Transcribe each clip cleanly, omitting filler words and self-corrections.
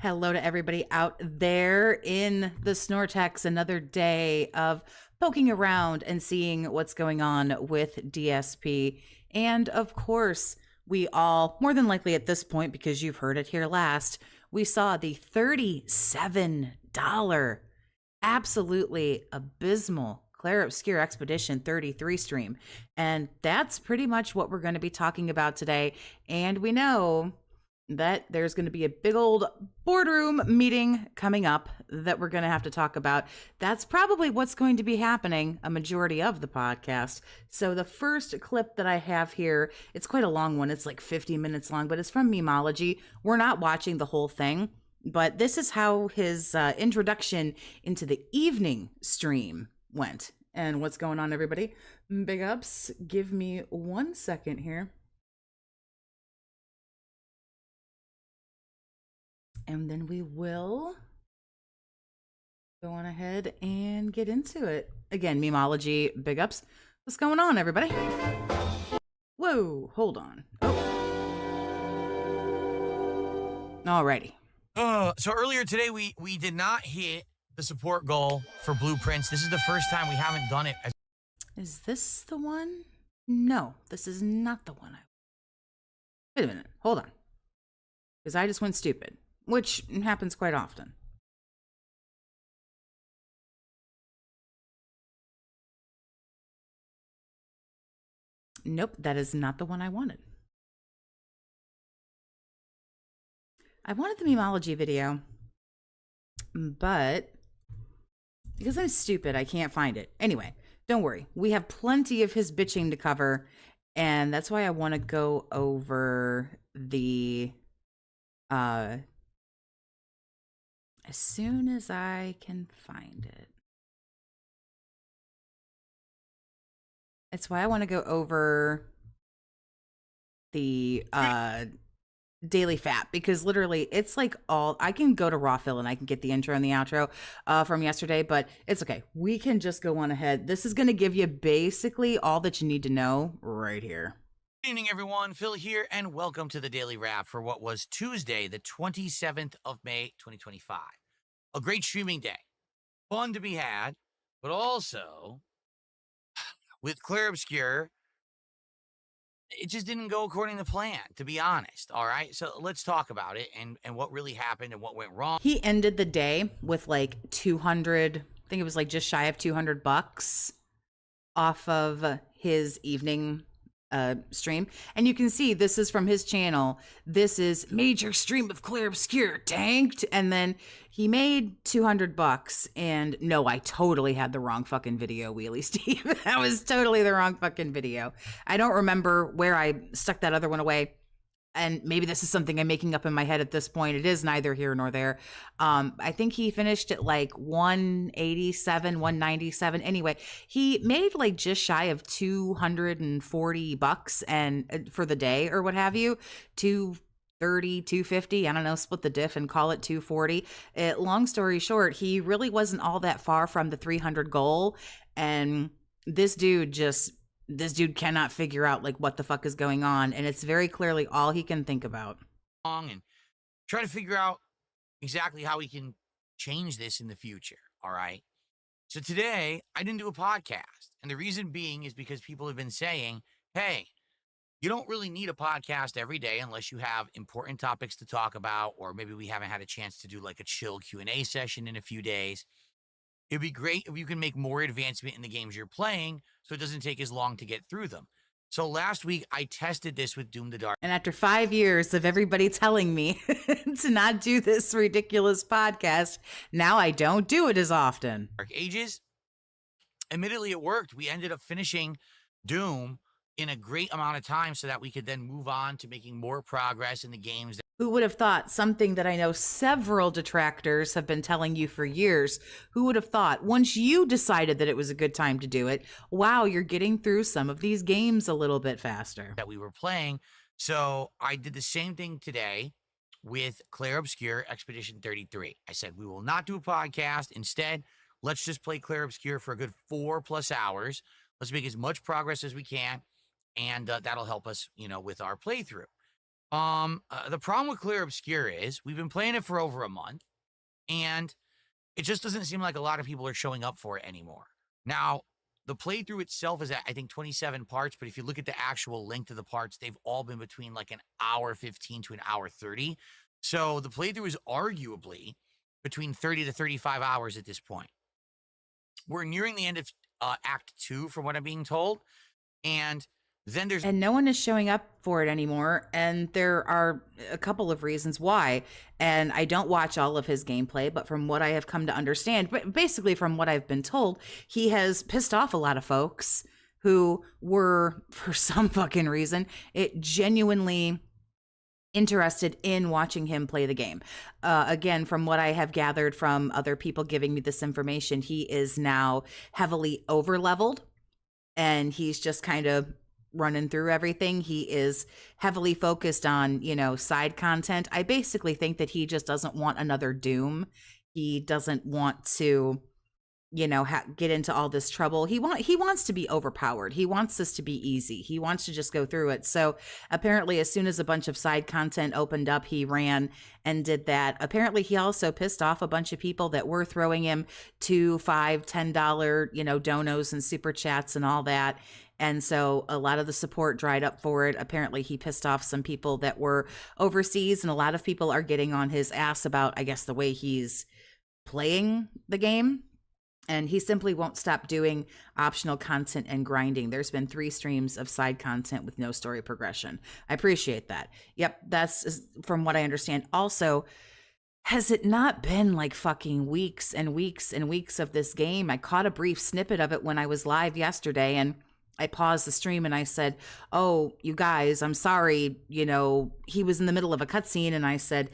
Hello to everybody out there in the Snortex. Another day of poking around and seeing what's going on with DSP. And of course, we all, more than likely at this point, because you've heard it here last, we saw the $37 absolutely abysmal Clare Obscure Expedition 33 stream. And that's pretty much what we're going to be talking about today. And we know that there's going to be a big old boardroom meeting coming up that we're going to have to talk about. That's probably what's going to be happening a majority of the podcast. So the first clip that I have here, it's quite a long one. It's like 50 minutes long, but it's from Memology. We're not watching the whole thing, but this is how his introduction into the evening stream went. And what's going on, everybody? Big ups. Give me 1 second here. And then we will go on ahead and get into it. Again, Memology, big ups. What's going on, everybody? Whoa, hold on. Oh. Alrighty. So earlier today, we did not hit the support goal for blueprints. This is the first time we haven't done it. Is this the one? No, this is not the one. Wait a minute. Hold on. Because I just went stupid, which happens quite often. Nope, that is not the one I wanted. I wanted the Memology video, but because I'm stupid, I can't find it. Anyway, don't worry. We have plenty of his bitching to cover, and that's why I want to go over the as soon as I can find it. That's why I want to go over the daily fat, because literally it's like all I can go to Rawfill and I can get the intro and the outro from yesterday, but it's okay. We can just go on ahead. This is going to give you basically all that you need to know right here. Good evening, everyone. Phil here, and welcome to the Daily Wrap for what was Tuesday, the 27th of May, 2025. A great streaming day. Fun to be had, but also with Clare Obscure, it just didn't go according to plan, to be honest. All right, so let's talk about it and what really happened and what went wrong. He ended the day with like 200, I think it was like just shy of $200 off of his evening stream. And you can see this is from his channel. This is major stream of Clare Obscure tanked. And then he made $200. And no, I totally had the wrong fucking video, Wheelie Steve. That was totally the wrong fucking video. I don't remember where I stuck that other one away. And maybe this is something I'm making up in my head at this point. It is neither here nor there. I think he finished at like 187, 197. Anyway, he made like just shy of $240 and for the day or what have you, 230, 250. I don't know, split the diff and call it 240. Long story short, he really wasn't all that far from the 300 goal. And this dude cannot figure out like what the fuck is going on, and it's very clearly all he can think about. And try to figure out exactly how we can change this in the future. All right. So today I didn't do a podcast, and the reason being is because people have been saying, hey, you don't really need a podcast every day unless you have important topics to talk about, or maybe we haven't had a chance to do like a chill Q&A session in a few days. It'd be great if you can make more advancement in the games you're playing so it doesn't take as long to get through them. So last week, I tested this with Doom the Dark. And after 5 years of everybody telling me to not do this ridiculous podcast, now I don't do it as often. Dark Ages. Admittedly, it worked. We ended up finishing Doom in a great amount of time so that we could then move on to making more progress in the games. Who would have thought something that I know several detractors have been telling you for years? Who would have thought once you decided that it was a good time to do it, wow, you're getting through some of these games a little bit faster. That we were playing. So I did the same thing today with Clare Obscure Expedition 33. I said, we will not do a podcast. Instead, let's just play Clare Obscure for a good 4+ hours. Let's make as much progress as we can. And that'll help us, with our playthrough. The problem with Clare Obscure is we've been playing it for over a month, and it just doesn't seem like a lot of people are showing up for it anymore. Now, the playthrough itself is at, I think, 27 parts, but if you look at the actual length of the parts, they've all been between like an hour 15 to an hour 30. So the playthrough is arguably between 30 to 35 hours at this point. We're nearing the end of Act 2, from what I'm being told, and then there's And no one is showing up for it anymore. And there are a couple of reasons why. And I don't watch all of his gameplay, but from what I have come to understand, but basically from what I've been told, he has pissed off a lot of folks who were, for some fucking reason, it genuinely interested in watching him play the game. Again, from what I have gathered from other people giving me this information, he is now heavily over leveled and he's just kind of running through everything. He is heavily focused on, side content. I basically think that he just doesn't want another Doom. He doesn't want to, get into all this trouble. He wants to be overpowered. He wants this to be easy. He wants to just go through it. So apparently, as soon as a bunch of side content opened up, he ran and did that. Apparently, he also pissed off a bunch of people that were throwing him $2, $5, $10, donos and super chats and all that. And so a lot of the support dried up for it. Apparently, he pissed off some people that were overseas, and a lot of people are getting on his ass about, I guess, the way he's playing the game. And he simply won't stop doing optional content and grinding. There's been 3 streams of side content with no story progression. I appreciate that. Yep, that's from what I understand. Also, has it not been like fucking weeks and weeks and weeks of this game? I caught a brief snippet of it when I was live yesterday, and I paused the stream and I said, "Oh, you guys, I'm sorry." He was in the middle of a cutscene and I said,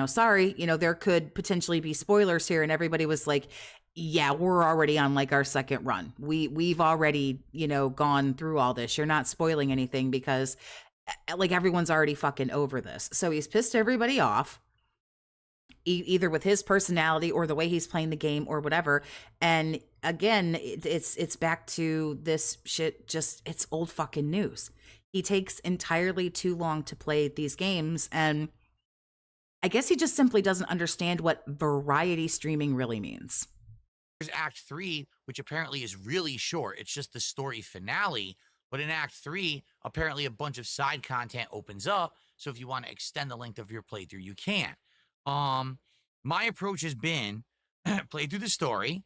"Sorry, there could potentially be spoilers here." And everybody was like, "Yeah, we're already on like our second run. We've already, gone through all this. You're not spoiling anything because like everyone's already fucking over this." So he's pissed everybody off, either with his personality or the way he's playing the game or whatever. And again, it's back to this shit. Just, it's old fucking news. He takes entirely too long to play these games, and I guess he just simply doesn't understand what variety streaming really means. There's Act 3, which apparently is really short. It's just the story finale. But in Act 3, apparently a bunch of side content opens up. So if you want to extend the length of your playthrough, you can. My approach has been play through the story,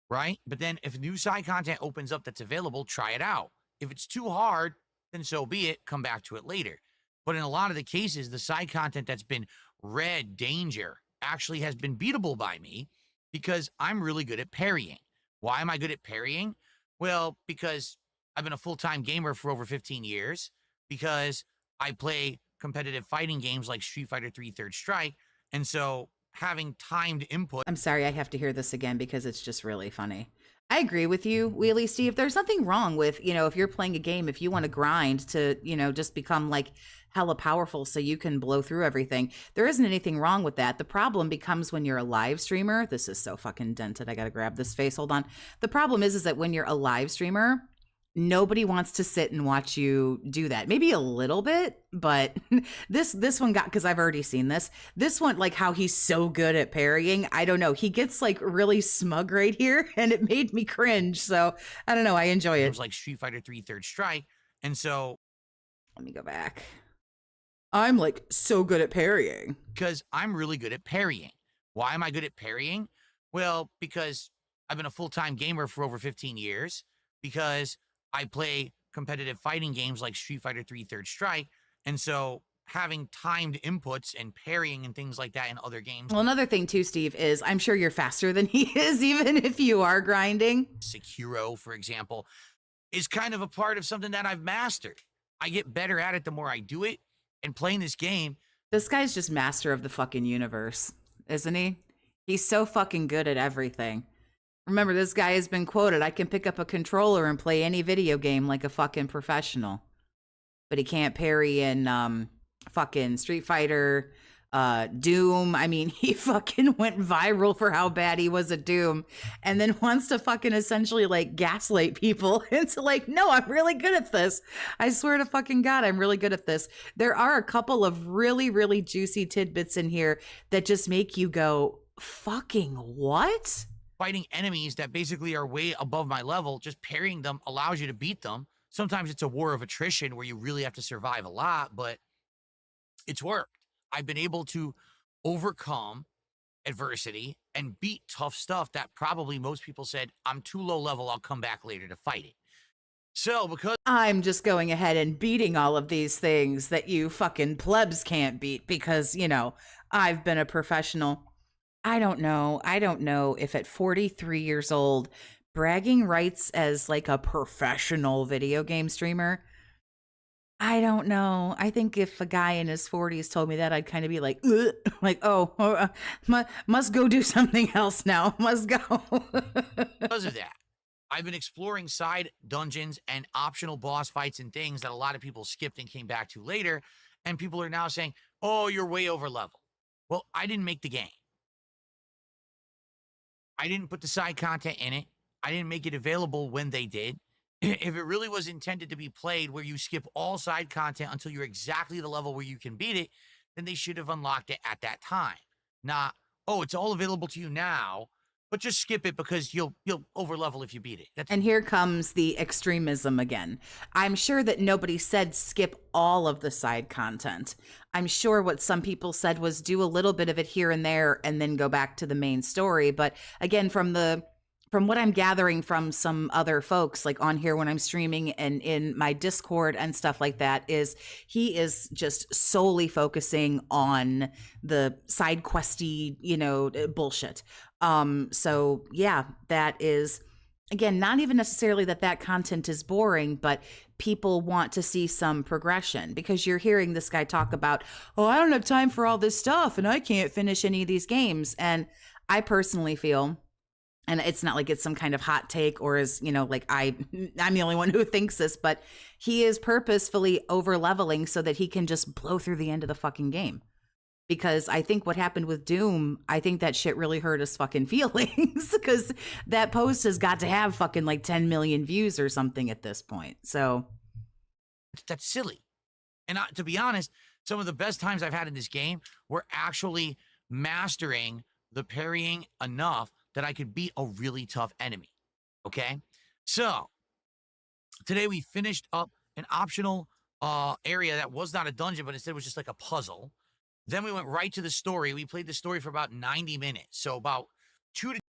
right? But then if new side content opens up that's available, try it out. If it's too hard, then so be it. Come back to it later. But in a lot of the cases, the side content that's been red danger actually has been beatable by me, because I'm really good at parrying. Why am I good at parrying? Well, because I've been a full-time gamer for over 15 years, because I play competitive fighting games like Street Fighter 3 Third Strike, and so having timed input... I'm sorry, I have to hear this again because it's just really funny. I agree with you, Wheelie Steve. There's nothing wrong with, if you're playing a game, if you want to grind to, just become like hella powerful so you can blow through everything. There isn't anything wrong with that. The problem becomes when you're a live streamer. This is so fucking dented. I got to grab this face. Hold on. The problem is that when you're a live streamer, nobody wants to sit and watch you do that. Maybe a little bit, but this one got, because I've already seen this one, like how he's so good at parrying. I don't know. He gets like really smug right here and it made me cringe. So I don't know. I enjoy it. It was like Street Fighter 3 Third Strike. And so let me go back. I'm like so good at parrying. Because I'm really good at parrying. Why am I good at parrying? Well, because I've been a full-time gamer for over 15 years, because I play competitive fighting games like Street Fighter 3 Third Strike, and so having timed inputs and parrying and things like that in other games. Well, another thing too, Steve, is I'm sure you're faster than he is, even if you are grinding. Sekiro, for example, is kind of a part of something that I've mastered. I get better at it the more I do it, and playing this game. This guy's just master of the fucking universe, isn't he? He's so fucking good at everything. Remember, this guy has been quoted, "I can pick up a controller and play any video game like a fucking professional." But he can't parry in fucking Street Fighter, Doom. I mean, he fucking went viral for how bad he was at Doom, and then wants to fucking essentially like gaslight people into like, no, I'm really good at this. I swear to fucking God, I'm really good at this. There are a couple of really, really juicy tidbits in here that just make you go, fucking what? Fighting enemies that basically are way above my level, just parrying them allows you to beat them. Sometimes it's a war of attrition where you really have to survive a lot, but it's worked. I've been able to overcome adversity and beat tough stuff that probably most people said, I'm too low level, I'll come back later to fight it. So because I'm just going ahead and beating all of these things that you fucking plebs can't beat because, you know, I've been a professional. I don't know. I don't know if at 43 years old, bragging rights as like a professional video game streamer, I don't know. I think if a guy in his 40s told me that, I'd kind of be like, ugh, like, oh, must go do something else now. Must go. because of that, I've been exploring side dungeons and optional boss fights and things that a lot of people skipped and came back to later. And people are now saying, oh, you're way over level. Well, I didn't make the game. I didn't put the side content in it. I didn't make it available when they did. If it really was intended to be played where you skip all side content until you're exactly the level where you can beat it, then they should have unlocked it at that time. Not, oh, it's all available to you now, but just skip it because you'll over level if you beat it. And here comes the extremism again. I'm sure that nobody said skip all of the side content. I'm sure what some people said was do a little bit of it here and there and then go back to the main story. But again, from what I'm gathering from some other folks like on here when I'm streaming and in my Discord and stuff like that, is he is just solely focusing on the side questy, you know, bullshit. So yeah, that is, again, not even necessarily that content is boring, but people want to see some progression because you're hearing this guy talk about, oh, I don't have time for all this stuff and I can't finish any of these games. And I personally feel, and it's not like it's some kind of hot take or is, you know, like I'm the only one who thinks this, but he is purposefully over leveling so that he can just blow through the end of the fucking game. Because I think what happened with Doom, I think that shit really hurt his fucking feelings because that post has got to have fucking like 10 million views or something at this point. So that's silly. And to be honest, some of the best times I've had in this game were actually mastering the parrying enough that I could beat a really tough enemy. Okay? So today we finished up an optional area that was not a dungeon, but instead was just like a puzzle. Then we went right to the story. We played the story for about 90 minutes. So about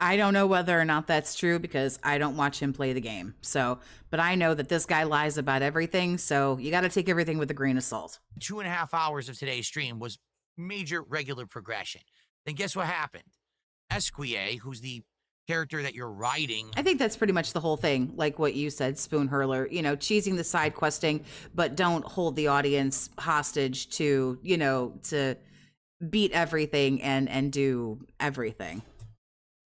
I don't know whether or not that's true because I don't watch him play the game. So, but I know that this guy lies about everything. So you got to take everything with a grain of salt. 2.5 hours of today's stream was major regular progression. Then guess what happened? Esquier, who's the character that you're writing. I think that's pretty much the whole thing, like what you said, Spoon Hurler, you know, cheesing the side questing, but don't hold the audience hostage to, you know, to beat everything and do everything.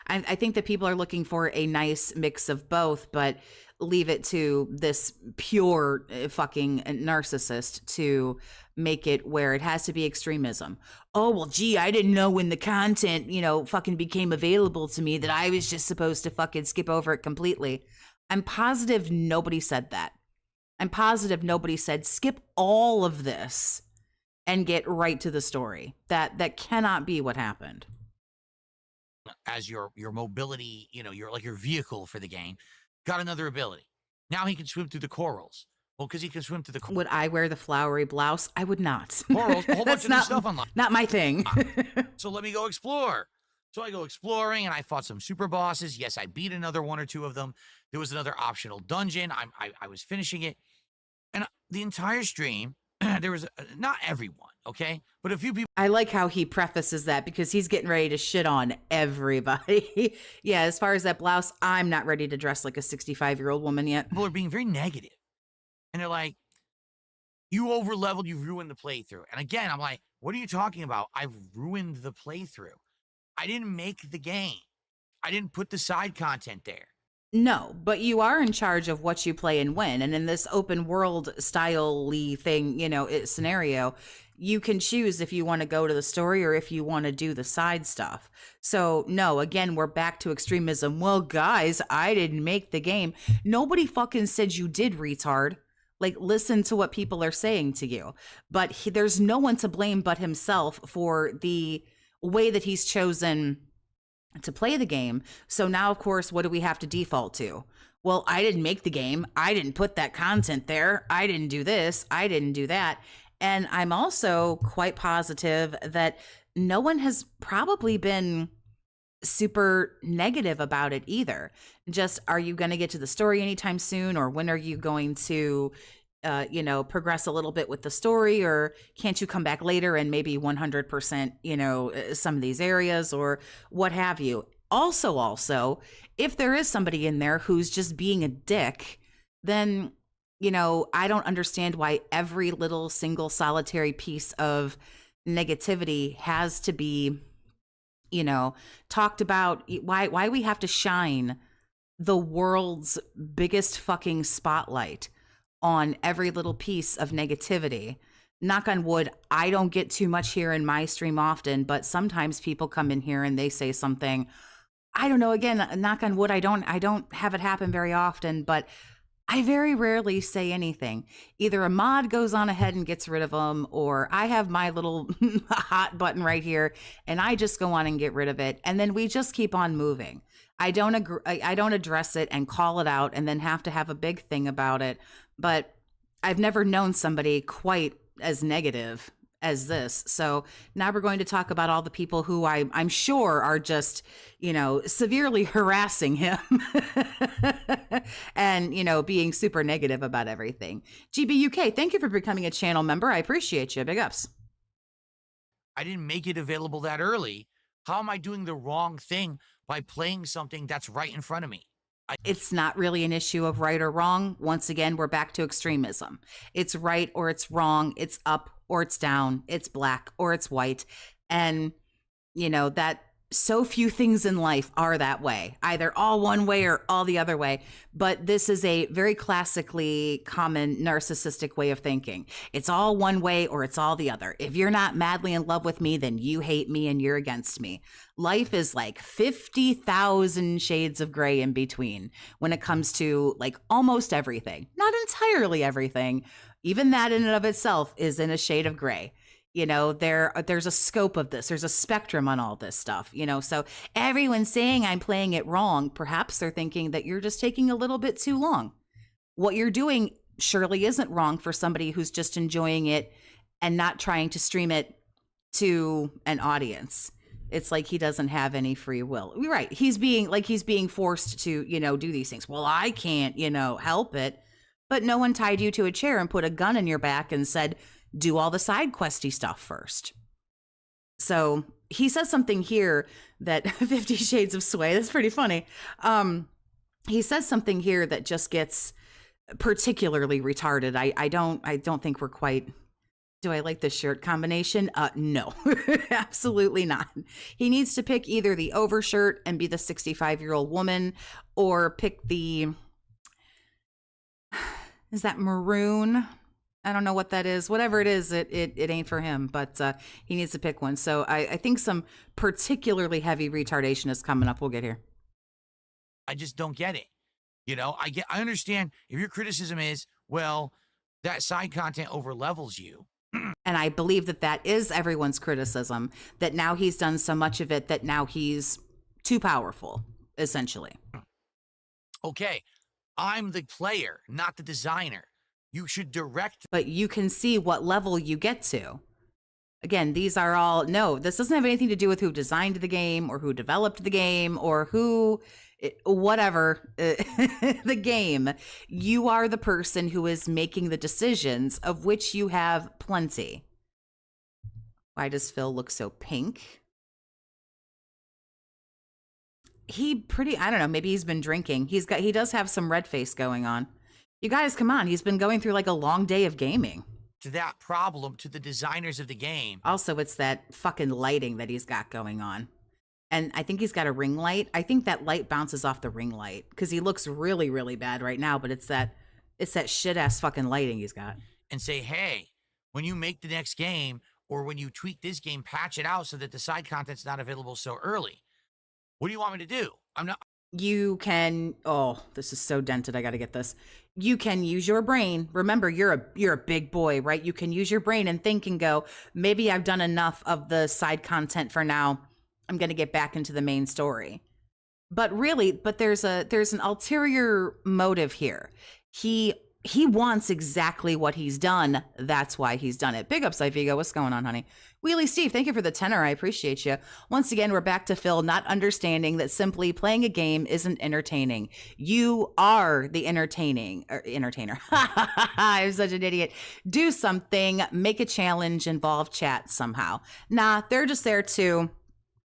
I think that people are looking for a nice mix of both, but leave it to this pure fucking narcissist to make it where it has to be extremism. Oh, well, gee, I didn't know when the content, you know, fucking became available to me that I was just supposed to fucking skip over it completely. I'm positive nobody said that. I'm positive nobody said skip all of this and get right to the story. That cannot be what happened. As your mobility, you know, your vehicle for the game, got another ability. Now he can swim through the corals. Well, because he can swim through the Would I wear the flowery blouse? I would not. Corals, a whole bunch of new stuff online. Not my thing. So let me go explore. So I go exploring and I fought some super bosses. Yes, I beat another one or two of them. There was another optional dungeon. I was finishing it. And the entire stream, there was not everyone, okay, but a few people. I like how he prefaces that because he's getting ready to shit on everybody. Yeah, as far as that blouse, I'm not ready to dress like a 65-year-old woman yet. People are being very negative, and they're like, "You over leveled, you ruined the playthrough." And again, I'm like, "What are you talking about? I've ruined the playthrough. I didn't make the game. I didn't put the side content there." No, but you are in charge of what you play and when. And in this open world style-y thing, you know, scenario, you can choose if you want to go to the story or if you want to do the side stuff. So, no, again, we're back to extremism. Well, guys, I didn't make the game. Nobody fucking said you did, retard. Like, listen to what people are saying to you. But there's no one to blame but himself for the way that he's chosen to play the game. So now, of course, what do we have to default to? Well, I didn't make the game. I didn't put that content there. I didn't do this. I didn't do that. And I'm also quite positive that no one has probably been super negative about it either. Just, are you going to get to the story anytime soon? Or when are you going to, progress a little bit with the story? Or can't you come back later and maybe 100%, some of these areas or what have you? Also, if there is somebody in there who's just being a dick, then, I don't understand why every little single solitary piece of negativity has to be, talked about. Why we have to shine the world's biggest fucking spotlight on every little piece of negativity. Knock on wood, I don't get too much here in my stream often, but sometimes people come in here and they say something. I don't know, again, knock on wood, I don't have it happen very often, but I very rarely say anything. Either a mod goes on ahead and gets rid of them, or I have my little hot button right here and I just go on and get rid of it. And then we just keep on moving. I don't address it and call it out and then have to have a big thing about it. But I've never known somebody quite as negative as this. So now we're going to talk about all the people who I'm sure are just, severely harassing him and, being super negative about everything. GBUK, thank you for becoming a channel member. I appreciate you. Big ups. I didn't make it available that early. How am I doing the wrong thing by playing something that's right in front of me? It's not really an issue of right or wrong. Once again, we're back to extremism. It's right or it's wrong. It's up or it's down. It's black or it's white. And, that so few things in life are that way, either all one way or all the other way. But this is a very classically common narcissistic way of thinking. It's all one way or it's all the other. If you're not madly in love with me, then you hate me and you're against me. Life is like 50,000 shades of gray in between when it comes to like almost everything. Not entirely everything. Even that in and of itself is in a shade of gray. There's a scope of this. There's a spectrum on all this stuff, so everyone's saying I'm playing it wrong. Perhaps they're thinking that you're just taking a little bit too long. What you're doing surely isn't wrong for somebody who's just enjoying it and not trying to stream it to an audience. It's like he doesn't have any free will. Right. He's being forced to, do these things. Well, I can't, help it. But no one tied you to a chair and put a gun in your back and said, do all the side questy stuff first. So he says something here that 50 Shades of Sway, that's pretty funny. He says something here that just gets particularly retarded. I don't think we're quite, do I like this shirt combination? No, absolutely not. He needs to pick either the overshirt and be the 65-year-old woman, or pick is that maroon? I don't know what that is. Whatever it is, it ain't for him, but he needs to pick one. So I think some particularly heavy retardation is coming up. We'll get here. I just don't get it. I understand if your criticism is, well, that side content over levels you. And I believe that is everyone's criticism, that now he's done so much of it that now he's too powerful, essentially. Okay, I'm the player, not the designer. You should direct. But you can see what level you get to. Again, these are all, no, this doesn't have anything to do with who designed the game or who developed the game or whatever, the game. You are the person who is making the decisions, of which you have plenty. Why does Phil look so pink? I don't know, maybe he's been drinking. He does have some red face going on. You guys, come on. He's been going through like a long day of gaming. To that problem, to the designers of the game. Also, it's that fucking lighting that he's got going on. And I think he's got a ring light. I think that light bounces off the ring light because he looks really, really bad right now. But it's that shit ass fucking lighting he's got. And say, hey, when you make the next game, Or when you tweak this game, patch it out so that the side content's not available so early. What do you want me to do? I'm not. You can, oh, this is so dented. I got to get this. You can use your brain. Remember, you're a big boy, right? You can use your brain and think and go, maybe I've done enough of the side content for now. I'm going to get back into the main story. But really, there's an ulterior motive here. He wants exactly what he's done. That's why he's done it. Big ups, Ivigo. What's going on, honey? Wheelie Steve, thank you for the tenor. I appreciate you. Once again, we're back to Phil not understanding that simply playing a game isn't entertaining. You are the entertainer. I'm such an idiot. Do something, make a challenge, involve chat somehow. Nah, they're just there to.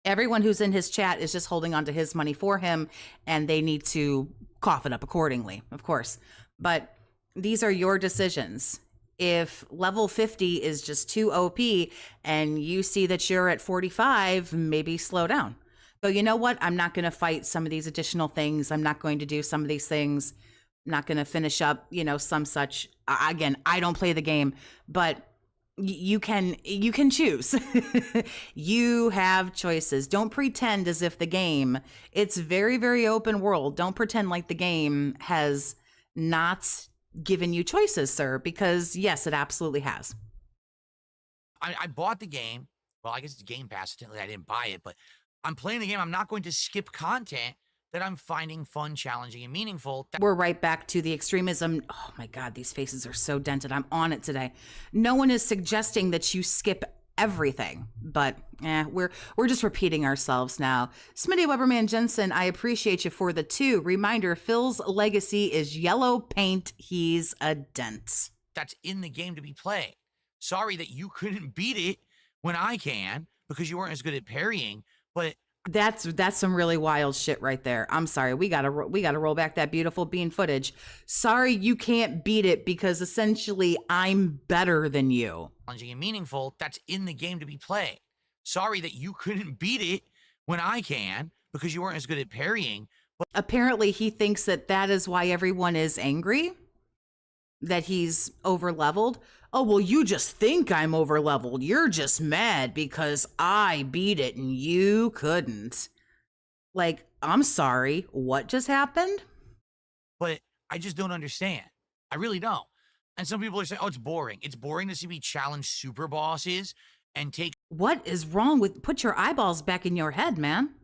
Everyone who's in his chat is just holding on to his money for him, and they need to cough it up accordingly, of course. But these are your decisions. If level 50 is just too OP and you see that you're at 45, maybe slow down. But you know what? I'm not going to fight some of these additional things. I'm not going to do some of these things. I'm not going to finish up, some such. Again, I don't play the game, but you can choose. You have choices. Don't pretend as if the game, it's very, very open world. Don't pretend like the game has not given you choices, sir, because yes, it absolutely has. I bought the game. Well, I guess it's Game Pass. Technically, I didn't buy it, but I'm playing the game. I'm not going to skip content that I'm finding fun, challenging, and meaningful. We're right back to the extremism. Oh my God, these faces are so dented. I'm on it today. No one is suggesting that you skip everything, but we're just repeating ourselves now. Smitty Weberman Jensen, I appreciate you for the 2. Reminder, Phil's legacy is yellow paint. He's a dent. That's in the game to be played. Sorry that you couldn't beat it when I can because you weren't as good at parrying, but that's some really wild shit right there. I'm sorry. We gotta roll back that beautiful bean footage. Sorry you can't beat it because essentially I'm better than you. Challenging and meaningful, that's in the game to be played. Sorry that you couldn't beat it when I can because you weren't as good at parrying. But apparently he thinks that is why everyone is angry, that he's over leveled. Oh, well, you just think I'm over leveled. You're just mad because I beat it and you couldn't. Like, I'm sorry. What just happened? But I just don't understand. I really don't. And some people are saying, oh, it's boring. It's boring to see me challenge super bosses and take. What is wrong with, put your eyeballs back in your head, man.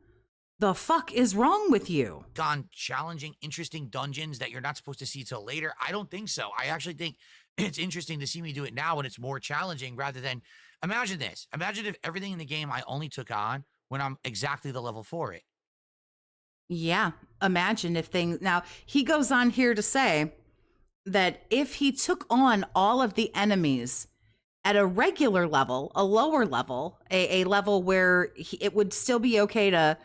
The fuck is wrong with you? On challenging, interesting dungeons that you're not supposed to see till later. I don't think so. I actually think it's interesting to see me do it now when it's more challenging rather than, imagine this. Imagine if everything in the game I only took on when I'm exactly the level for it. Yeah, imagine if things, now he goes on here to say that if he took on all of the enemies at a regular level, a lower level, a level where it would still be okay to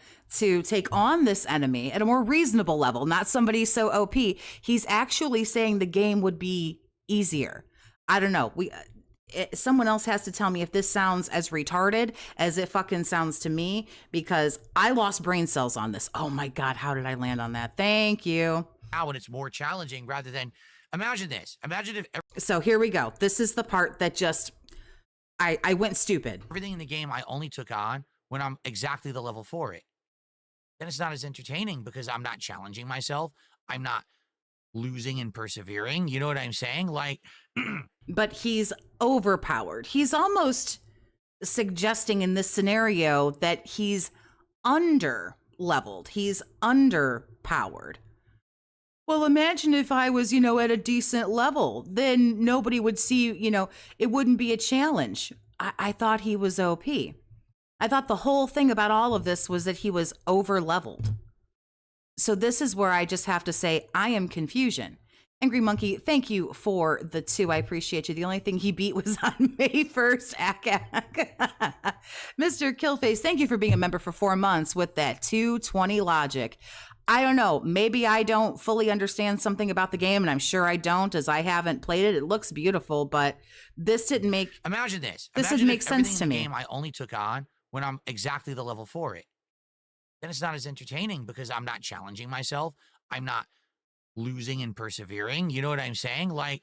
take on this enemy at a more reasonable level, not somebody so OP, he's actually saying the game would be easier. I don't know. Someone else has to tell me if this sounds as retarded as it fucking sounds to me, because I lost brain cells on this. Oh my God, how did I land on that? Thank you. Now when it's more challenging rather than, imagine this. Imagine if. So here we go. This is the part that just, I went stupid. Everything in the game I only took on when I'm exactly the level for it. Then it's not as entertaining because I'm not challenging myself. I'm not losing and persevering. You know what I'm saying? Like, but he's overpowered. He's almost suggesting in this scenario that he's under leveled. He's underpowered. Well, imagine if I was, at a decent level, then nobody would see, it wouldn't be a challenge. I thought he was OP. I thought the whole thing about all of this was that he was over leveled. So this is where I just have to say, I am confusion. Angry Monkey, thank you for the 2. I appreciate you. The only thing he beat was on May 1st. Mr. Killface, thank you for being a member for 4 months with that 220 logic. I don't know. Maybe I don't fully understand something about the game, and I'm sure I don't, as I haven't played it. It looks beautiful, but this didn't make. Imagine this. This didn't make sense to me. Game I only took on when I'm exactly the level for it. Then it's not as entertaining because I'm not challenging myself. I'm not losing and persevering. You know what I'm saying? Like,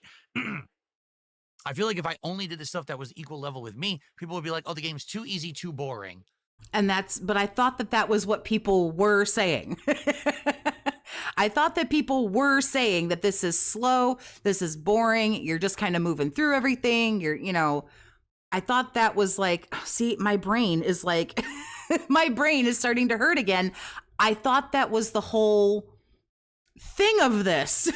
I feel like if I only did the stuff that was equal level with me, people would be like, oh, the game's too easy, too boring. And but I thought that was what people were saying. I thought that people were saying that this is slow, this is boring, you're just kind of moving through everything, I thought that was like, see, my brain is like, my brain is starting to hurt again. I thought that was the whole thing of this.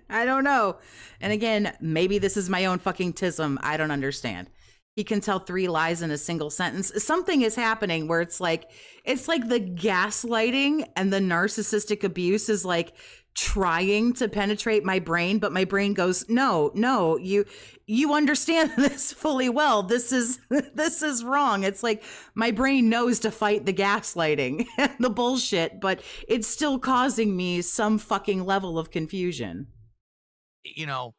I don't know. And again, maybe this is my own fucking tism. I don't understand. He can tell 3 lies in a single sentence. Something is happening where it's like the gaslighting and the narcissistic abuse is like trying to penetrate my brain, but my brain goes, no, you understand this fully well. This is wrong. It's like my brain knows to fight the gaslighting and the bullshit, but it's still causing me some fucking level of confusion. You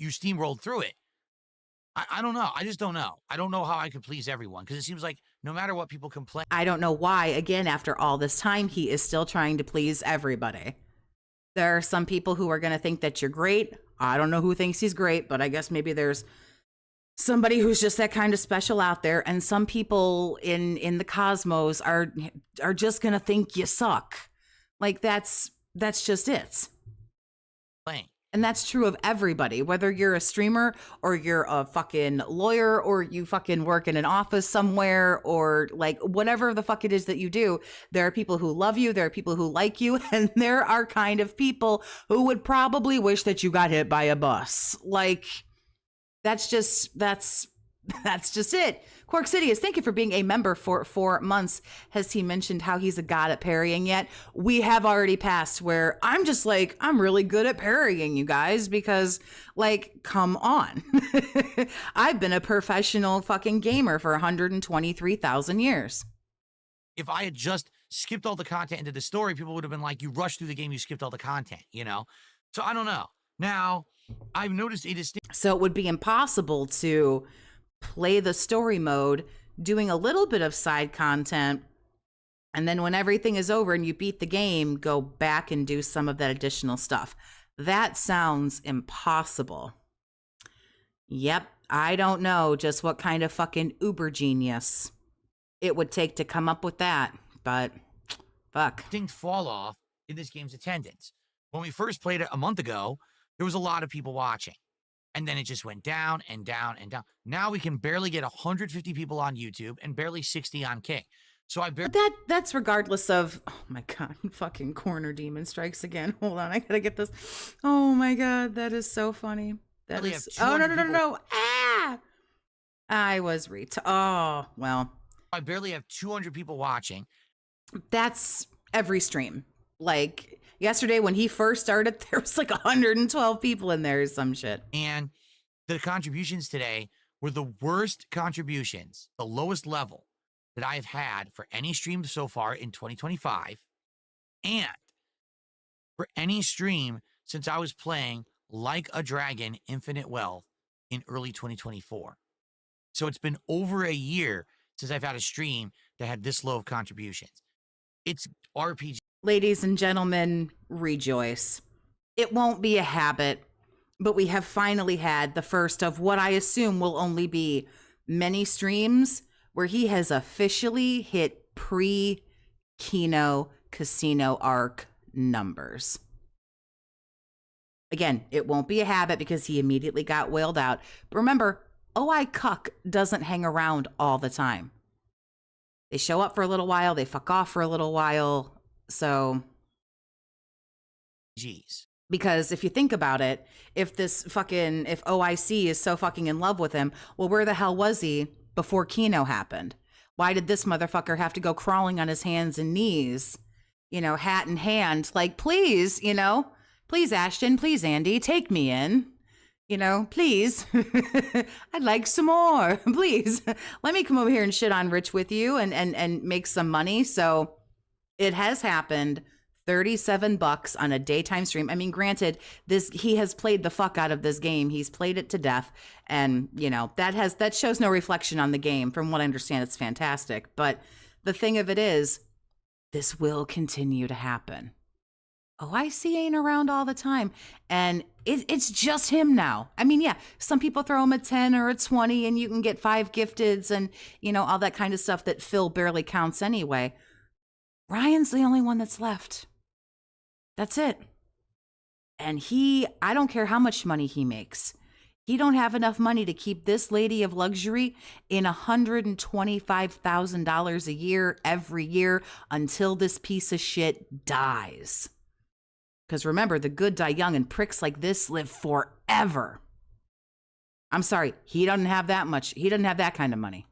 steamrolled through it. I don't know. I just don't know. I don't know how I could please everyone, because it seems like no matter what people complain. I don't know why, again, after all this time, he is still trying to please everybody. There are some people who are going to think that you're great. I don't know who thinks he's great, but I guess maybe there's somebody who's just that kind of special out there. And some people in the cosmos are just going to think you suck. Like that's just it. Playing. And that's true of everybody, whether you're a streamer or you're a fucking lawyer or you fucking work in an office somewhere or like whatever the fuck it is that you do. There are people who love you. There are people who like you. And there are kind of people who would probably wish that you got hit by a bus. Like that's just it. Quark Sidious, thank you for being a member for 4 months. Has he mentioned how he's a god at parrying yet? We have already passed where I'm just like, I'm really good at parrying, you guys, because like, come on. I've been a professional fucking gamer for 123,000 years. If I had just skipped all the content into the story, people would have been like, you rushed through the game, you skipped all the content, So I don't know. Now, I've noticed a distinct. So it would be impossible to play the story mode, doing a little bit of side content, and then when everything is over and you beat the game, go back and do some of that additional stuff. That sounds impossible. Yep, I don't know just what kind of fucking uber genius it would take to come up with that, but fuck. Distinct fall off in this game's attendance. When we first played it a month ago, there was a lot of people watching. And then it just went down and down and down. Now we can barely get 150 people on YouTube and barely 60 on King. So that's regardless of, oh my God, fucking corner demon strikes again. Hold on, I gotta get this. Oh my God, that is so funny. That is, oh no. Ah! I was oh, well. I barely have 200 people watching. That's every stream. Like yesterday when he first started, there was like 112 people in there or some shit. And the contributions today were the worst contributions, the lowest level that I've had for any stream so far in 2025. And for any stream since I was playing Like a Dragon Infinite Wealth in early 2024. So it's been over a year since I've had a stream that had this low of contributions. It's RPG. Ladies and gentlemen, rejoice. It won't be a habit, but we have finally had the first of what I assume will only be many streams where he has officially hit pre-Kino Casino Arc numbers. Again, it won't be a habit because he immediately got whaled out. But remember, OI Cuck doesn't hang around all the time. They show up for a little while, they fuck off for a little while. So, jeez. Because if you think about it, if OIC is so fucking in love with him, well, where the hell was he before Kino happened? Why did this motherfucker have to go crawling on his hands and knees, hat in hand, like, please, please, Ashton, please, Andy, take me in, please, I'd like some more, please, let me come over here and shit on Rich with you and make some money. So it has happened. $37 on a daytime stream. I mean, granted, he has played the fuck out of this game. He's played it to death. And, that shows no reflection on the game. From what I understand, it's fantastic. But the thing of it is, this will continue to happen. OIC ain't around all the time. And it's just him now. I mean, yeah, some people throw him a 10 or a 20 and you can get 5 gifteds and, all that kind of stuff that Phil barely counts anyway. Ryan's the only one that's left. That's it. And I don't care how much money he makes. He don't have enough money to keep this lady of luxury in $125,000 a year every year until this piece of shit dies. Because remember, the good die young and pricks like this live forever. I'm sorry, he doesn't have that much. He doesn't have that kind of money.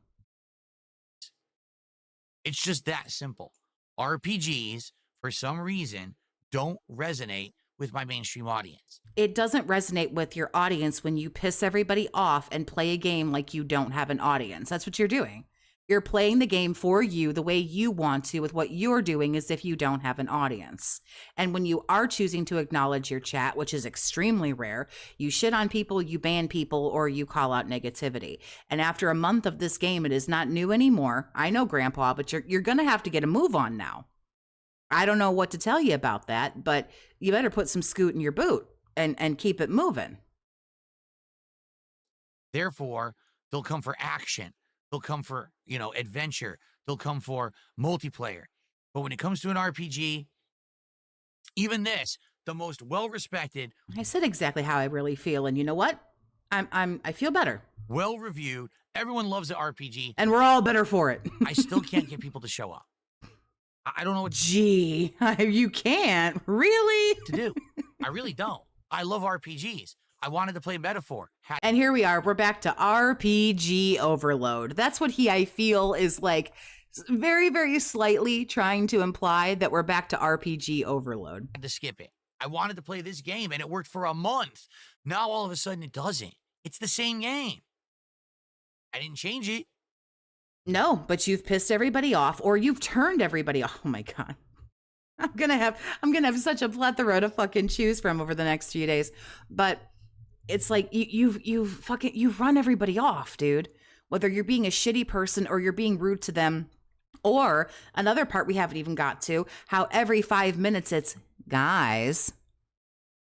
It's just that simple. RPGs, for some reason, don't resonate with my mainstream audience. It doesn't resonate with your audience when you piss everybody off and play a game like you don't have an audience. That's what you're doing. You're playing the game for you the way you want to with what you're doing as if you don't have an audience. And when you are choosing to acknowledge your chat, which is extremely rare, you shit on people, you ban people, or you call out negativity. And after a month of this game, it is not new anymore. I know, Grandpa, but you're going to have to get a move on now. I don't know what to tell you about that, but you better put some scoot in your boot and keep it moving. Therefore, they'll come for action. They'll come for, adventure. They'll come for multiplayer. But when it comes to an RPG, even this, the most well-respected. I said exactly how I really feel, and you know what? I feel better. Well-reviewed. Everyone loves the RPG. And we're all better for it. I still can't get people to show up. I don't know what. Gee, you can't? Really? To do. I really don't. I love RPGs. I wanted to play Metaphor. And here we are. We're back to RPG overload. That's what I feel is like very, very slightly trying to imply that we're back to RPG overload. I had to skip it. I wanted to play this game and it worked for a month. Now all of a sudden it doesn't. It's the same game. I didn't change it. No, but you've pissed everybody off or you've turned everybody off. Oh my God. I'm gonna have such a plethora to fucking choose from over the next few days. But it's like you've run everybody off, dude. Whether you're being a shitty person or you're being rude to them, or another part we haven't even got to, how every 5 minutes it's, guys,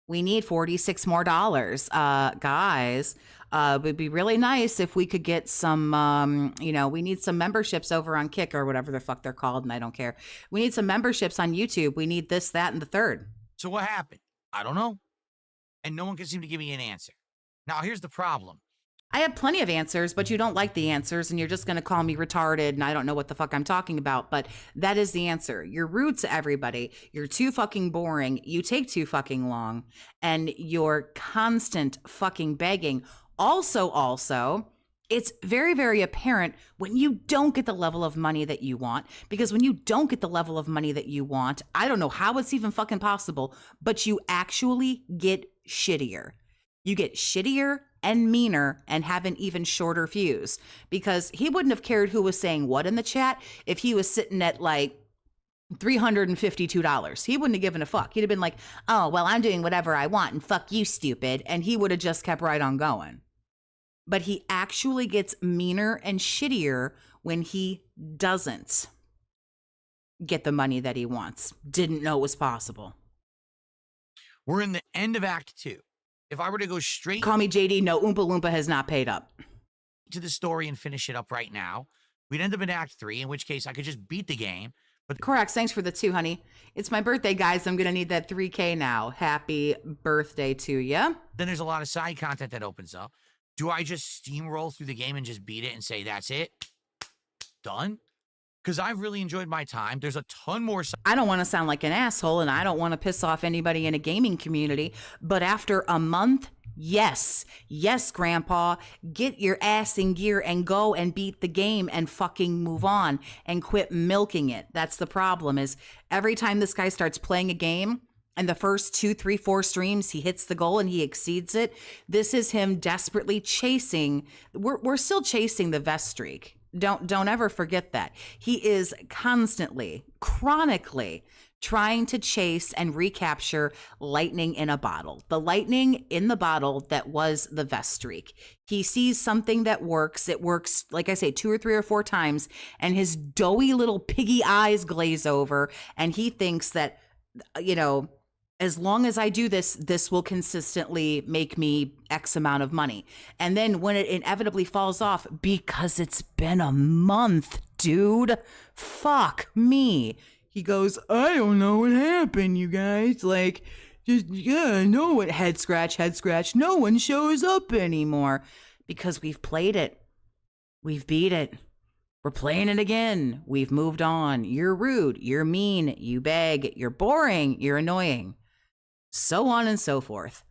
we need $46 more. Guys, it would be really nice if we could get some, we need some memberships over on Kick or whatever the fuck they're called, and I don't care. We need some memberships on YouTube. We need this, that, and the third. So what happened? I don't know. And no one can seem to give me an answer. Now, here's the problem. I have plenty of answers, but you don't like the answers, and you're just going to call me retarded, and I don't know what the fuck I'm talking about, but that is the answer. You're rude to everybody. You're too fucking boring. You take too fucking long, and you're constant fucking begging. Also, it's very, very apparent when you don't get the level of money that you want, because when you don't get the level of money that you want, I don't know how it's even fucking possible, but you actually get shittier. You get shittier and meaner and have an even shorter fuse, because he wouldn't have cared who was saying what in the chat if he was sitting at like $352. He wouldn't have given a fuck. He'd have been like, oh, well, I'm doing whatever I want and fuck you, stupid. And he would have just kept right on going. But he actually gets meaner and shittier when he doesn't get the money that he wants. Didn't know it was possible. We're in the end of Act 2. If I were to go straight... Call me JD, no, Oompa Loompa has not paid up. ...to the story and finish it up right now, we'd end up in Act 3, in which case I could just beat the game. But Correct. Thanks for the 2, honey. It's my birthday, guys. I'm going to need that 3K now. Happy birthday to you. Then there's a lot of side content that opens up. Do I just steamroll through the game and just beat it and say, that's it? Done? Because I've really enjoyed my time. There's a ton more. I don't want to sound like an asshole, and I don't want to piss off anybody in a gaming community, but after a month, yes, Grandpa, get your ass in gear and go and beat the game and fucking move on and quit milking it. That's the problem, is every time this guy starts playing a game, and the first 2, 3, 4 streams, he hits the goal and he exceeds it. This is him desperately chasing. We're still chasing the vest streak. Don't ever forget that. He is constantly, chronically trying to chase and recapture lightning in a bottle. The lightning in the bottle that was the vest streak. He sees something that works. It works, like I say, 2 or 3 or 4 times, and his doughy little piggy eyes glaze over, and he thinks that, as long as I do this, this will consistently make me X amount of money. And then when it inevitably falls off, because it's been a month, dude, fuck me. He goes, I don't know what happened, you guys. Like, just, yeah, no one, head scratch, no one shows up anymore. Because we've played it. We've beat it. We're playing it again. We've moved on. You're rude. You're mean. You beg. You're boring. You're annoying. So on and so forth.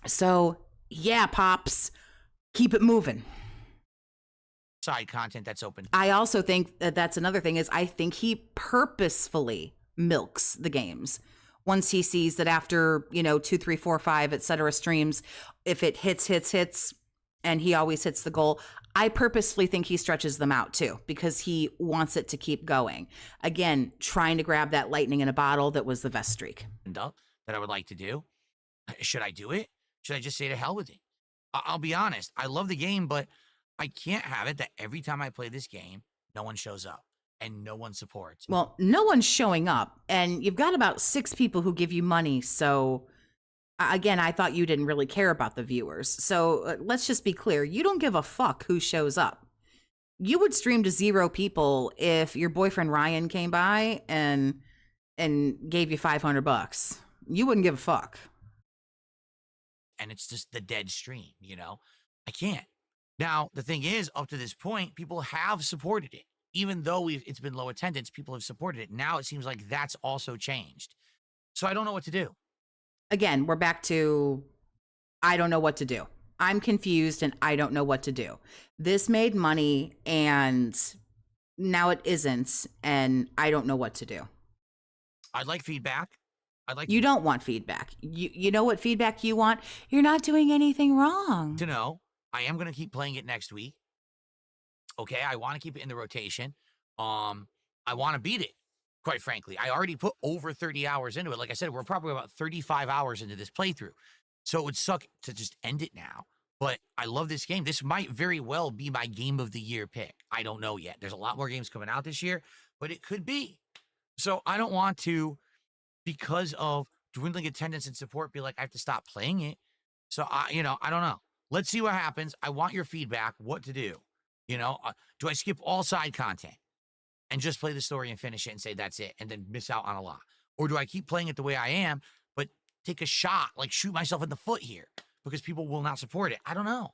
So, yeah, Pops, keep it moving. Side content that's open. I also think that that's another thing is I think he purposefully milks the games. Once he sees that after, 2, 3, 4, 5, etc. streams, if it hits, and he always hits the goal, I purposefully think he stretches them out too, because he wants it to keep going. Again, trying to grab that lightning in a bottle that was the vest streak. That I would like to do. Should I do it? Should I just say to hell with it? I'll be honest. I love the game, but I can't have it that every time I play this game, no one shows up and no one supports. Well, no one's showing up, and you've got about 6 people who give you money. So again, I thought you didn't really care about the viewers. So let's just be clear. You don't give a fuck who shows up. You would stream to 0 people if your boyfriend Ryan came by and gave you $500. You wouldn't give a fuck. And it's just the dead stream, I can't. Now, the thing is, up to this point, people have supported it. Even though it's been low attendance, people have supported it. Now it seems like that's also changed. So I don't know what to do. Again, we're back to, I don't know what to do. I'm confused and I don't know what to do. This made money and now it isn't, and I don't know what to do. I'd like feedback. You don't want feedback. You know what feedback you want? You're not doing anything wrong. To know, I am going to keep playing it next week. Okay, I want to keep it in the rotation. I want to beat it, quite frankly. I already put over 30 hours into it. Like I said, we're probably about 35 hours into this playthrough. So it would suck to just end it now. But I love this game. This might very well be my game of the year pick. I don't know yet. There's a lot more games coming out this year, but it could be. So I don't want to, because of dwindling attendance and support, be like, I have to stop playing it. So I don't know. Let's see what happens. I want your feedback, what to do. Do I skip all side content and just play the story and finish it and say that's it and then miss out on a lot? Or do I keep playing it the way I am, but take a shot, like shoot myself in the foot here because people will not support it? I don't know.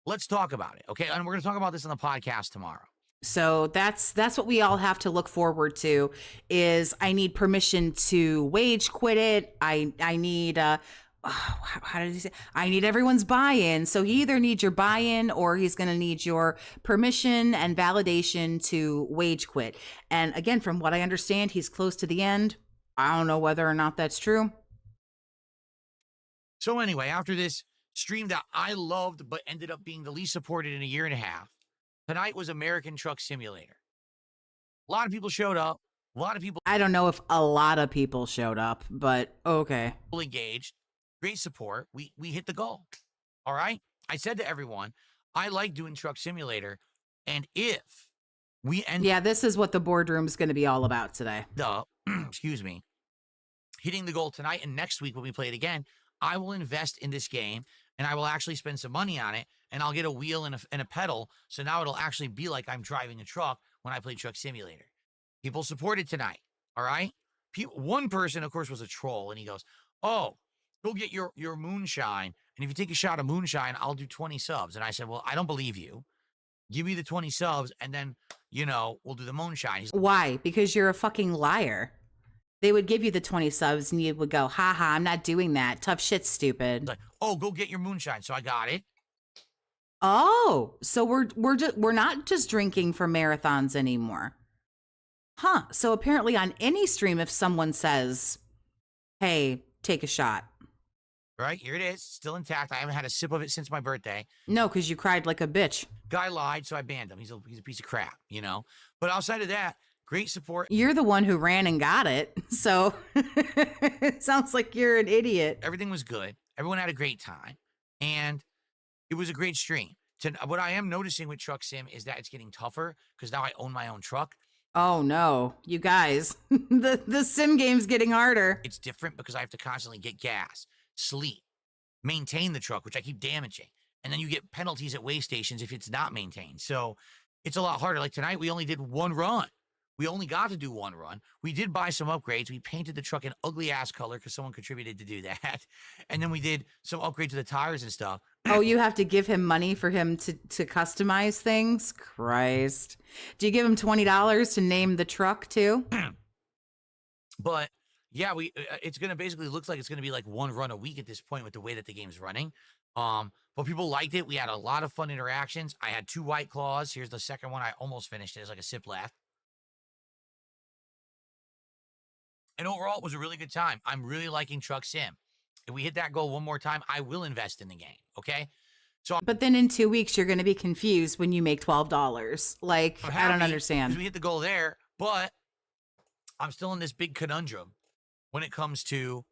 Let's talk about it, okay? And we're going to talk about this on the podcast tomorrow. So that's what we all have to look forward to is I need permission to wage quit it. I need how did he say? I need everyone's buy-in. So he either needs your buy-in or he's going to need your permission and validation to wage quit. And again, from what I understand, he's close to the end. I don't know whether or not that's true. So anyway, after this stream that I loved but ended up being the least supported in a year and a half, tonight was American Truck Simulator. A lot of people showed up. A lot of people. I don't know if a lot of people showed up, but okay. Engaged. Great support. We hit the goal. All right. I said to everyone, I like doing Truck Simulator. And if we end. Yeah, this is what the boardroom is going to be all about today. Excuse me. Hitting the goal tonight and next week when we play it again, I will invest in this game and I will actually spend some money on it and I'll get a wheel and a pedal. So now it'll actually be like I'm driving a truck when I play Truck Simulator. People supported tonight. All right. One person, of course, was a troll and he goes, oh, go get your moonshine. And if you take a shot of moonshine, I'll do 20 subs. And I said, well, I don't believe you. Give me the 20 subs and then, we'll do the moonshine. Why? Because you're a fucking liar. They would give you the 20 subs and you would go, haha, I'm not doing that. Tough shit, stupid. Like, oh, go get your moonshine. So I got it. Oh, so we're not just drinking for marathons anymore. Huh. So apparently on any stream, if someone says, hey, take a shot. Right, here it is, still intact. I haven't had a sip of it since my birthday. No, because you cried like a bitch. Guy lied, so I banned him. He's a piece of crap, But outside of that, great support. You're the one who ran and got it, so it sounds like you're an idiot. Everything was good. Everyone had a great time, and it was a great stream. What I am noticing with Truck Sim is that it's getting tougher because now I own my own truck. Oh no, you guys, the sim game's getting harder. It's different because I have to constantly get gas, sleep, maintain the truck, which I keep damaging. And then you get penalties at way stations if it's not maintained. So it's a lot harder. Like tonight, we only did one run. We only got to do one run. We did buy some upgrades. We painted the truck an ugly ass color because someone contributed to do that. And then we did some upgrades to the tires and stuff. Oh, you have to give him money for him to customize things? Christ. Do you give him $20 to name the truck too? But yeah, it's gonna basically looks like it's gonna be like one run a week at this point with the way that the game's running. But people liked it. We had a lot of fun interactions. I had 2 White Claws. Here's the second one. I almost finished it. It's like a sip left. And overall, it was a really good time. I'm really liking Truck Sim. If we hit that goal one more time, I will invest in the game. Okay. But then in 2 weeks, you're going to be confused when you make $12. Like, I don't understand. We hit the goal there, but I'm still in this big conundrum when it comes to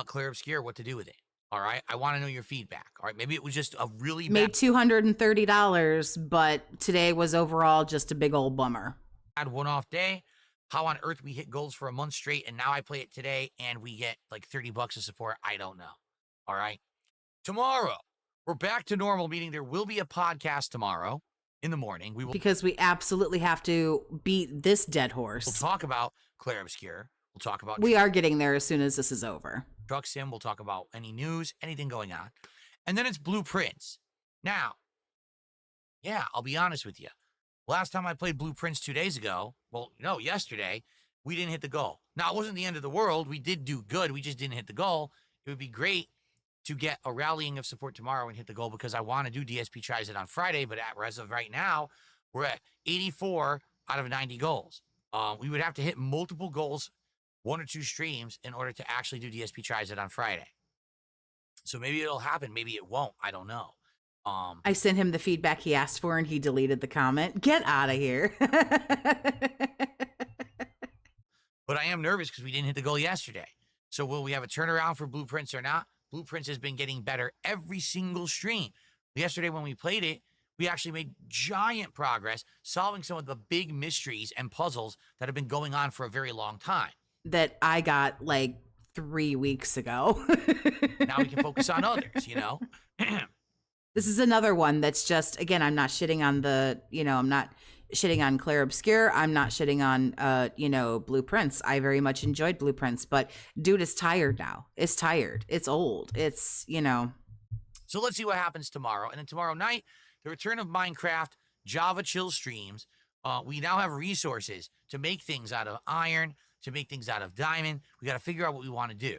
Clare Obscure, what to do with it. All right. I want to know your feedback. All right. Maybe it was just a really made $230, but today was overall just a big old bummer. Bad one-off day. How on earth we hit goals for a month straight, and now I play it today, and we get like $30 of support? I don't know. All right. Tomorrow, we're back to normal, meaning there will be a podcast tomorrow in the morning. Because we absolutely have to beat this dead horse. We'll talk about Clare Obscure. We'll talk about... We are getting there as soon as this is over. Truck Sim. We'll talk about any news, anything going on. And then it's Blueprints. Now, yeah, I'll be honest with you. Last time I played Blueprints 2 days ago, well, no, yesterday, we didn't hit the goal. Now, it wasn't the end of the world. We did do good. We just didn't hit the goal. It would be great to get a rallying of support tomorrow and hit the goal because I want to do DSP Tries It on Friday, but as of right now, we're at 84 out of 90 goals. We would have to hit multiple goals, 1 or 2 streams, in order to actually do DSP Tries It on Friday. So maybe it'll happen. Maybe it won't. I don't know. I sent him the feedback he asked for and he deleted the comment. Get out of here. But I am nervous because we didn't hit the goal yesterday. So will we have a turnaround for Blueprints or not? Blueprints has been getting better every single stream. Yesterday when we played it, we actually made giant progress solving some of the big mysteries and puzzles that have been going on for a very long time. That I got like 3 weeks ago. Now we can focus on others, you know? This is another one that's just, again, I'm not shitting on I'm not shitting on Clare Obscure. I'm not shitting on, Blueprints. I very much enjoyed Blueprints, but dude is tired now. It's tired. It's old. It's. So let's see what happens tomorrow. And then tomorrow night, the return of Minecraft, Java chill streams. We now have resources to make things out of iron, to make things out of diamond. We got to figure out what we want to do.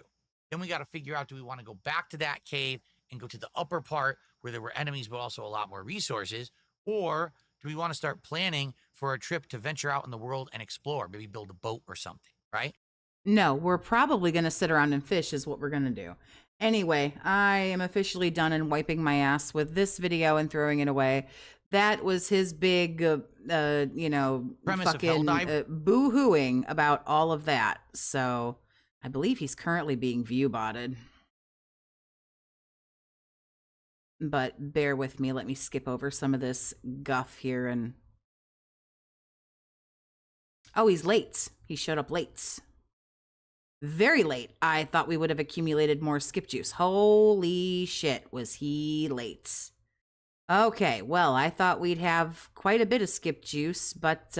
Then we got to figure out, do we want to go back to that cave and go to the upper part where there were enemies, but also a lot more resources? Or do we want to start planning for a trip to venture out in the world and explore, maybe build a boat or something, right? No, we're probably going to sit around and fish is what we're going to do. Anyway, I am officially done and wiping my ass with this video and throwing it away. That was his big, fucking boo-hooing about all of that. So I believe he's currently being view-botted. But bear with me. Let me skip over some of this guff here. And oh, he's late. He showed up late. Very late. I thought we would have accumulated more skip juice. Holy shit, was he late. Okay, well, I thought we'd have quite a bit of skip juice, but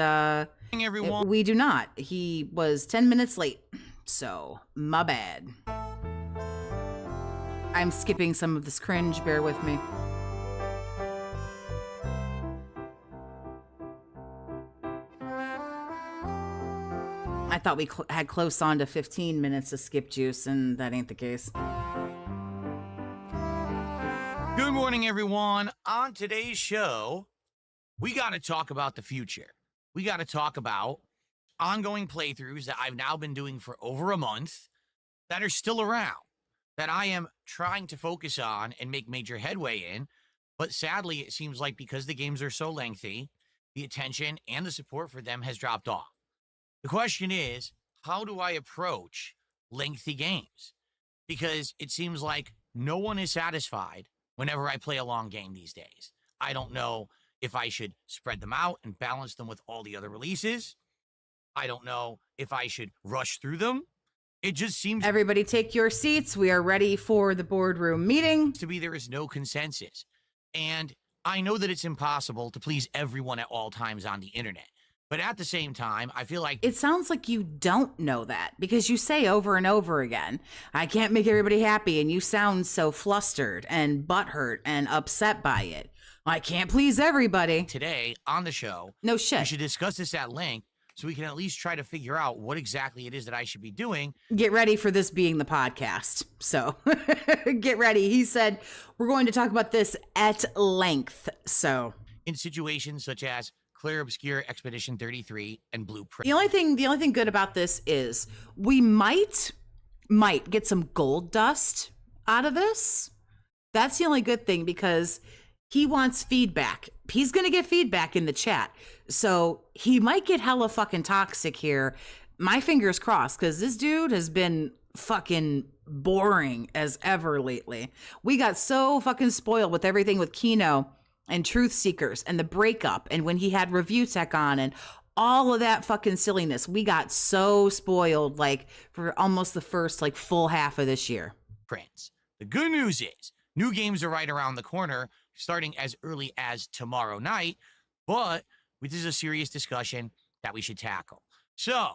we do not. He was 10 minutes late, so my bad. I'm skipping some of this cringe, bear with me. I thought we had close on to 15 minutes of skip juice, and that ain't the case. Good morning, everyone. On today's show, we got to talk about the future. We got to talk about ongoing playthroughs that I've now been doing for over a month that are still around, that I am trying to focus on and make major headway in. But sadly, it seems like because the games are so lengthy, the attention and the support for them has dropped off. The question is, how do I approach lengthy games? Because it seems like no one is satisfied whenever I play a long game these days. I don't know if I should spread them out and balance them with all the other releases, I don't know if I should rush through them. It just seems Everybody take your seats. We are ready for the boardroom meeting. to be there is no consensus. And I know that it's impossible to please everyone at all times on the internet. But at the same time, I feel like It sounds like you don't know that because you say over and over again, I can't make everybody happy. And you sound so flustered and butthurt and upset by it. I can't please everybody. today on the show, No we shit. should discuss this at length so we can at least try to figure out what exactly it is that I should be doing. Get ready for this being the podcast. So get ready. He said we're going to talk about this at length. So In situations such as Clare Obscure Expedition 33 and Blueprint. the only thing good about this is we might get some gold dust out of this. That's the only good thing because he wants feedback. He's going to get feedback in the chat. So he might get hella fucking toxic here. My fingers crossed because this dude has been fucking boring as ever lately. We got so fucking spoiled with everything with Kino and Truth Seekers and the breakup and when he had Review Tech on and all of that fucking silliness. We got so spoiled like for almost the first like full half of this year. Prince. The good news is new games are right around the corner, starting as early as tomorrow night, but this is a serious discussion that we should tackle. So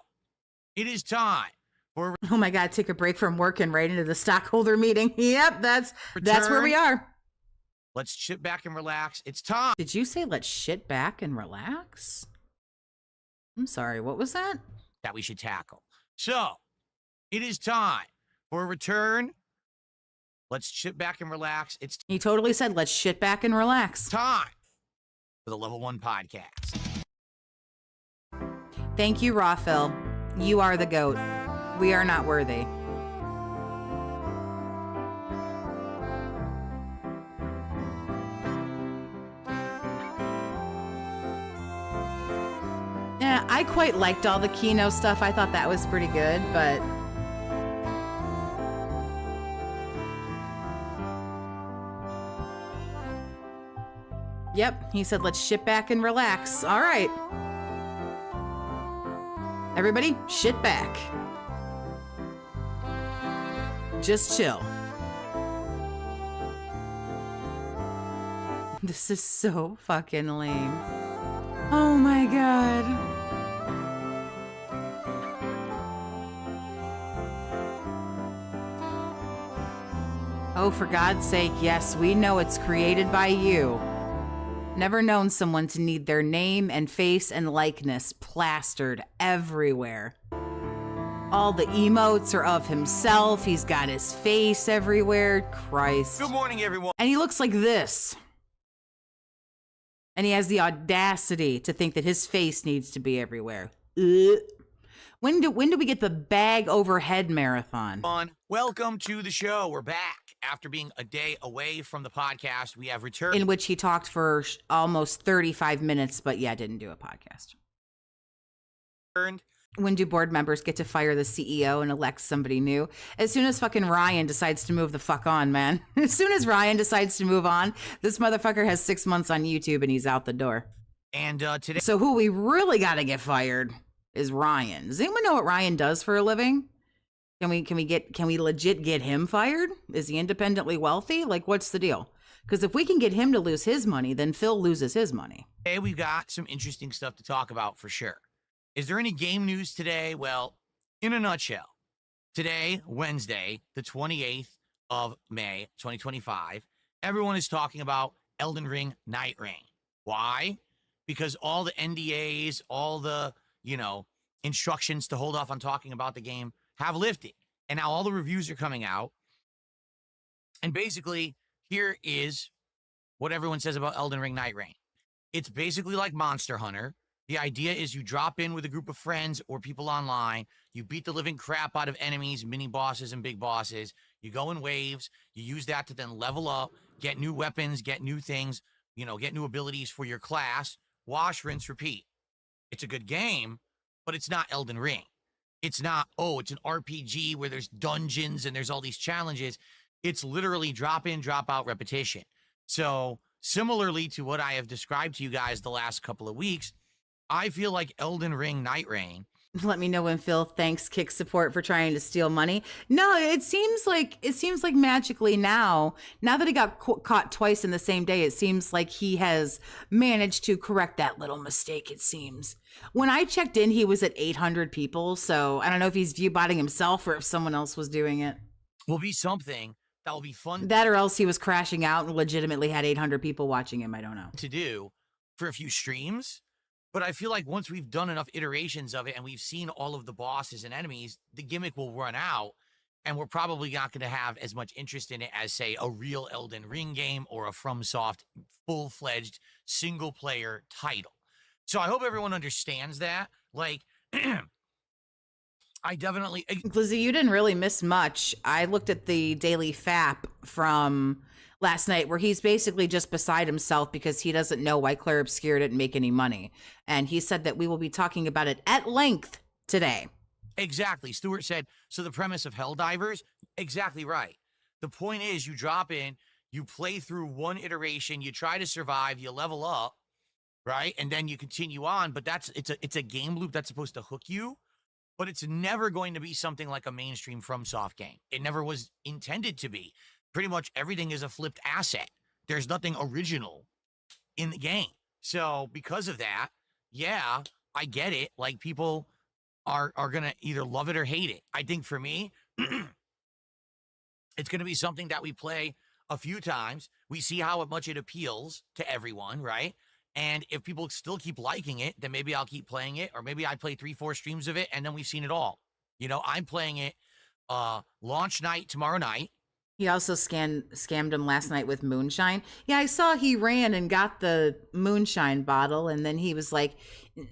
it is time for Oh my God, take a break from work and right into the stockholder meeting. Yep, that's where we are. Let's sit back and relax. It's time. Did you say let's shit back and relax? I'm sorry, what was that? That we should tackle. So it is time for a return. Let's sit back and relax. It's He totally said let's shit back and relax. time for the Level 1 podcast. Thank you, Raphil. You are the GOAT. We are not worthy. Yeah, I quite liked all the Kino stuff. I thought that was pretty good, but yep, he said let's shit back and relax. All right. Everybody, shit back. Just chill. This is so fucking lame. Oh my God. Oh, for God's sake, yes, we know it's created by you. Never known someone to need their name and face and likeness plastered everywhere. All the emotes are of himself. He's got his face everywhere. Christ. Good morning, everyone. And he looks like this. And he has the audacity to think that his face needs to be everywhere. Ugh. When do we get the bag overhead marathon? Welcome to the show. We're back. After being a day away from the podcast, we have returned. In which he talked for almost 35 minutes, but yeah, didn't do a podcast. When do board members get to fire the CEO and elect somebody new? As soon as fucking Ryan decides to move the fuck on, man. As soon as Ryan decides to move on, this motherfucker has 6 months on YouTube and he's out the door. And today, So who we really got to get fired is Ryan. Does anyone know what Ryan does for a living? Can we legit get him fired? Is he independently wealthy? Like, what's the deal? Because if we can get him to lose his money, then Phil loses his money. we've got some interesting stuff to talk about for sure. Is there any game news today? Well, in a nutshell, today, Wednesday, the 28th of May, 2025, everyone is talking about Elden Ring Night Reign. Why? Because all the NDAs, all the, instructions to hold off on talking about the game have lifted. And now all the reviews are coming out. And basically, here is what everyone says about Elden Ring Night Reign. It's basically like Monster Hunter. The idea is you drop in with a group of friends or people online. You beat the living crap out of enemies, mini bosses, and big bosses. You go in waves. You use that to then level up, get new weapons, get new things, get new abilities for your class. Wash, rinse, repeat. It's a good game, but it's not Elden Ring. It's not, it's an RPG where there's dungeons and there's all these challenges. It's literally drop in, drop out repetition. So similarly to what I have described to you guys the last couple of weeks, I feel like Elden Ring Night Reign. Let me know when Phil thanks Kick Support for trying to steal money. No, it seems like magically now that he got caught twice in the same day, it seems like he has managed to correct that little mistake. It seems when I checked in, he was at 800 people. So I don't know if he's viewbotting himself or if someone else was doing it. Will be something that will be fun. That or else he was crashing out and legitimately had 800 people watching him. I don't know. To do for a few streams. But I feel like once we've done enough iterations of it and we've seen all of the bosses and enemies, the gimmick will run out and we're probably not going to have as much interest in it as, say, a real Elden Ring game or a FromSoft full-fledged single-player title. So I hope everyone understands that. Like, I definitely... Lizzie, you didn't really miss much. I looked at the daily FAP from last night where he's basically just beside himself because he doesn't know why Clare Obscure didn't make any money. And he said that we will be talking about it at length today. Exactly. Stuart said, so the premise of Helldivers, exactly right. The point is you drop in, you play through one iteration, you try to survive, you level up, right? And then you continue on, but it's a game loop that's supposed to hook you, but it's never going to be something like a mainstream FromSoft game. It never was intended to be. Pretty much everything is a flipped asset. There's nothing original in the game. So because of that, yeah, I get it. Like people are going to either love it or hate it. I think for me, it's going to be something that we play a few times. We see how much it appeals to everyone, right? And if people still keep liking it, then maybe I'll keep playing it, or maybe I play 3-4 streams of it and then we've seen it all. You know, I'm playing it launch night tomorrow night. He also scammed him last night with moonshine. Yeah, I saw he ran and got the moonshine bottle, and then he was like,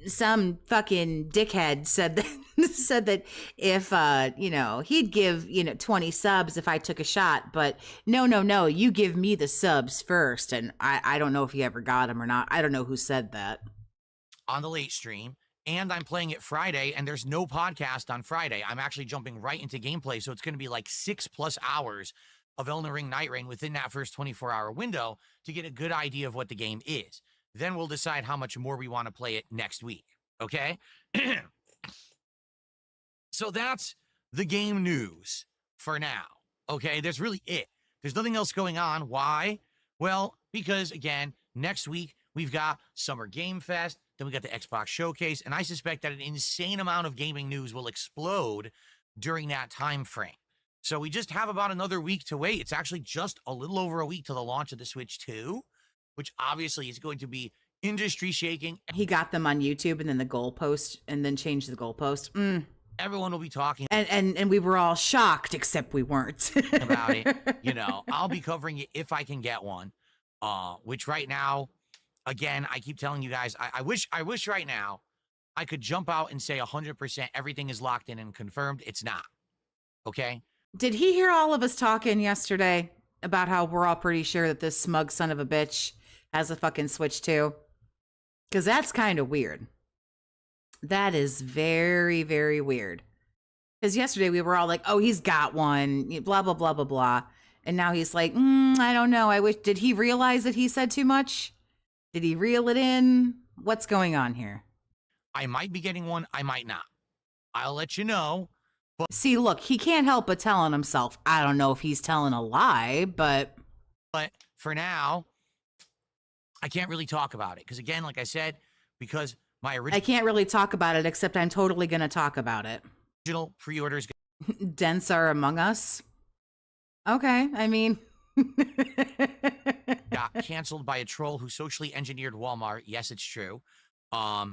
some fucking dickhead said that if he'd give 20 subs if I took a shot, but no, you give me the subs first. And I don't know if he ever got them or not. I don't know who said that on the late stream. And I'm playing it Friday, and there's no podcast on Friday. I'm actually jumping right into gameplay, so it's going to be like 6+ hours of Elden Ring Night Rain within that first 24-hour window to get a good idea of what the game is. Then we'll decide how much more we want to play it next week, okay? So that's the game news for now, okay? That's really it. There's nothing else going on. Why? Well, because, again, next week we've got Summer Game Fest. Then we got the Xbox Showcase, and I suspect that an insane amount of gaming news will explode during that time frame. So we just have about another week to wait. It's actually just a little over a week to the launch of the Switch 2, which obviously is going to be industry shaking. He got them on YouTube and then the goalpost, and then changed the goalpost. Everyone will be talking. And we were all shocked, except we weren't. About it. I'll be covering it if I can get one, which right now, again, I keep telling you guys, I wish right now I could jump out and say 100% everything is locked in and confirmed. It's not. Okay? Did he hear all of us talking yesterday about how we're all pretty sure that this smug son of a bitch has a fucking Switch 2? Because that's kind of weird. That is very, very weird. Because yesterday we were all like, oh, he's got one, blah, blah, blah, blah, blah. And now he's like, I don't know. Did he realize that he said too much? Did he reel it in? What's going on here? I might be getting one. I might not. I'll let you know. But see, look, he can't help but telling himself. I don't know if he's telling a lie, but for now, I can't really talk about it. Because again, like I said, because my original... I can't really talk about it, except I'm totally going to talk about it. Original pre-orders... Dents are among us. Okay, I mean... got canceled by a troll who socially engineered Walmart. Yes, it's true. I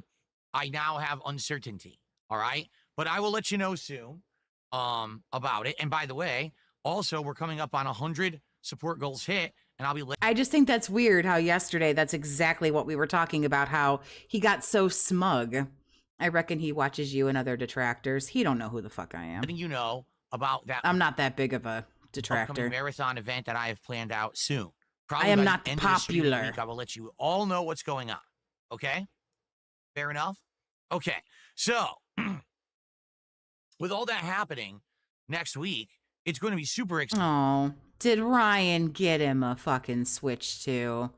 now have uncertainty. All right. But I will let you know soon about it. And by the way, also we're coming up on 100 support goals hit, and I'll be I just think that's weird how yesterday that's exactly what we were talking about, how he got so smug. I reckon he watches you and other detractors. He don't know who the fuck I am. Letting you know about that. I'm not that big of a detractor. Upcoming marathon event that I have planned out soon. Probably I am not popular. Week, I will let you all know what's going on. Okay? Fair enough? Okay. So, with all that happening next week, it's going to be super exciting. Oh, did Ryan get him a fucking Switch too?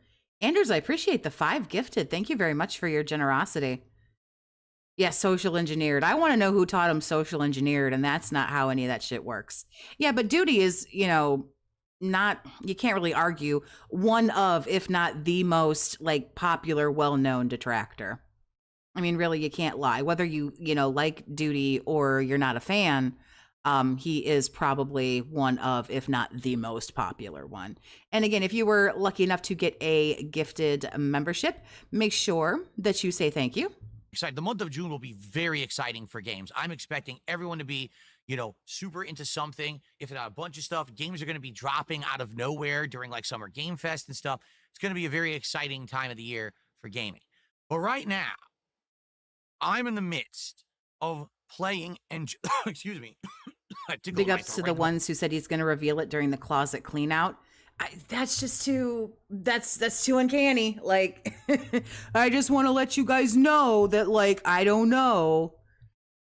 Anders, I appreciate the 5 gifted. Thank you very much for your generosity. Yeah, social engineered. I want to know who taught him social engineered, and that's not how any of that shit works. Yeah, but Duty is, not, you can't really argue, one of, if not the most like popular, well-known detractor. I mean, really, you can't lie. Whether you like Duty or you're not a fan, he is probably one of, if not the most popular one. And again, if you were lucky enough to get a gifted membership, make sure that you say thank you. Excited. The month of June will be very exciting for games. I'm expecting everyone to be, super into something. If not a bunch of stuff, games are going to be dropping out of nowhere during like Summer Game Fest and stuff. It's going to be a very exciting time of the year for gaming. But right now, I'm in the midst of playing and excuse me, I tickled Big my ups throat to right the in the- ones who said he's going to reveal it during the closet clean out. That's just too, that's too uncanny. Like, I just want to let you guys know that, like, I don't know.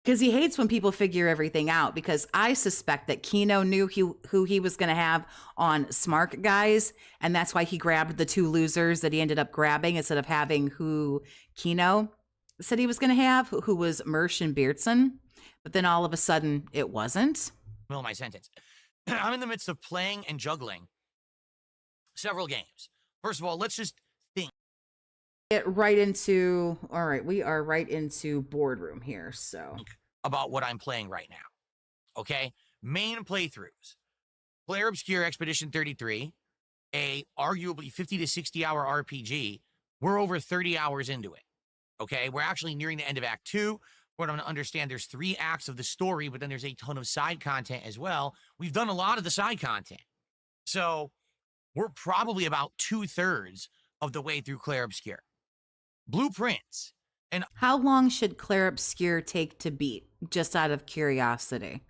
Because he hates when people figure everything out. Because I suspect that Kino knew who he was going to have on Smart Guys. And that's why he grabbed the two losers that he ended up grabbing instead of having who Kino said he was going to have, who was Mersh and Beardson. But then all of a sudden, it wasn't. middle of my sentence. I'm in the midst of playing and juggling several games. First of all, let's just think Get right into, all right, we are right into boardroom here. So about what I'm playing right now. Okay? Main playthroughs. Clare Obscure Expedition 33, a arguably 50 to 60 hour RPG. We're over 30 hours into it. Okay? We're actually nearing the end of Act 2. What I'm going to understand, there's 3 acts of the story, but then there's a ton of side content as well. We've done a lot of the side content. So we're probably about 2/3 of the way through Clare Obscure. Blueprints. And how long should Clare Obscure take to beat, just out of curiosity?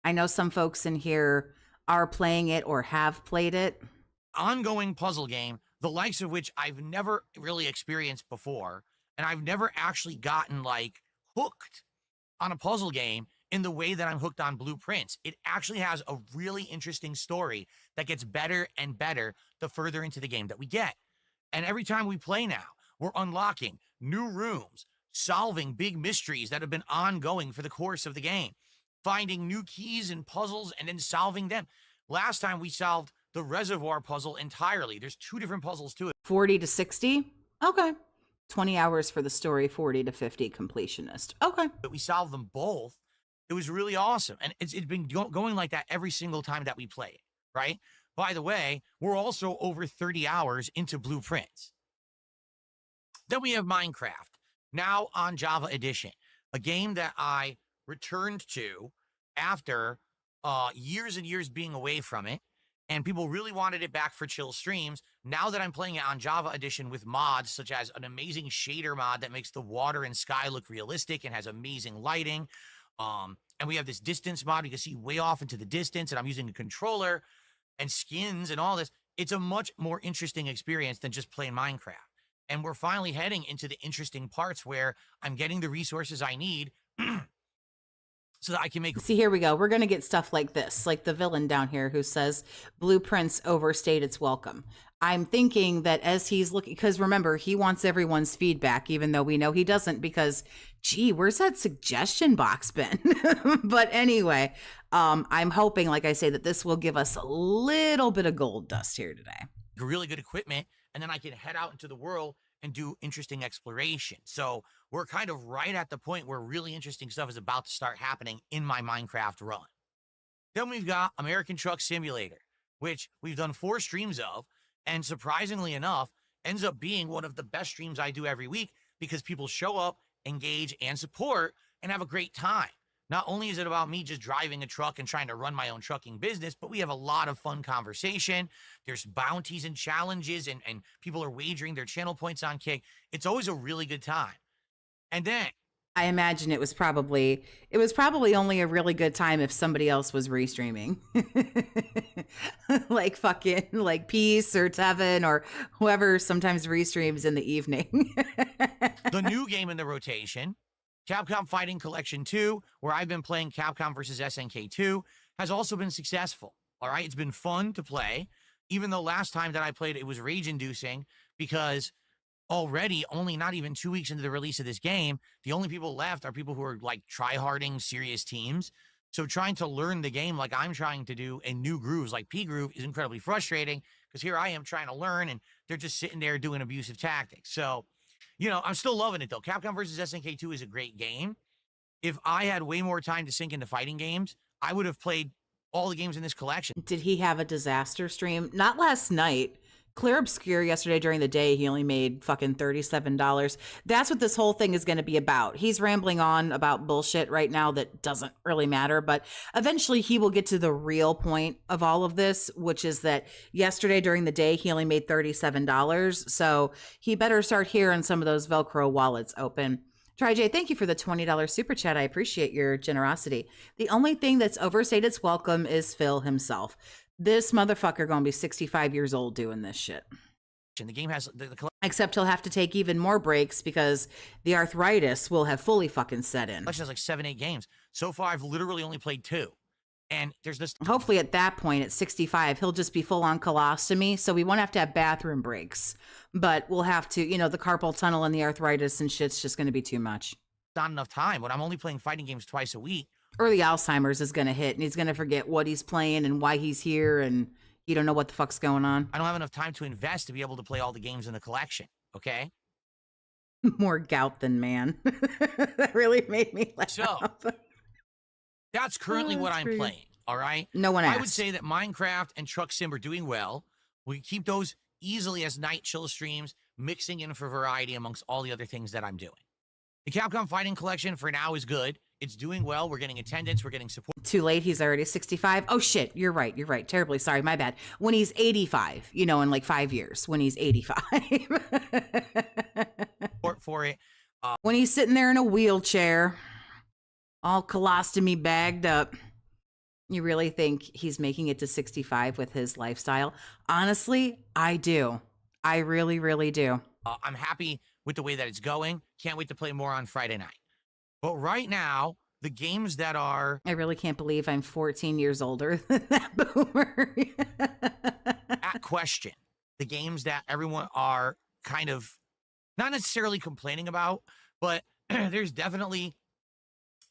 I know some folks in here are playing it or have played it. ongoing puzzle game, the likes of which I've never really experienced before. And I've never actually gotten like hooked on a puzzle game in the way that I'm hooked on Blueprints. It actually has a really interesting story that gets better and better the further into the game that we get. And every time we play now, we're unlocking new rooms, solving big mysteries that have been ongoing for the course of the game, finding new keys and puzzles and then solving them. Last time we solved the reservoir puzzle entirely. There's 2 different puzzles to it. 40 to 60? Okay. 20 hours for the story, 40 to 50 completionist. Okay. But we solved them both. It was really awesome. And it's been going like that every single time that we play it, right? By the way, we're also over 30 hours into Blueprints. Then we have Minecraft, now on Java Edition, a game that I returned to after years and years being away from it. And people really wanted it back for chill streams. Now that I'm playing it on Java Edition with mods, such as an amazing shader mod that makes the water and sky look realistic and has amazing lighting. And we have this distance mod. You can see way off into the distance, and I'm using a controller and skins and all this. It's a much more interesting experience than just playing Minecraft. And we're finally heading into the interesting parts where I'm getting the resources I need so that I can make. See, here we go. We're going to get stuff like this, like the villain down here who says Blueprints overstayed its welcome. I'm thinking that as he's looking, because remember, he wants everyone's feedback, even though we know he doesn't, because, gee, where's that suggestion box been? But anyway, I'm hoping, like I say, that this will give us a little bit of gold dust here today. Really good equipment, and then I can head out into the world and do interesting exploration. So we're kind of right at the point where really interesting stuff is about to start happening in my Minecraft run. Then we've got American Truck Simulator, which we've done 4 streams of, and surprisingly enough, ends up being one of the best streams I do every week because people show up, engage, and support, and have a great time. Not only is it about me just driving a truck and trying to run my own trucking business, but we have a lot of fun conversation. There's bounties and challenges, and people are wagering their channel points on Kick. It's always a really good time. And then I imagine it was probably only a really good time if somebody else was restreaming. Like fucking like Peace or Tevin or whoever sometimes restreams in the evening. the new game in the rotation, Capcom Fighting Collection 2, where I've been playing Capcom versus SNK 2, has also been successful. All right, it's been fun to play, even though last time that I played it was rage-inducing because already only not even 2 weeks into the release of this game. The only people left are people who are like try-harding serious teams. So trying to learn the game like I'm trying to do in new grooves like Pigroach is incredibly frustrating because here I am trying to learn and they're just sitting there doing abusive tactics. So, I'm still loving it though. Capcom vs. SNK 2 is a great game. If I had way more time to sink into fighting games, I would have played all the games in this collection. Did he have a disaster stream? Not last night. Clare Obscure yesterday during the day, he only made fucking $37. That's what this whole thing is going to be about. He's rambling on about bullshit right now that doesn't really matter, but eventually he will get to the real point of all of this, which is that yesterday during the day, he only made $37. So he better start hearing some of those Velcro wallets open. TryJ, thank you for the $20 super chat. I appreciate your generosity. The only thing that's overstayed its welcome is Phil himself. This motherfucker gonna be 65 years old doing this shit. And the game has except he'll have to take even more breaks because the arthritis will have fully fucking set in. collection has like 7-8 games. So far, I've literally only played 2. And there's this. Hopefully at that point, at 65, he'll just be full on colostomy. So we won't have to have bathroom breaks, but we'll have to, the carpal tunnel and the arthritis and shit's just going to be too much. Not enough time when I'm only playing fighting games twice a week. Early Alzheimer's is going to hit and he's going to forget what he's playing and why he's here. And you don't know what the fuck's going on. I don't have enough time to invest to be able to play all the games in the collection. Okay. More gout than man. That really made me laugh. So that's currently what I'm playing. All right. No one asked. I would say that Minecraft and Truck Sim are doing well. We keep those easily as night chill streams, mixing in for variety amongst all the other things that I'm doing. The Capcom Fighting Collection for now is good. It's doing well. We're getting attendance. We're getting support. Too late. He's already 65. Oh, shit. You're right. You're right. Terribly sorry. My bad. When he's 85, in like 5 years, when he's 85. Support for it. When he's sitting there in a wheelchair, all colostomy bagged up. You really think he's making it to 65 with his lifestyle? Honestly, I do. I really, really do. I'm happy with the way that it's going. Can't wait to play more on Friday night. But right now, the games that are... I really can't believe I'm 14 years older than that boomer. at question. The games that everyone are kind of not necessarily complaining about, but there's definitely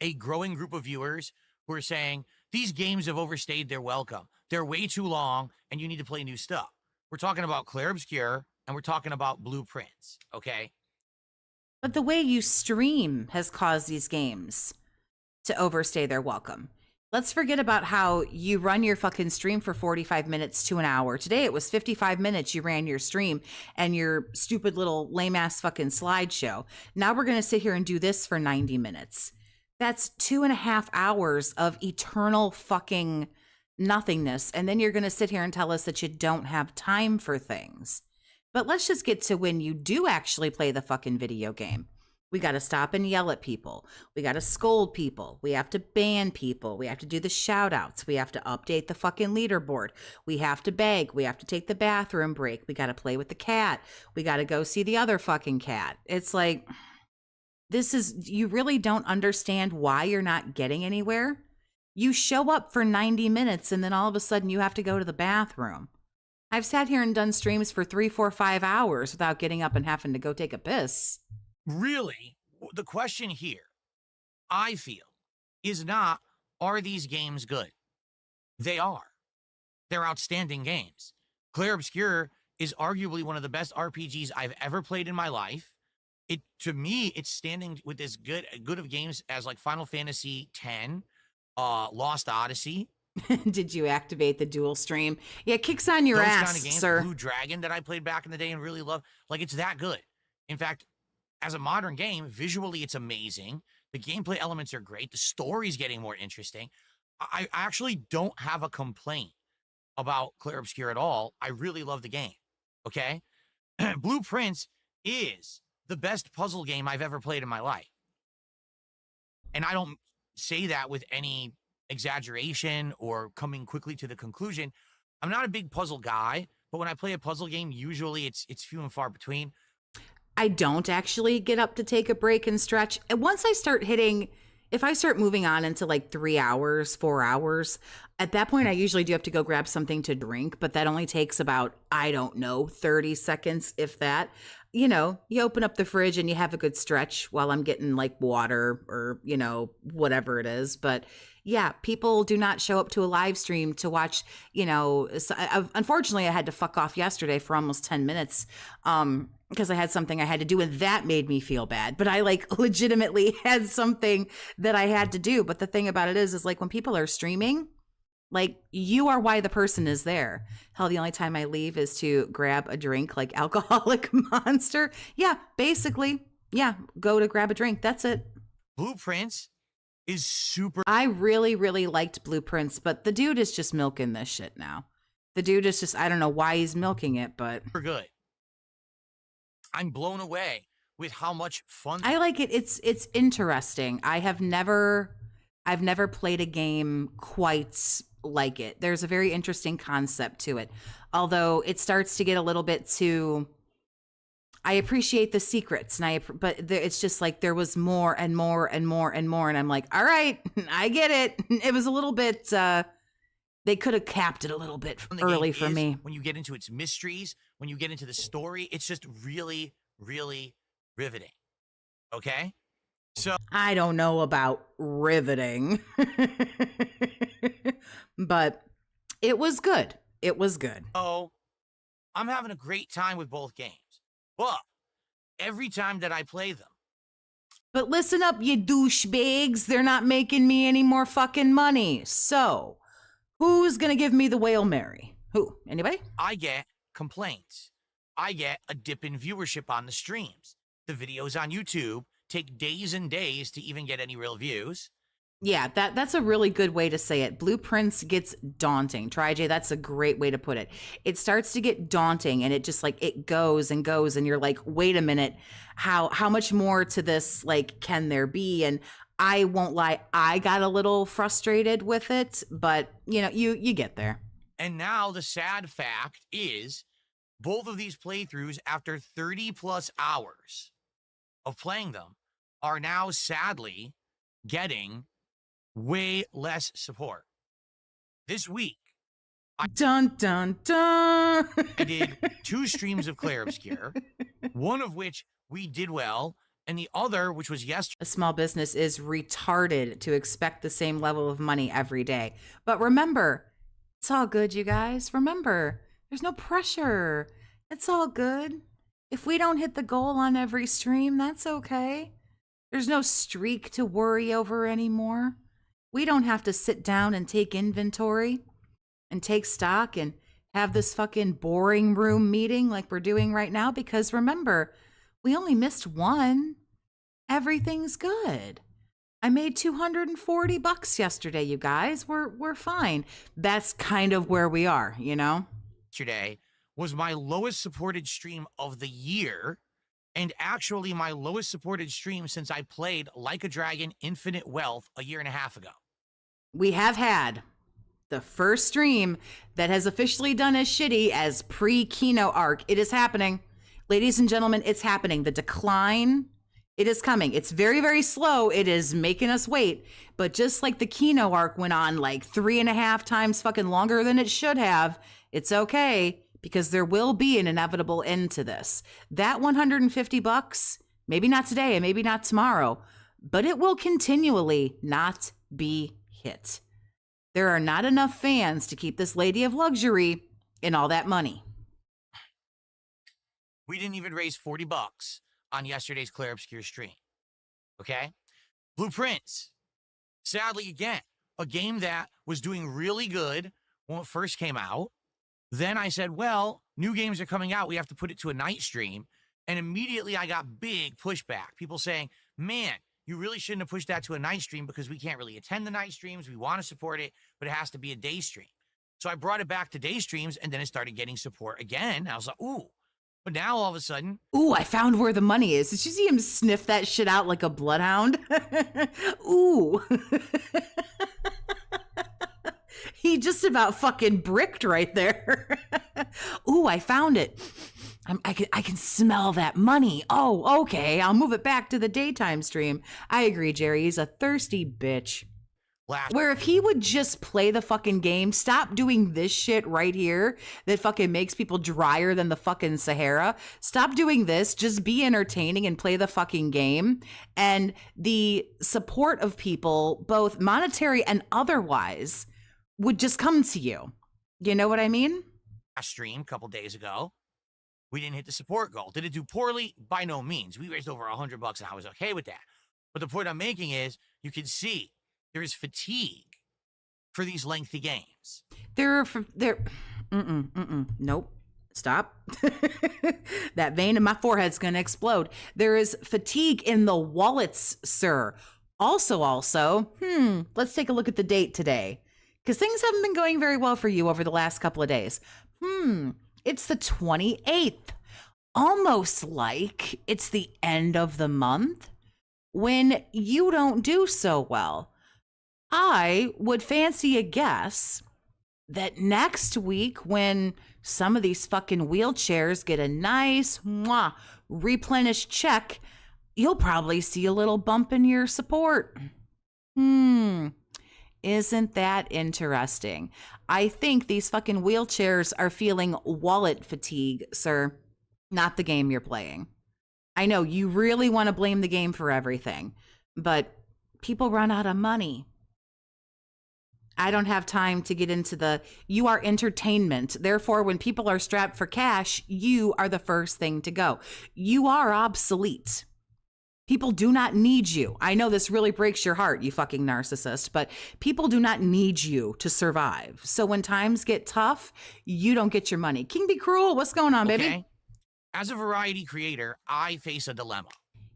a growing group of viewers who are saying, these games have overstayed their welcome. They're way too long, and you need to play new stuff. We're talking about Clare Obscure, and we're talking about Blueprints, okay? But the way you stream has caused these games to overstay their welcome. Let's forget about how you run your fucking stream for 45 minutes to an hour. Today it was 55 minutes you ran your stream and your stupid little lame-ass fucking slideshow. Now we're going to sit here and do this for 90 minutes. That's 2.5 hours of eternal fucking nothingness. And then you're going to sit here and tell us that you don't have time for things. But let's just get to when you do actually play the fucking video game. We got to stop and yell at people. We got to scold people. We have to ban people. We have to do the shout outs. We have to update the fucking leaderboard. We have to beg. We have to take the bathroom break. We got to play with the cat. We got to go see the other fucking cat. It's like, you really don't understand why you're not getting anywhere. You show up for 90 minutes and then all of a sudden you have to go to the bathroom. I've sat here and done streams for 3, 4, 5 hours without getting up and having to go take a piss. Really, the question here, I feel, is not, are these games good? They are. They're outstanding games. Clare Obscure is arguably one of the best RPGs I've ever played in my life. To me, it's standing with as good of games as like Final Fantasy X, Lost Odyssey. Did you activate the dual stream? Yeah, it kicks on your ass, kind of games, sir. Blue Dragon that I played back in the day and really loved. Like, it's that good. In fact, as a modern game, visually, it's amazing. The gameplay elements are great. The story's getting more interesting. I actually don't have a complaint about Clare Obscure at all. I really love the game, okay? Blueprints is the best puzzle game I've ever played in my life. And I don't say that with any exaggeration or coming quickly to the conclusion. I'm not a big puzzle guy, but when I play a puzzle game, usually it's few and far between. I don't actually get up to take a break and stretch. And once I start if I start moving on into like 3 hours, 4 hours, at that point, I usually do have to go grab something to drink, but that only takes about, 30 seconds, if that. you know, you open up the fridge and you have a good stretch while I'm getting like water or, you know, whatever it is. But yeah, people do not show up to a live stream to watch, you know, unfortunately I had to fuck off yesterday for almost 10 minutes. Because I had something I had to do and that made me feel bad. But I like legitimately had something that I had to do. But the thing about it is like when people are streaming, like you are why the person is there. Hell, the only time I leave is to grab a drink like Alcoholic Monster. Yeah, basically. Yeah, go to grab a drink. That's it. Blueprints is super. I really, really liked Blueprints, but the dude is just milking this shit now. The dude is just, I don't know why he's milking it, but good. I'm blown away with how much fun. I like it. It's interesting. I've never played a game quite like it. There's a very interesting concept to it. Although it starts to get a little bit too, I appreciate the secrets but it's just like there was more and more and more and more. And I'm like, all right, I get it. It was a little bit, they could have capped it a little bit early for me. When you get into its mysteries, when you get into the story, it's just really, really riveting. Okay? So I don't know about riveting, but it was good. It was good. Oh, I'm having a great time with both games. But every time that I play them. But listen up, you douchebags. They're not making me any more fucking money. So who's going to give me the Whale Mary? Who? Anybody? I get complaints. I get a dip in viewership on the streams. The videos on YouTube take days and days to even get any real views. Yeah, that's a really good way to say it. Blueprints gets daunting. Jay, that's a great way to put it. It starts to get daunting and it just like it goes and goes and you're like, wait a minute, how much more to this like can there be? And I won't lie, I got a little frustrated with it, but you know, you get there. And now the sad fact is both of these playthroughs after 30 plus hours of playing them are now sadly getting way less support. This week, dun dun dun. I did 2 streams of Clare Obscure, one of which we did well, and the other, which was yesterday. A small business is retarded to expect the same level of money every day. But remember, it's all good, you guys. Remember, there's no pressure. It's all good. If we don't hit the goal on every stream, that's okay. There's no streak to worry over anymore. We don't have to sit down and take inventory and take stock and have this fucking boring room meeting like we're doing right now because remember, we only missed one. Everything's good. I made $240 yesterday, you guys. We're fine. That's kind of where we are, you know? Yesterday was my lowest supported stream of the year and actually my lowest supported stream since I played Like a Dragon Infinite Wealth a year and a half ago. We have had the first stream that has officially done as shitty as pre-Kino arc. It is happening. Ladies and gentlemen, it's happening. The decline, it is coming. It's very, very slow. It is making us wait. But just like the Kino arc went on like 3.5 times fucking longer than it should have, it's okay because there will be an inevitable end to this. That $150, maybe not today and maybe not tomorrow, but it will continually not be hit. There are not enough fans to keep this lady of luxury in all that money. We didn't even raise $40 on yesterday's Clare Obscure stream. Okay? Blueprints. Sadly, again, a game that was doing really good when it first came out. Then I said, well, new games are coming out. We have to put it to a night stream. And immediately I got big pushback. People saying, man, you really shouldn't have pushed that to a night stream because we can't really attend the night streams. We want to support it, but it has to be a day stream. So I brought it back to day streams and then it started getting support again. I was like, ooh. But now all of a sudden. Ooh, I found where the money is. Did you see him sniff that shit out like a bloodhound? Ooh. He just about fucking bricked right there. Ooh, I found it. I can smell that money. Oh, okay. I'll move it back to the daytime stream. I agree, Jerry. He's a thirsty bitch. last. Where if he would just play the fucking game, stop doing this shit right here that fucking makes people drier than the fucking Sahara. Stop doing this. Just be entertaining and play the fucking game. And the support of people, both monetary and otherwise, would just come to you. You know what I mean? Stream a couple days ago, we didn't hit the support goal. Did it do poorly? By no means. We raised over $100 and I was okay with that. But the point I'm making is you can see there is fatigue for these lengthy games. Nope. Stop. That vein in my forehead's going to explode. There is fatigue in the wallets, sir. Also, let's take a look at the date today. Because things haven't been going very well for you over the last couple of days. It's the 28th. Almost like it's the end of the month when you don't do so well. I would fancy a guess that next week, when some of these fucking wheelchairs get a nice replenished check, you'll probably see a little bump in your support. Isn't that interesting? I think these fucking wheelchairs are feeling wallet fatigue, sir, not the game you're playing. I know you really want to blame the game for everything, but people run out of money. I don't have time to get into you are entertainment. Therefore, when people are strapped for cash, you are the first thing to go. You are obsolete. People do not need you. I know this really breaks your heart, you fucking narcissist, but people do not need you to survive. So when times get tough, you don't get your money. King Be Cruel, what's going on, baby? As a variety creator, I face a dilemma.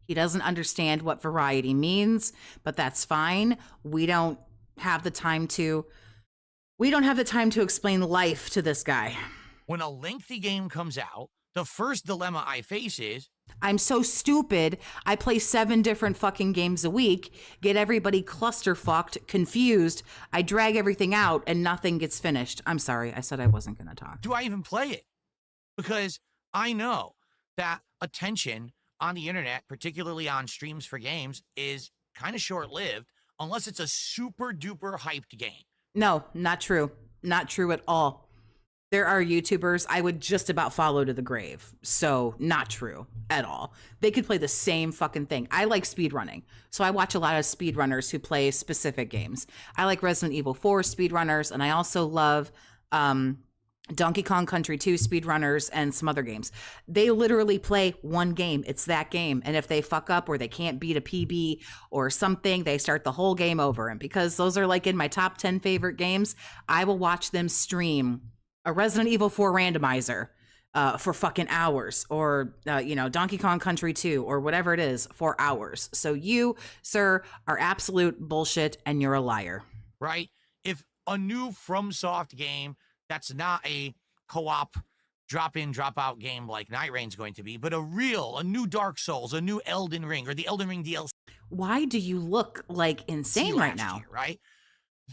He doesn't understand what variety means, but that's fine. We don't have the time to explain life to this guy. When a lengthy game comes out, the first dilemma I face is, I'm so stupid. I play 7 different fucking games a week, get everybody clusterfucked, confused. I drag everything out and nothing gets finished. I'm sorry. I said I wasn't going to talk. Do I even play it? Because I know that attention on the internet, particularly on streams for games, is kind of short-lived unless it's a super duper hyped game. No, not true. Not true at all. There are YouTubers I would just about follow to the grave. So not true at all. They could play the same fucking thing. I like speedrunning. So I watch a lot of speedrunners who play specific games. I like Resident Evil 4 speedrunners, and I also love Donkey Kong Country 2 speedrunners and some other games. They literally play one game. It's that game. And if they fuck up or they can't beat a PB or something, they start the whole game over. And because those are like in my top 10 favorite games, I will watch them stream a Resident Evil 4 randomizer for fucking hours, or Donkey Kong Country 2 or whatever it is for hours. So you, sir, are absolute bullshit and you're a liar. Right? If a new FromSoft game that's not a co-op drop-in, drop-out game like Night Rain's going to be, but a new Dark Souls, a new Elden Ring, or the Elden Ring DLC. Why do you look like insane right now? Year, right?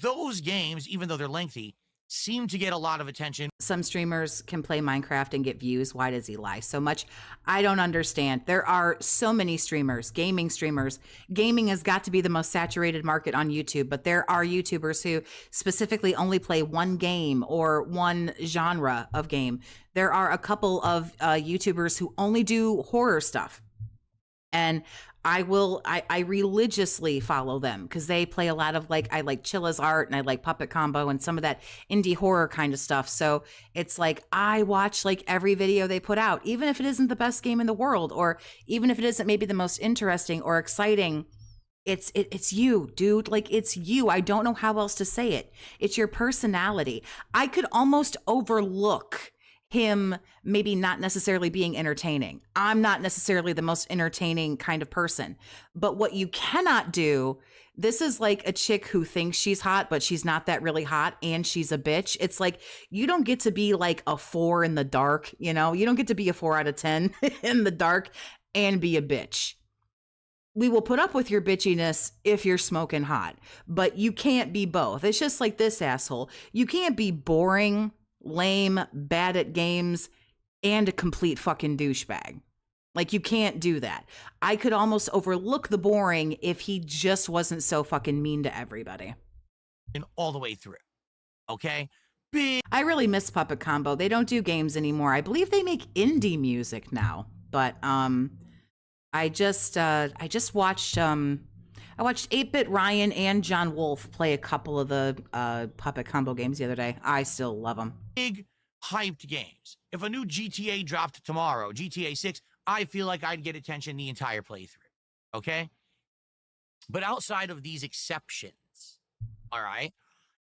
Those games, even though they're lengthy, seem to get a lot of attention. Some streamers can play Minecraft and get views. Why does he lie so much? I don't understand. There are so many streamers, gaming streamers. Gaming has got to be the most saturated market on YouTube, but there are YouTubers who specifically only play one game or one genre of game. There are a couple of YouTubers who only do horror stuff. And I religiously follow them because they play a lot of I like Chilla's art and I like Puppet Combo and some of that indie horror kind of stuff. So it's like I watch every video they put out, even if it isn't the best game in the world, or even if it isn't maybe the most interesting or exciting. It's you, dude. It's you. I don't know how else to say it. It's your personality. I could almost overlook him maybe not necessarily being entertaining. I'm not necessarily the most entertaining kind of person. But what you cannot do, this is like a chick who thinks she's hot, but she's not that really hot and she's a bitch. It's like, you don't get to be like a 4 in the dark, you don't get to be a 4 out of 10 in the dark and be a bitch. We will put up with your bitchiness if you're smoking hot, but you can't be both. It's just like this asshole. You can't be boring, lame, bad at games, and a complete fucking douchebag. You can't do that. I could almost overlook the boring if he just wasn't so fucking mean to everybody. all the way through. Okay? Big I really miss Puppet Combo. They don't do games anymore. I believe they make indie music now. But I just watched I watched 8-Bit Ryan and John Wolfe play a couple of the Puppet Combo games the other day. I still love them. big hyped games. If a new GTA dropped tomorrow, GTA 6, I feel like I'd get attention the entire playthrough. Okay? But outside of these exceptions, all right,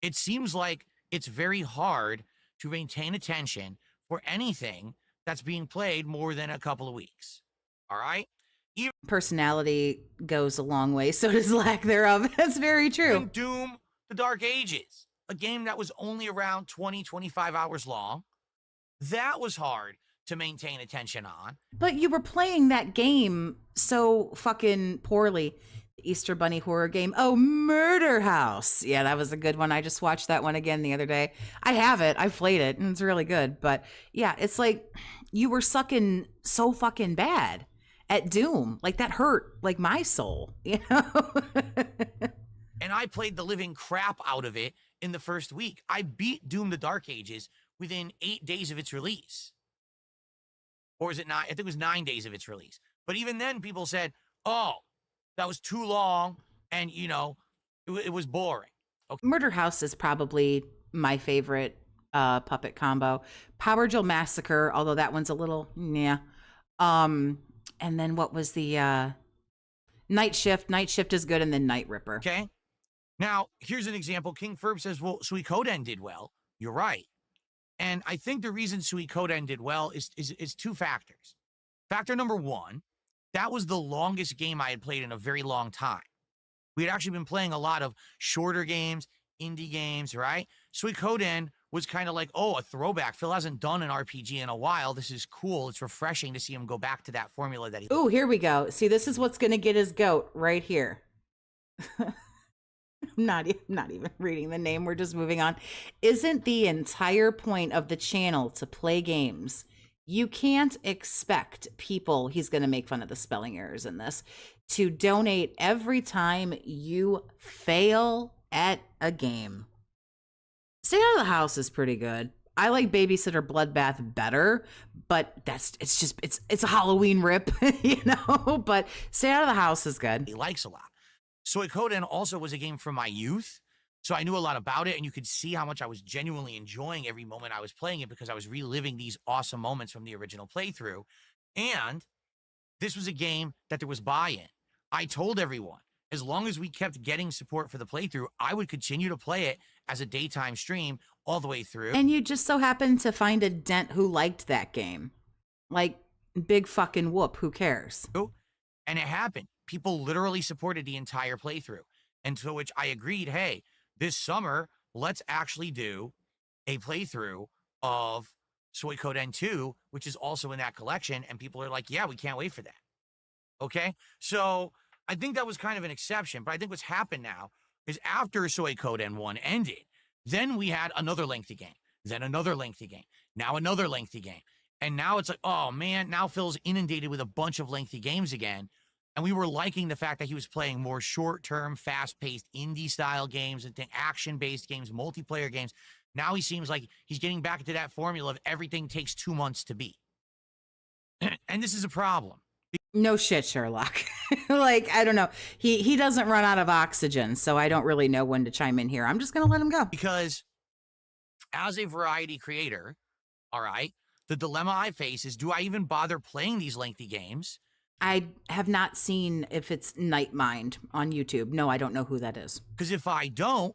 it seems like it's very hard to maintain attention for anything that's being played more than a couple of weeks. All right? Personality goes a long way, so does lack thereof. That's very true. Even Doom, The Dark Ages, a game that was only around 20, 25 hours long, that was hard to maintain attention on. But you were playing that game so fucking poorly. The Easter Bunny horror game. Oh, Murder House. Yeah, that was a good one. I just watched that one again the other day. I have it. I've played it, and it's really good. But yeah, it's like you were sucking so fucking bad at Doom. Like that hurt like my soul, you know? And I played the living crap out of it in the first week. I beat Doom The Dark Ages within 8 days of its release. Or is it 9? I think it was 9 days of its release. But even then, people said, oh, that was too long, and, you know, it was boring. Okay. Murder House is probably my favorite puppet combo. Power Drill Massacre, although that one's a little, yeah. And then what was the Night Shift? Night Shift is good, and then Night Ripper. Okay. Now, here's an example. King Ferb says, well, Suikoden did well. You're right. And I think the reason Suikoden did well is two factors. Factor number one, that was the longest game I had played in a very long time. We had actually been playing a lot of shorter games, indie games, right? Suikoden was kind of like, oh, a throwback. Phil hasn't done an RPG in a while. This is cool. It's refreshing to see him go back to that formula that he... Oh, here we go. See, this is what's going to get his goat right here. not even reading the name. We're just moving on. Isn't the entire point of the channel to play games? You can't expect people, he's going to make fun of the spelling errors in this, to donate every time you fail at a game. Stay Out of the House is pretty good. I like Babysitter Bloodbath better, but it's a Halloween rip, you know, but Stay Out of the House is good. He likes a lot. Suikoden also was a game from my youth, so I knew a lot about it, and you could see how much I was genuinely enjoying every moment I was playing it because I was reliving these awesome moments from the original playthrough. And this was a game that there was buy-in. I told everyone, as long as we kept getting support for the playthrough, I would continue to play it as a daytime stream all the way through. And you just so happened to find a dent who liked that game. Like, big fucking whoop, who cares? And it happened. People literally supported the entire playthrough. And to which I agreed, hey, this summer, let's actually do a playthrough of Suikoden 2, which is also in that collection. And people are like, yeah, we can't wait for that. Okay? So I think that was kind of an exception. But I think what's happened now is after Suikoden 1 ended, then we had another lengthy game, then another lengthy game, now another lengthy game. And now it's like, oh, man, now Phil's inundated with a bunch of lengthy games again. And we were liking the fact that he was playing more short-term, fast-paced, indie-style games and action-based games, multiplayer games. Now he seems like he's getting back into that formula of everything takes 2 months to beat. And this is a problem. No shit, Sherlock. Like, I don't know. He doesn't run out of oxygen, so I don't really know when to chime in here. I'm just going to let him go. Because as a variety creator, all right, the dilemma I face is, do I even bother playing these lengthy games? I have not seen if it's Night Mind on YouTube. No, I don't know who that is. Because if I don't,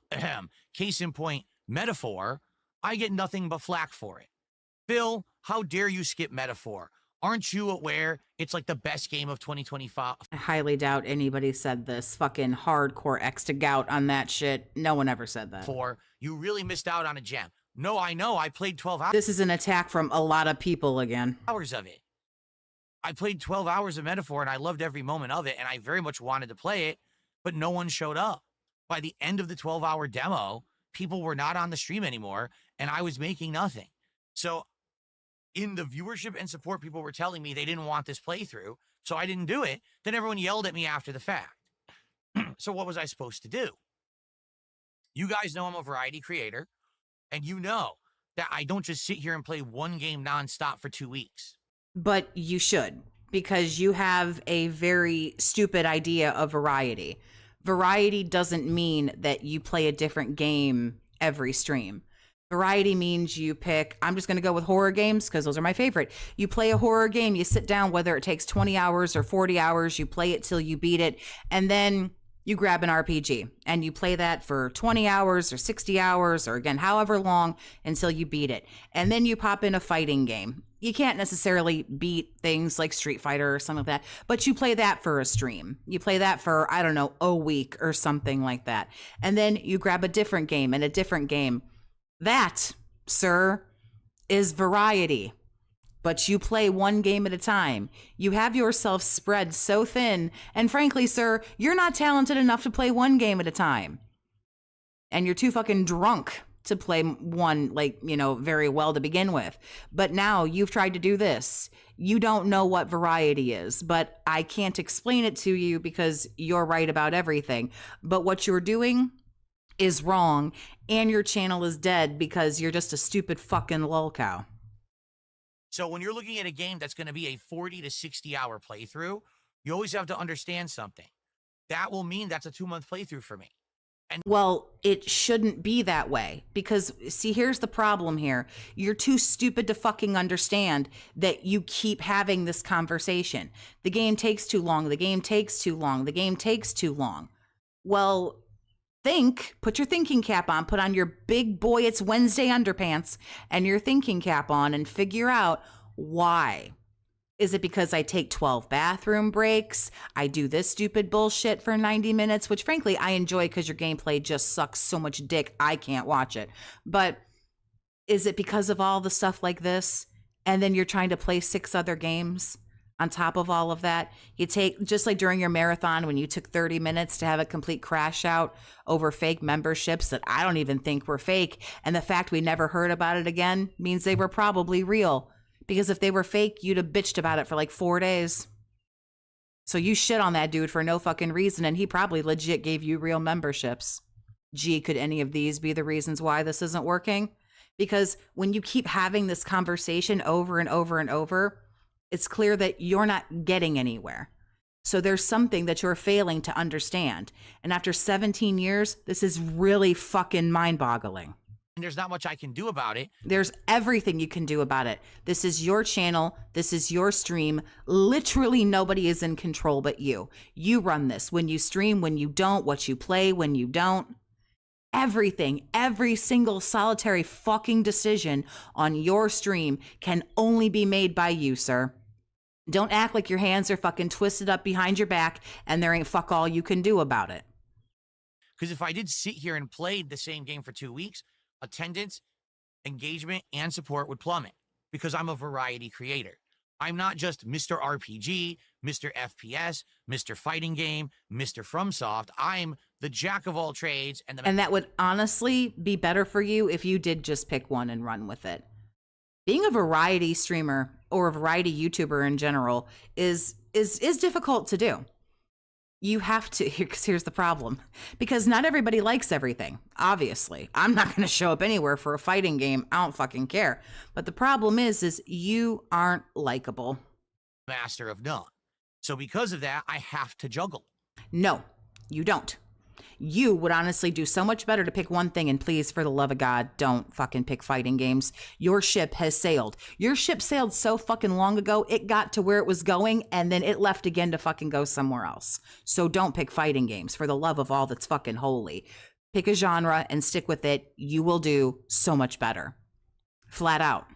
case in point, Metaphor, I get nothing but flack for it. Phil, how dare you skip Metaphor? Aren't you aware it's like the best game of 2025? I highly doubt anybody said this. Fucking hardcore X to gout on that shit. No one ever said that. You really missed out on a gem. No, I know. I played 12 hours. This is an attack from a lot of people again. Hours of it. I played 12 hours of Metaphor, and I loved every moment of it, and I very much wanted to play it, but no one showed up. By the end of the 12-hour demo, people were not on the stream anymore, and I was making nothing. So in the viewership and support, people were telling me they didn't want this playthrough, so I didn't do it. Then everyone yelled at me after the fact. So what was I supposed to do? You guys know I'm a variety creator, and you know that I don't just sit here and play one game nonstop for 2 weeks. But you should, because you have a very stupid idea of variety. Variety doesn't mean that you play a different game every stream. Variety means you pick, I'm just going to go with horror games because those are my favorite. You play a horror game, you sit down, whether it takes 20 hours or 40 hours, you play it till you beat it, and then you grab an RPG and you play that for 20 hours or 60 hours or again, however long until you beat it. And then you pop in a fighting game. You can't necessarily beat things like Street Fighter or something like that, but you play that for a stream. You play that for, I don't know, a week or something like that. And then you grab a different game and a different game. That, sir, is variety. But you play one game at a time. You have yourself spread so thin. And frankly, sir, you're not talented enough to play one game at a time. And you're too fucking drunk to play one, like, very well to begin with. But now you've tried to do this. You don't know what variety is, but I can't explain it to you because you're right about everything. But what you're doing is wrong, and your channel is dead because you're just a stupid fucking lolcow. So when you're looking at a game that's going to be a 40 to 60 hour playthrough, you always have to understand something. That will mean that's a 2-month playthrough for me. And well, it shouldn't be that way because, see, here's the problem here. You're too stupid to fucking understand that you keep having this conversation. The game takes too long. The game takes too long. The game takes too long. Well, put your thinking cap on, put on your big boy it's Wednesday underpants and your thinking cap on and figure out why. Is it because I take 12 bathroom breaks? I do this stupid bullshit for 90 minutes, which frankly I enjoy because your gameplay just sucks so much dick I can't watch it. But is it because of all the stuff like this? And then you're trying to play 6 other games on top of all of that? You take, just like during your marathon when you took 30 minutes to have a complete crash out over fake memberships that I don't even think were fake. And the fact we never heard about it again means they were probably real. Because if they were fake, you'd have bitched about it for like 4 days. So you shit on that dude for no fucking reason, and he probably legit gave you real memberships. Gee, could any of these be the reasons why this isn't working? Because when you keep having this conversation over and over and over, it's clear that you're not getting anywhere. So there's something that you're failing to understand. And after 17 years, this is really fucking mind-boggling. there's not much I can do about it. There's everything you can do about it. This is your channel. This is your stream. Literally nobody is in control but you. You run this. When you stream, when you don't, what you play, when you don't. Everything, every single solitary fucking decision on your stream can only be made by you, sir. Don't act like your hands are fucking twisted up behind your back and there ain't fuck all you can do about it. Because if I did sit here and played the same game for 2 weeks, attendance, engagement, and support would plummet because I'm a variety creator. I'm not just Mr. RPG, Mr. FPS, Mr. Fighting Game, Mr. FromSoft. I'm the jack of all trades. And that would honestly be better for you if you did just pick one and run with it. Being a variety streamer or a variety YouTuber in general is difficult to do. You have to, here's the problem, because not everybody likes everything, obviously. I'm not going to show up anywhere for a fighting game. I don't fucking care. But the problem is you aren't likable. Master of none. So because of that, I have to juggle. No, you don't. You would honestly do so much better to pick one thing, and please, for the love of God, don't fucking pick fighting games. Your ship has sailed. Your ship sailed so fucking long ago, it got to where it was going, and then it left again to fucking go somewhere else. So don't pick fighting games, for the love of all that's fucking holy. Pick a genre and stick with it. You will do so much better. Flat out.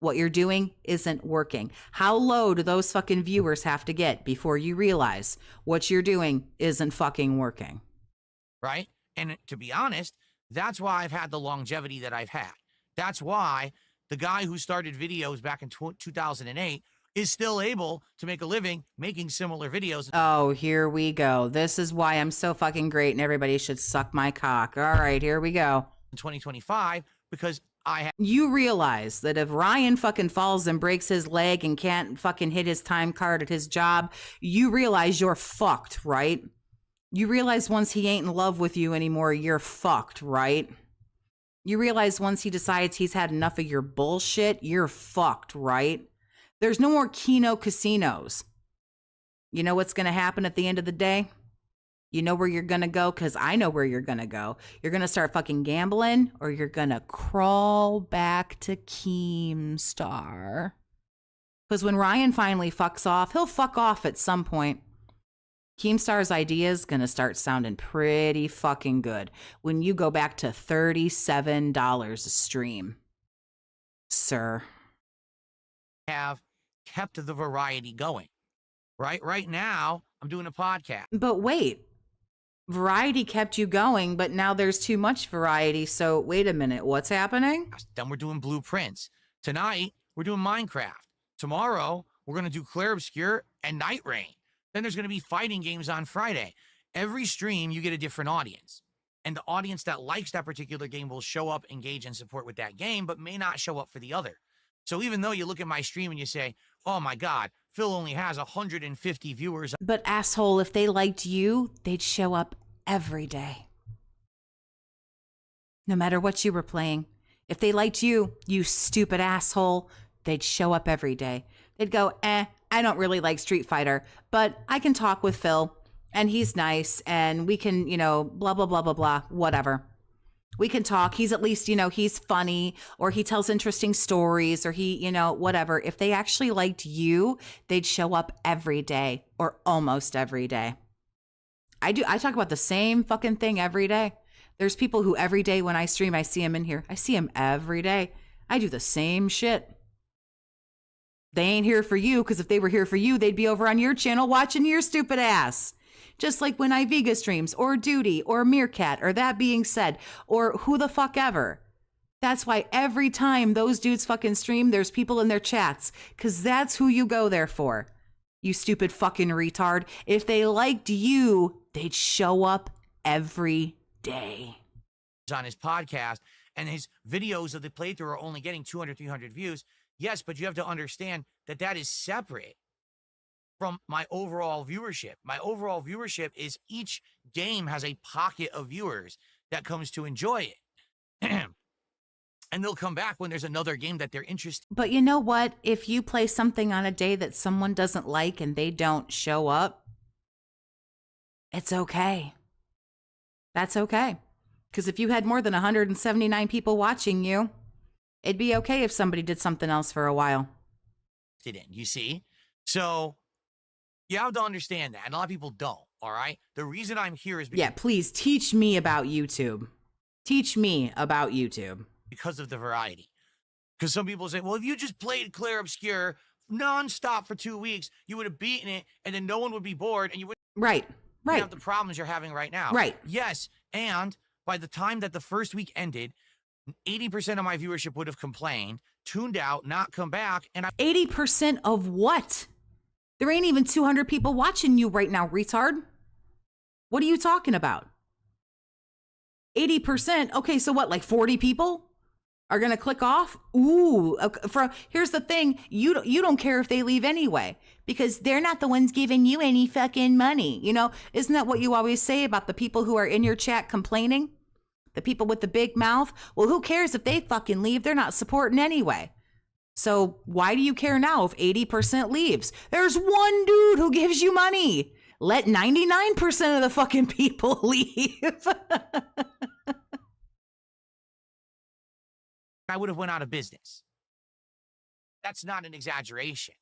What you're doing isn't working. How low do those fucking viewers have to get before you realize what you're doing isn't fucking working? Right? And to be honest, that's why I've had the longevity that I've had. That's why the guy who started videos back in 2008 is still able to make a living making similar videos. Oh, here we go. This is why I'm so fucking great and everybody should suck my cock. All right, here we go. In 2025, because you realize that if Ryan fucking falls and breaks his leg and can't fucking hit his time card at his job, you realize you're fucked, right? You realize once he ain't in love with you anymore, you're fucked, right? You realize once he decides he's had enough of your bullshit, you're fucked, right? There's no more Keno casinos. You know what's going to happen at the end of the day? You know where you're going to go? Because I know where you're going to go. You're going to start fucking gambling, or you're going to crawl back to Keemstar. Because when Ryan finally fucks off, he'll fuck off at some point. Keemstar's idea is going to start sounding pretty fucking good when you go back to $37 a stream, sir. Have kept the variety going, right? Right now, I'm doing a podcast. But wait, variety kept you going, but now there's too much variety. So wait a minute, what's happening? Then we're doing blueprints. Tonight, we're doing Minecraft. Tomorrow, we're going to do Clare Obscure and Night Rain. Then there's going to be fighting games on Friday. Every stream, you get a different audience. And the audience that likes that particular game will show up, engage, and support with that game, but may not show up for the other. So even though you look at my stream and you say, oh my God, Phil only has 150 viewers. But asshole, if they liked you, they'd show up every day. No matter what you were playing. If they liked you, you stupid asshole, they'd show up every day. They'd go, I don't really like Street Fighter, but I can talk with Phil, and he's nice, and we can, blah, blah, blah, blah, blah, whatever. We can talk. He's at least, he's funny, or he tells interesting stories, or he, whatever. If they actually liked you, they'd show up every day, or almost every day. I talk about the same fucking thing every day. There's people who every day when I stream, I see them in here. I see them every day. I do the same shit. They ain't here for you, because if they were here for you, they'd be over on your channel watching your stupid ass. Just like when Iviga streams, or Duty, or Meerkat, or That Being Said, or who the fuck ever. That's why every time those dudes fucking stream, there's people in their chats, because that's who you go there for. You stupid fucking retard. If they liked you, they'd show up every day. On his podcast, and his videos of the playthrough are only getting 200, 300 views. Yes, but you have to understand that that is separate from my overall viewership. My overall viewership is each game has a pocket of viewers that comes to enjoy it. And they'll come back when there's another game that they're interested in. But you know what? If you play something on a day that someone doesn't like and they don't show up, it's okay. That's okay. Because if you had more than 179 people watching you, it'd be okay if somebody did something else for a while. You see? So you have to understand that. And a lot of people don't, all right? The reason I'm here is because, yeah, please teach me about YouTube. Teach me about YouTube. Because of the variety. Because some people say, well, if you just played Clare Obscure nonstop for 2 weeks, you would have beaten it, and then no one would be bored, and you wouldn't have the problems you're having right now. Right. Yes, and by the time that the first week ended, 80% of my viewership would have complained, tuned out, not come back, and 80% of what? There ain't even 200 people watching you right now, retard. What are you talking about? 80%? Okay, so what, like 40 people are going to click off? Ooh, here's the thing. You don't care if they leave anyway, because they're not the ones giving you any fucking money. Isn't that what you always say about the people who are in your chat complaining? The people with the big mouth? Well, who cares if they fucking leave? They're not supporting anyway. So why do you care now if 80% leaves? There's one dude who gives you money. Let 99% of the fucking people leave. I would have went out of business. That's not an exaggeration.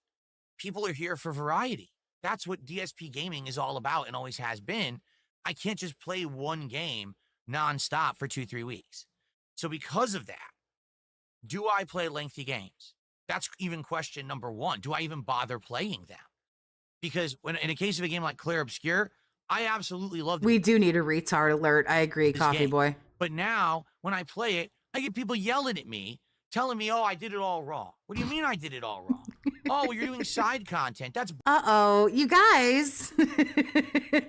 People are here for variety. That's what DSP gaming is all about and always has been. I can't just play one game nonstop for 2-3 weeks. So because of that, do I play lengthy games? That's even question number one. Do I even bother playing them? Because when in a case of a game like Clare Obscure, I absolutely love it. We do need a retard alert. I agree, Coffee game. Boy. But now, when I play it, I get people yelling at me, telling me, oh, I did it all wrong. What do you mean I did it all wrong? Oh, well, you're doing side content. That's uh-oh, you guys.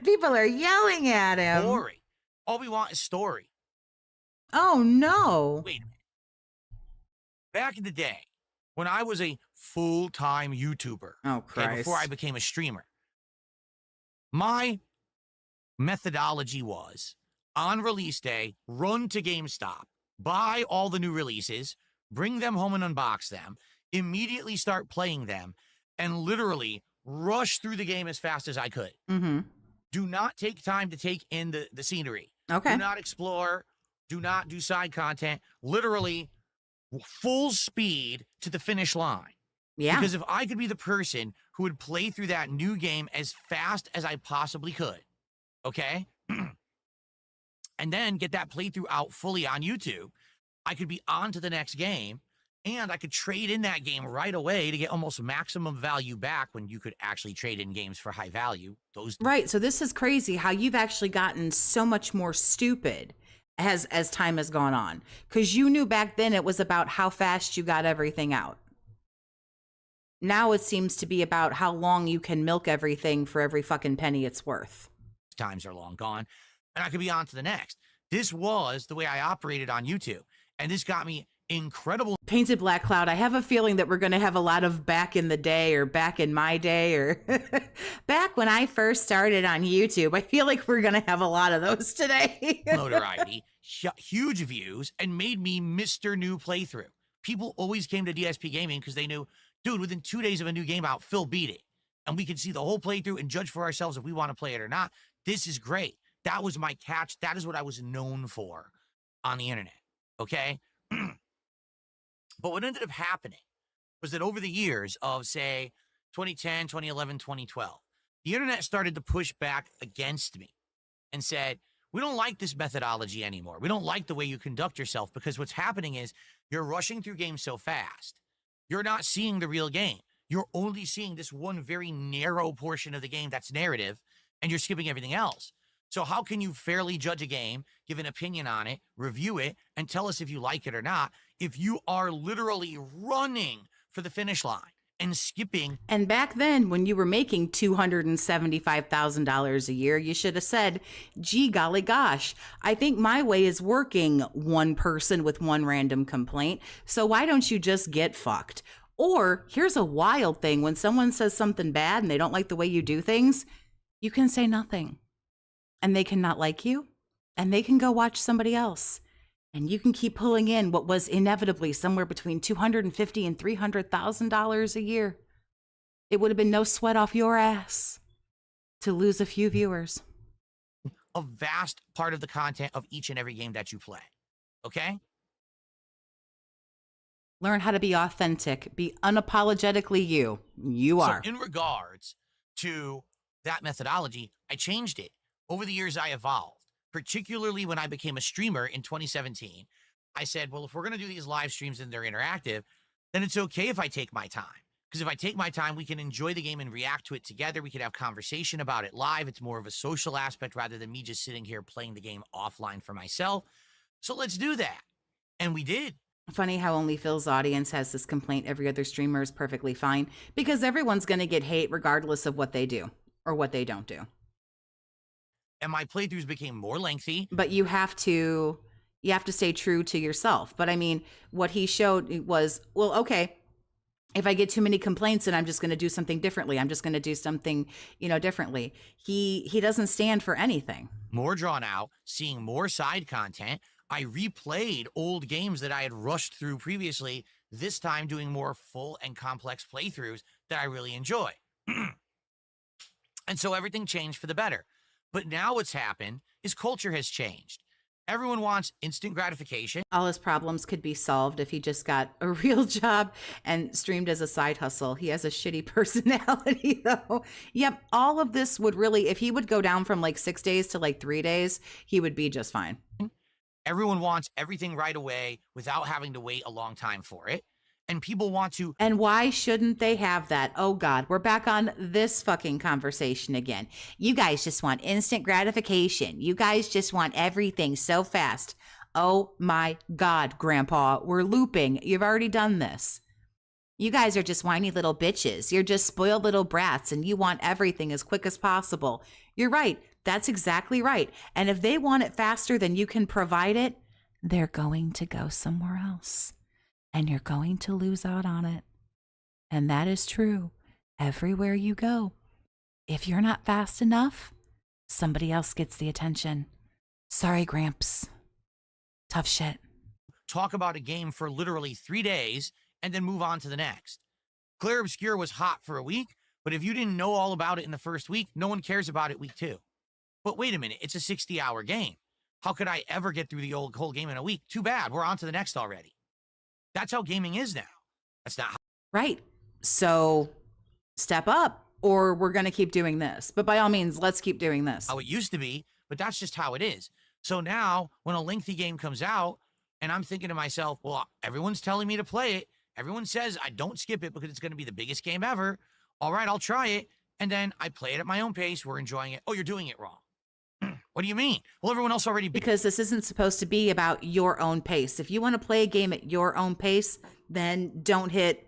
People are yelling at him. boring. All we want is story. Oh, no. Wait a minute. Back in the day, when I was a full-time YouTuber, oh, Christ. before I became a streamer, my methodology was on release day, run to GameStop, buy all the new releases, bring them home and unbox them, immediately start playing them, and literally rush through the game as fast as I could. Mm-hmm. Do not take time to take in the scenery. Okay. Do not explore. Do not do side content. Literally full speed to the finish line. Yeah. Because if I could be the person who would play through that new game as fast as I possibly could, okay, and then get that playthrough out fully on YouTube, I could be on to the next game, and I could trade in that game right away to get almost maximum value back when you could actually trade in games for high value. Right. So this is crazy how you've actually gotten so much more stupid as time has gone on, because you knew back then it was about how fast you got everything out. Now it seems to be about how long you can milk everything for every fucking penny it's worth. Times are long gone, and I could be on to the next. This was the way I operated on YouTube, and this got me incredible. Painted Black Cloud, I have a feeling that we're going to have a lot of back in the day, or back in my day, or back when I first started on YouTube. I feel like we're going to have a lot of those today. Notoriety, huge views, and made me Mr. New Playthrough. People always came to DSP Gaming because they knew, dude, within 2 days of a new game out, Phil beat it. And we could see the whole playthrough and judge for ourselves if we want to play it or not. This is great. That was my catch. That is what I was known for on the internet. Okay? But what ended up happening was that over the years of, say, 2010, 2011, 2012, the internet started to push back against me and said, we don't like this methodology anymore. We don't like the way you conduct yourself, because what's happening is you're rushing through games so fast. You're not seeing the real game. You're only seeing this one very narrow portion of the game that's narrative, and you're skipping everything else. So how can you fairly judge a game, give an opinion on it, review it, and tell us if you like it or not, if you are literally running for the finish line and skipping? And back then, when you were making $275,000 a year, you should have said, gee, golly gosh, I think my way is working, one person with one random complaint. So why don't you just get fucked? Or here's a wild thing. When someone says something bad and they don't like the way you do things, you can say nothing. And they cannot like you, and they can go watch somebody else. And you can keep pulling in what was inevitably somewhere between $250,000 and $300,000 a year. It would have been no sweat off your ass to lose a few viewers. A vast part of the content of each and every game that you play. Okay? Learn how to be authentic. Be unapologetically you. You are. So in regards to that methodology, I changed it. Over the years, I evolved, particularly when I became a streamer in 2017. I said, well, if we're going to do these live streams and they're interactive, then it's okay if I take my time. Because if I take my time, we can enjoy the game and react to it together. We could have conversation about it live. It's more of a social aspect rather than me just sitting here playing the game offline for myself. So let's do that. And we did. Funny how only Phil's audience has this complaint. Every other streamer is perfectly fine, because everyone's going to get hate regardless of what they do or what they don't do. And my playthroughs became more lengthy. But you have to stay true to yourself. But I mean, what he showed was, well, okay, if I get too many complaints, then I'm just going to do something differently. I'm just going to do something, differently. He doesn't stand for anything. More drawn out, seeing more side content. I replayed old games that I had rushed through previously, this time doing more full and complex playthroughs that I really enjoy. And so everything changed for the better. But now what's happened is culture has changed. Everyone wants instant gratification. All his problems could be solved if he just got a real job and streamed as a side hustle. He has a shitty personality, though. Yep, all of this would really, if he would go down from like 6 days to like 3 days, he would be just fine. Everyone wants everything right away without having to wait a long time for it. And people want to. And why shouldn't they have that? Oh, God, we're back on this fucking conversation again. You guys just want instant gratification. You guys just want everything so fast. Oh, my God, Grandpa, we're looping. You've already done this. You guys are just whiny little bitches. You're just spoiled little brats, and you want everything as quick as possible. You're right. That's exactly right. And if they want it faster than you can provide it, they're going to go somewhere else. And you're going to lose out on it. And that is true everywhere you go. If you're not fast enough, Somebody else gets the attention. Sorry, Gramps. Tough shit. Talk about a game for literally 3 days and then move on to the next. Clare Obscure was hot for a week, but if you didn't know all about it in the first week, no one cares about it week 2. But wait a minute, it's a 60-hour game. How could I ever get through the whole game in a week? Too bad, we're on to the next already. That's how gaming is now. That's not how. Right. So step up or we're going to keep doing this. But by all means, let's keep doing this. How it used to be, but that's just how it is. So now when a lengthy game comes out and I'm thinking to myself, well, everyone's telling me to play it. Everyone says I don't skip it because it's going to be the biggest game ever. All right, I'll try it. And then I play it at my own pace. We're enjoying it. Oh, you're doing it wrong. What do you mean? Well, everyone else already beat. Because this isn't supposed to be about your own pace. If you want to play a game at your own pace, then don't hit,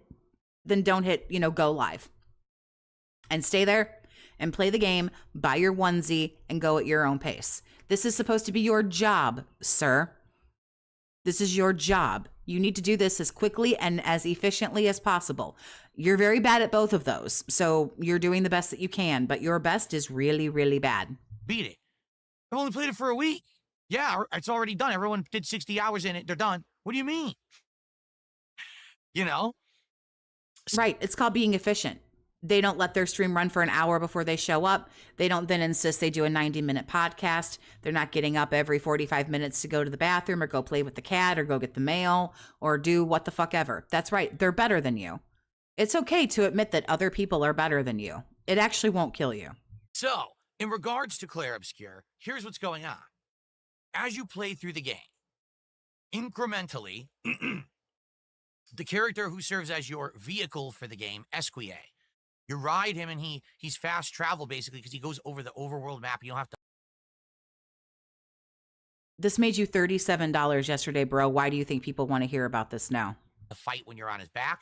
go live. And stay there and play the game, buy your onesie, and go at your own pace. This is supposed to be your job, sir. This is your job. You need to do this as quickly and as efficiently as possible. You're very bad at both of those, so you're doing the best that you can, but your best is really, really bad. Beat it. I've only played it for a week. Yeah, it's already done. Everyone did 60 hours in it. They're done. What do you mean? You know? Right. It's called being efficient. They don't let their stream run for an hour before they show up. They don't then insist they do a 90-minute podcast. They're not getting up every 45 minutes to go to the bathroom or go play with the cat or go get the mail or do what the fuck ever. That's right. They're better than you. It's okay to admit that other people are better than you. It actually won't kill you. So, in regards to Clare Obscure, here's what's going on. As you play through the game, incrementally, the character who serves as your vehicle for the game, Esquire, you ride him and he's fast travel basically because he goes over the overworld map. You don't have to. This made you $37 yesterday, bro. Why do you think people want to hear about this now? Fight when you're on his back.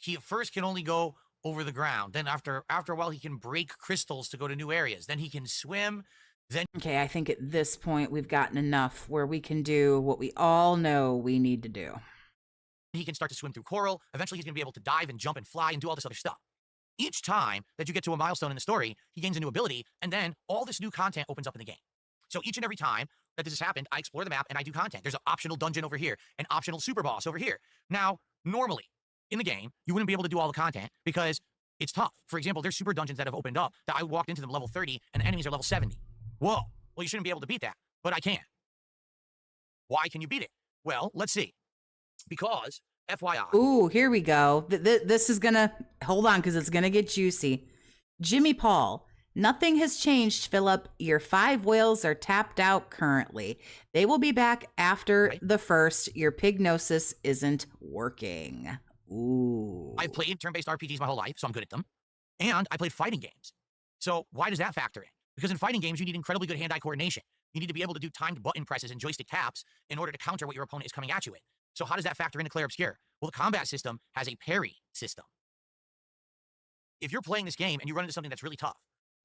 He at first can only go over the ground. Then after a while, he can break crystals to go to new areas. Then he can swim. Then okay, I think at this point we've gotten enough where we can do what we all know we need to do. He can start to swim through coral. Eventually, he's going to be able to dive and jump and fly and do all this other stuff. Each time that you get to a milestone in the story, he gains a new ability, and then all this new content opens up in the game. So each and every time that this has happened, I explore the map and I do content. There's an optional dungeon over here, an optional super boss over here. Now, normally, in the game, you wouldn't be able to do all the content because it's tough. For example, there's super dungeons that have opened up that I walked into them level 30 and the enemies are level 70. Whoa, well, you shouldn't be able to beat that, but I can. Why can you beat it? Well, let's see. Because, FYI. Ooh, here we go. This is gonna, hold on, because it's gonna get juicy. Jimmy Paul, nothing has changed, Philip. Your 5 whales are tapped out currently. They will be back after the first. Your pignosis isn't working. Ooh. I've played turn-based RPGs my whole life, so I'm good at them. And I played fighting games. So why does that factor in? Because in fighting games, you need incredibly good hand-eye coordination. You need to be able to do timed button presses and joystick taps in order to counter what your opponent is coming at you with. So how does that factor into Clare Obscure? Well, the combat system has a parry system. If you're playing this game and you run into something that's really tough,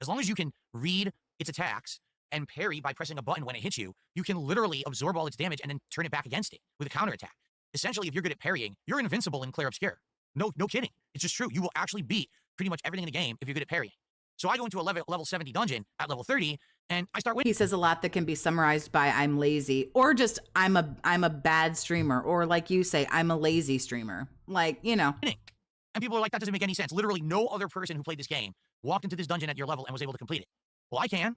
as long as you can read its attacks and parry by pressing a button when it hits you, you can literally absorb all its damage and then turn it back against it with a counterattack. Essentially, if you're good at parrying, you're invincible in Clare Obscure. No kidding. It's just true. You will actually beat pretty much everything in the game if you're good at parrying. So I go into a level 70 dungeon at level 30, and I start winning. He says a lot that can be summarized by I'm lazy, or just I'm a bad streamer, or like you say, I'm a lazy streamer. Like, you know. And people are like, that doesn't make any sense. Literally no other person who played this game walked into this dungeon at your level and was able to complete it. Well, I can,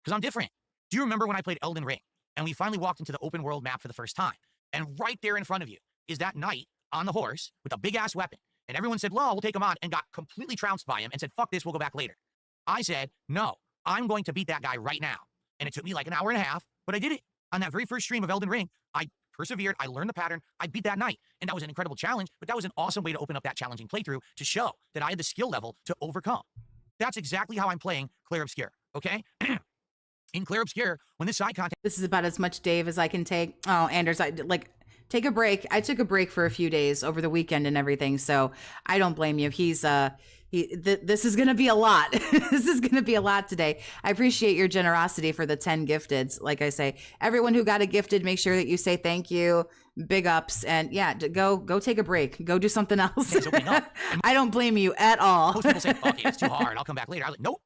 because I'm different. Do you remember when I played Elden Ring, and we finally walked into the open world map for the first time? And right there in front of you is that knight on the horse with a big-ass weapon. And everyone said, well, we'll take him on, and got completely trounced by him and said, fuck this, we'll go back later. I said, no, I'm going to beat that guy right now. And it took me like an hour and a half, but I did it. On that very first stream of Elden Ring, I persevered, I learned the pattern, I beat that knight. And that was an incredible challenge, but that was an awesome way to open up that challenging playthrough to show that I had the skill level to overcome. That's exactly how I'm playing Clare Obscure, okay? In Clare Obscure, when this side content... This is about as much Dave as I can take. Oh, Anders, take a break. I took a break for a few days over the weekend and everything, so I don't blame you. This is going to be a lot. This is going to be a lot today. I appreciate your generosity for the 10 gifteds. Like I say, everyone who got a gifted, make sure that you say thank you, big ups, and yeah, go take a break. Go do something else. I don't blame you at all. Most people say, fuck it, it's too hard. I'll come back later. I was like, nope,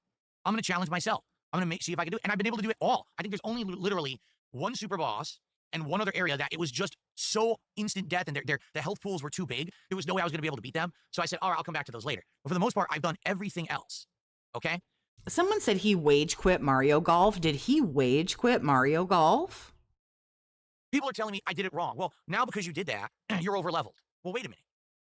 I'm going to challenge myself. I'm going to see if I can do it. And I've been able to do it all. I think there's only literally one super boss and one other area that it was just so instant death and the health pools were too big. There was no way I was going to be able to beat them. So I said, all right, I'll come back to those later. But for the most part, I've done everything else. Okay? Someone said he wage quit Mario Golf. Did he wage quit Mario Golf? People are telling me I did it wrong. Well, now because you did that, you're over leveled. Well, wait a minute.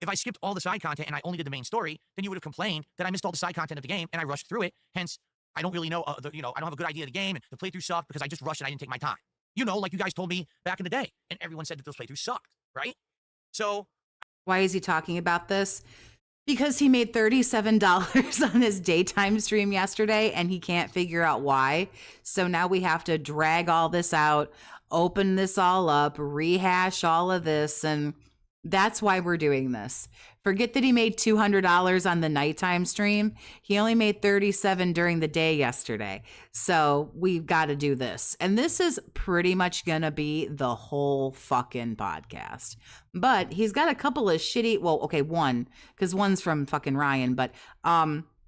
If I skipped all the side content and I only did the main story, then you would have complained that I missed all the side content of the game and I rushed through it. Hence, I don't really know, I don't have a good idea of the game and the playthrough sucked because I just rushed and I didn't take my time. Like you guys told me back in the day, and everyone said that those playthroughs sucked, right? So, why is he talking about this? Because he made $37 on his daytime stream yesterday and he can't figure out why. So now we have to drag all this out, open this all up, rehash all of this, and that's why we're doing this. Forget that he made $200 on the nighttime stream. He only made $37 during the day yesterday. So we've got to do this. And this is pretty much going to be the whole fucking podcast. But he's got a couple of shitty, one, because one's from fucking Ryan, but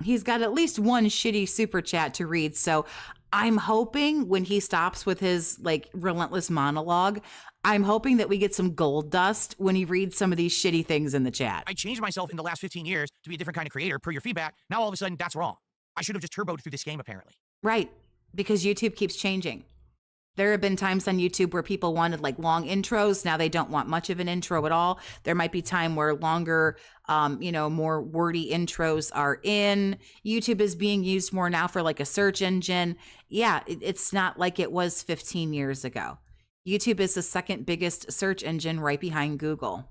he's got at least one shitty super chat to read. So I'm hoping when he stops with his relentless monologue, I'm hoping that we get some gold dust when he reads some of these shitty things in the chat. I changed myself in the last 15 years to be a different kind of creator per your feedback. Now all of a sudden that's wrong. I should have just turboed through this game apparently. Right, because YouTube keeps changing. There have been times on YouTube where people wanted long intros. Now they don't want much of an intro at all. There might be time where longer, more wordy intros are in. YouTube is being used more now for a search engine. Yeah, it's not like it was 15 years ago. YouTube is the second biggest search engine right behind Google.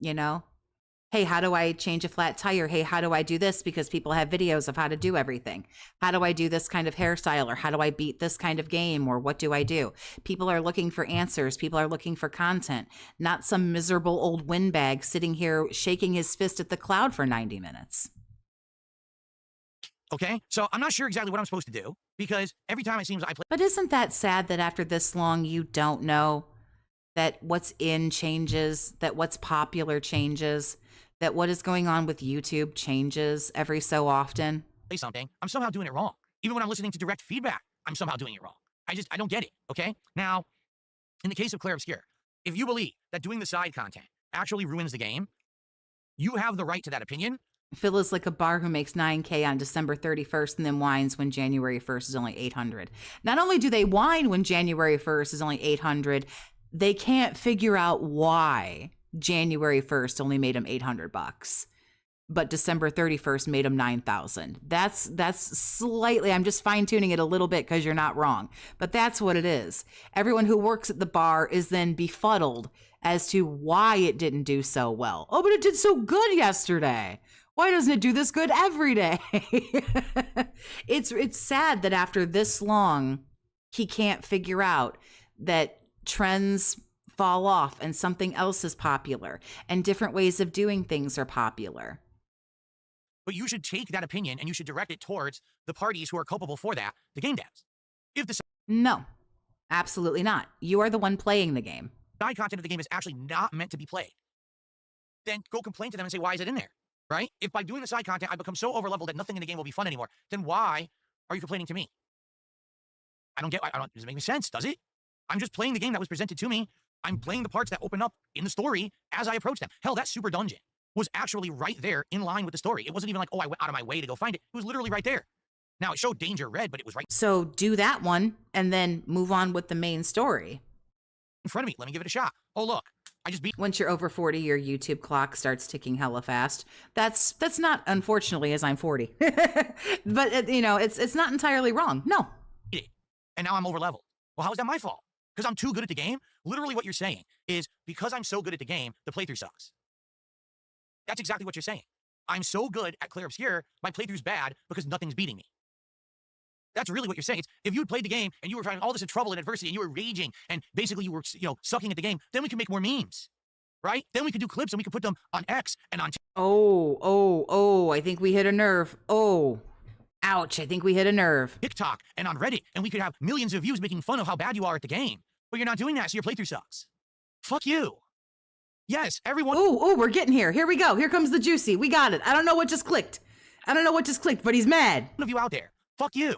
Hey, how do I change a flat tire? Hey, how do I do this? Because people have videos of how to do everything. How do I do this kind of hairstyle? Or how do I beat this kind of game? Or what do I do? People are looking for answers. People are looking for content, not some miserable old windbag sitting here shaking his fist at the cloud for 90 minutes. Okay, so I'm not sure exactly what I'm supposed to do because every time it seems I play. But isn't that sad that after this long, you don't know that what's in changes, that what's popular changes, that what is going on with YouTube changes every so often? Play something, I'm somehow doing it wrong. Even when I'm listening to direct feedback, I'm somehow doing it wrong. I don't get it, okay? Now, in the case of Clare Obscure, if you believe that doing the side content actually ruins the game, you have the right to that opinion. Phil is like a bar who makes $9,000 on December 31st and then whines when January 1st is only $800. Not only do they whine when January 1st is only $800, they can't figure out why January 1st only made them $800, but December 31st made them $9,000. That's slightly, I'm just fine tuning it a little bit because you're not wrong, but that's what it is. Everyone who works at the bar is then befuddled as to why it didn't do so well. Oh, but it did so good yesterday. Why doesn't it do this good every day? It's sad that after this long, he can't figure out that trends fall off and something else is popular and different ways of doing things are popular. But you should take that opinion and you should direct it towards the parties who are culpable for that, the game devs. No, absolutely not. You are the one playing the game. Side content of the game is actually not meant to be played, then go complain to them and say, why is it in there? Right? If by doing the side content, I become so overleveled that nothing in the game will be fun anymore, then why are you complaining to me? Does it make any sense, does it? I'm just playing the game that was presented to me. I'm playing the parts that open up in the story as I approach them. Hell, that super dungeon was actually right there in line with the story. It wasn't even like, oh, I went out of my way to go find it. It was literally right there. Now, it showed danger red, but it was right. So do that one and then move on with the main story. In front of me. Let me give it a shot. Oh, look. I just beat. Once you're over 40, your YouTube clock starts ticking hella fast. That's not, unfortunately, as I'm 40. But, it's not entirely wrong. No. And now I'm over leveled. Well, how is that my fault? Because I'm too good at the game? Literally what you're saying is because I'm so good at the game, the playthrough sucks. That's exactly what you're saying. I'm so good at Clare Obscure, my playthrough's bad because nothing's beating me. That's really what you're saying. It's, if you had played the game and you were finding all this trouble and adversity and you were raging and basically you were, sucking at the game, then we could make more memes, right? Then we could do clips and we could put them on X and on. Oh, I think we hit a nerve. Oh, ouch, I think we hit a nerve. TikTok and on Reddit, and we could have millions of views making fun of how bad you are at the game. But you're not doing that, so your playthrough sucks. Fuck you. Yes, everyone. Oh, we're getting here. Here we go. Here comes the juicy. We got it. I don't know what just clicked. But he's mad. One of you out there. Fuck you.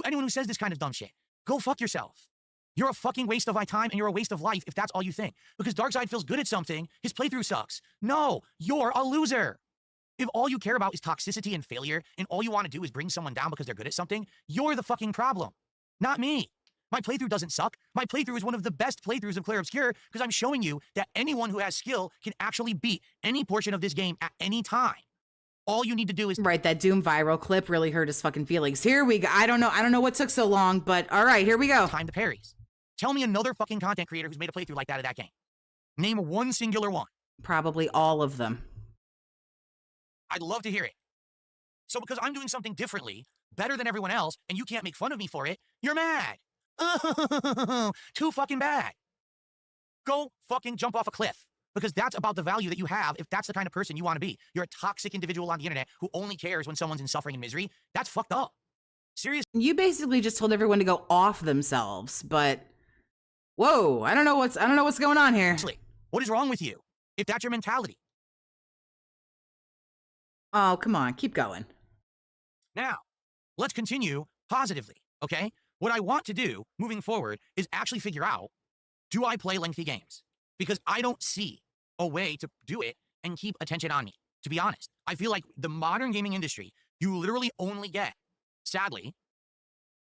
Anyone who says this kind of dumb shit, go fuck yourself. You're a fucking waste of my time and you're a waste of life if that's all you think. Because Darkseid feels good at something, his playthrough sucks. No, you're a loser. If all you care about is toxicity and failure, and all you want to do is bring someone down because they're good at something, you're the fucking problem, not me. My playthrough doesn't suck. My playthrough is one of the best playthroughs of Clare Obscure because I'm showing you that anyone who has skill can actually beat any portion of this game at any time. All you need to do is... Right, that Doom viral clip really hurt his fucking feelings. Here we go. I don't know what took so long, but all right, here we go. Time the parries. Tell me another fucking content creator who's made a playthrough like that of that game. Name one singular one. Probably all of them. I'd love to hear it. So because I'm doing something differently, better than everyone else, and you can't make fun of me for it, you're mad. Too fucking bad. Go fucking jump off a cliff. Because that's about the value that you have if that's the kind of person you want to be. You're a toxic individual on the internet who only cares when someone's in suffering and misery. That's fucked up. Seriously. You basically just told everyone to go off themselves, but whoa, I don't know what's going on here. What is wrong with you? If that's your mentality. Oh, come on, keep going. Now, let's continue positively, okay? What I want to do moving forward is actually figure out, do I play lengthy games? Because I don't see a way to do it and keep attention on me, to be honest. I feel like the modern gaming industry, you literally only get, sadly,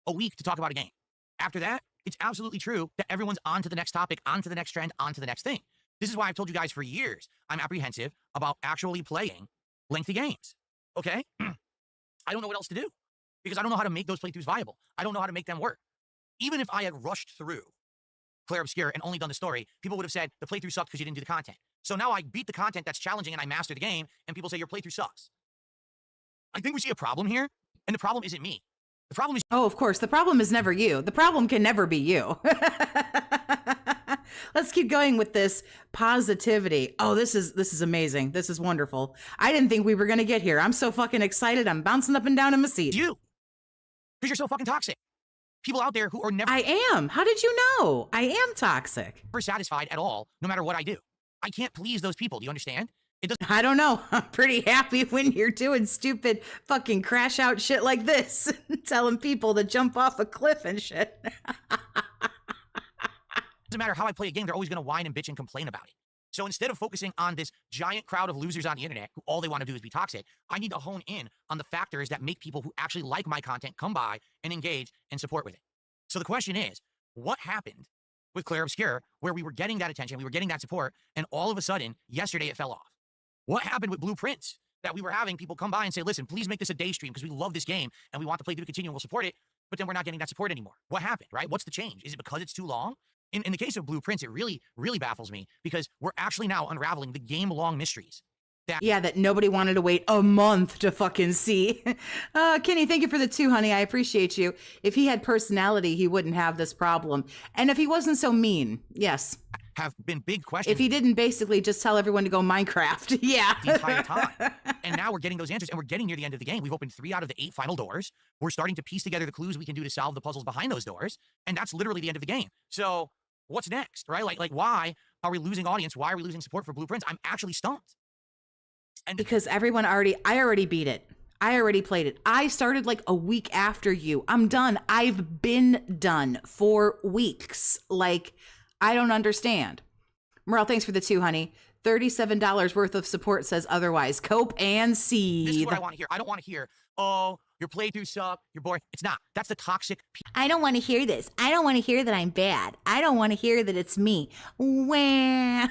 a week to talk about a game. After that, it's absolutely true that everyone's on to the next topic, on to the next trend, on to the next thing. This is why I've told you guys for years, I'm apprehensive about actually playing lengthy games, okay? I don't know what else to do because I don't know how to make those playthroughs viable. I don't know how to make them work. Even if I had rushed through Clare Obscure and only done the story, people would have said, the playthrough sucked because you didn't do the content. So now I beat the content that's challenging and I master the game, and people say your playthrough sucks. I think we see a problem here, and the problem isn't me. The problem is... Oh, of course, the problem is never you. The problem can never be you. Let's keep going with this positivity. Oh, this is amazing. This is wonderful. I didn't think we were going to get here. I'm so fucking excited. I'm bouncing up and down in my seat. You. Because you're so fucking toxic. People out there who are never... I am. How did you know? I am toxic. Never satisfied at all, no matter what I do. I can't please those people. Do you understand? It doesn't... I don't know. I'm pretty happy when you're doing stupid fucking crash out shit like this. Telling people to jump off a cliff and shit. Doesn't matter how I play a game, they're always going to whine and bitch and complain about it. So instead of focusing on this giant crowd of losers on the internet who all they want to do is be toxic, I need to hone in on the factors that make people who actually like my content come by and engage and support with it. So the question is, what happened with Clare Obscure where we were getting that attention, we were getting that support, and all of a sudden, yesterday it fell off? What happened with Blueprints that we were having people come by and say, listen, please make this a day stream because we love this game and we want the playthrough to continue and we'll support it, but then we're not getting that support anymore. What happened, right? What's the change? Is it because it's too long? In the case of Blueprints, it really, really baffles me because we're actually now unraveling the game-long mysteries. That nobody wanted to wait a month to fucking see. Kenny, thank you for the 2, honey. I appreciate you. If he had personality, he wouldn't have this problem. And if he wasn't so mean, yes. Have been big questions. If he didn't basically just tell everyone to go Minecraft, yeah. The entire time. And now we're getting those answers, and we're getting near the end of the game. We've opened 3 out of the 8 final doors. We're starting to piece together the clues we can do to solve the puzzles behind those doors, and that's literally the end of the game. So what's next, right? Like why are we losing audience? Why are we losing support for Blueprints? I'm actually stumped. And because I already beat it. I already played it. I started like a week after you. I'm done. I've been done for weeks. Like, I don't understand. Merle, thanks for the 2, honey. $37 worth of support says otherwise. Cope and seed. This is what I want to hear. I don't want to hear, oh, your playthrough suck, you're boring. It's not. That's the toxic. I don't want to hear this. I don't want to hear that I'm bad. I don't want to hear that it's me. Wah.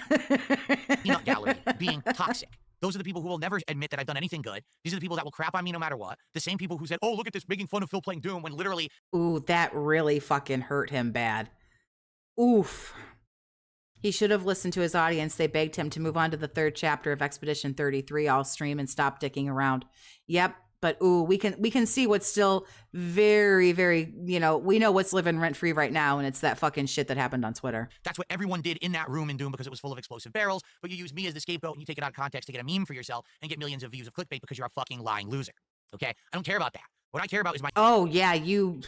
Peanut gallery being toxic. Those are the people who will never admit that I've done anything good. These are the people that will crap on me no matter what. The same people who said, oh, look at this, making fun of Phil playing Doom, when literally... Ooh, that really fucking hurt him bad. Oof. He should have listened to his audience. They begged him to move on to the 3rd chapter of Expedition 33. I'll stream and stop dicking around. Yep. But ooh, we can see what's still very, very, we know what's living rent free right now, and it's that fucking shit that happened on Twitter. That's what everyone did in that room in Doom because it was full of explosive barrels, but you use me as the scapegoat and you take it out of context to get a meme for yourself and get millions of views of clickbait because you're a fucking lying loser. Okay? I don't care about that. What I care about is my... Oh, yeah, you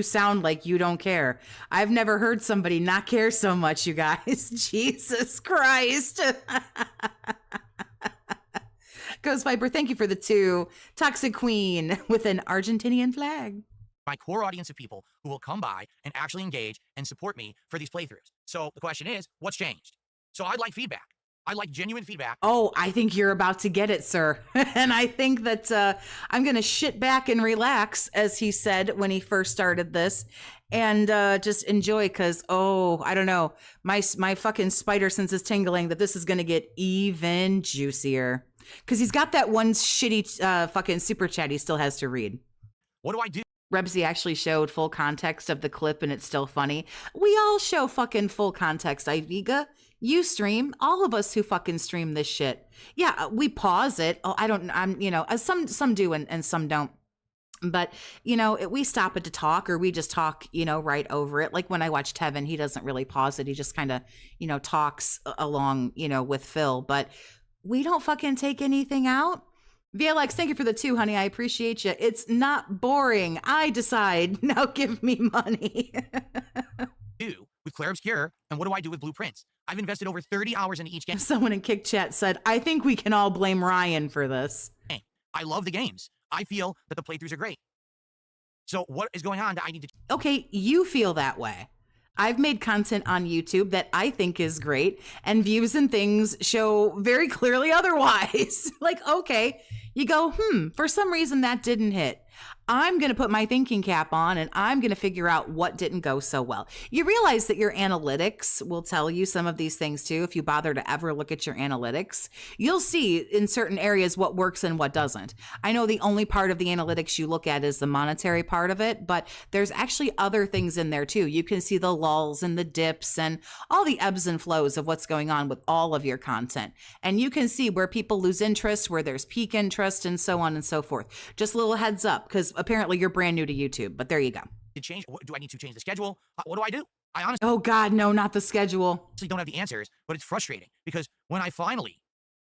sound like you don't care. I've never heard somebody not care so much, you guys. Jesus Christ. Ghost Viper, thank you for the 2. Toxic Queen with an Argentinian flag. my core audience of people who will come by and actually engage and support me for these playthroughs. So the question is, what's changed? So I'd like feedback. I like genuine feedback. Oh, I think you're about to get it, sir. And I think that I'm going to shit back and relax, as he said when he first started this, and just enjoy, because, oh, I don't know, my fucking spider sense is tingling that this is going to get even juicier. Because he's got that one shitty fucking super chat he still has to read. What do I do? Rebsy actually showed full context of the clip, and it's still funny. We all show fucking full context, Iviga. You stream, all of us who fucking stream this shit. Yeah, we pause it. Oh, some do and some don't. But, we stop it to talk, or we just talk, right over it. Like when I watch Tevin, he doesn't really pause it. He just kind of, talks along, with Phil. But we don't fucking take anything out. VLX, thank you for the 2, honey. I appreciate you. It's not boring. I decide. Now give me money. With Clare Obscure, and what do I do with blueprints? I've invested over 30 hours into each game. Someone in Kick Chat said, I think we can all blame Ryan for this. I love the games. I feel that the playthroughs are great. So what is going on that I need to... Okay, you feel that way. I've made content on YouTube that I think is great, and views and things show very clearly otherwise. Like, okay, you go, for some reason that didn't hit. I'm going to put my thinking cap on, and I'm going to figure out what didn't go so well. You realize that your analytics will tell you some of these things too. If you bother to ever look at your analytics, you'll see in certain areas what works and what doesn't. I know the only part of the analytics you look at is the monetary part of it, but there's actually other things in there too. You can see the lulls and the dips and all the ebbs and flows of what's going on with all of your content. And you can see where people lose interest, where there's peak interest, and so on and so forth. Just a little heads up, because apparently you're brand new to YouTube, but there you go. Do I need to change the schedule? What do I do? I honestly... Oh God, no, not the schedule. Don't have the answers, but it's frustrating because when I finally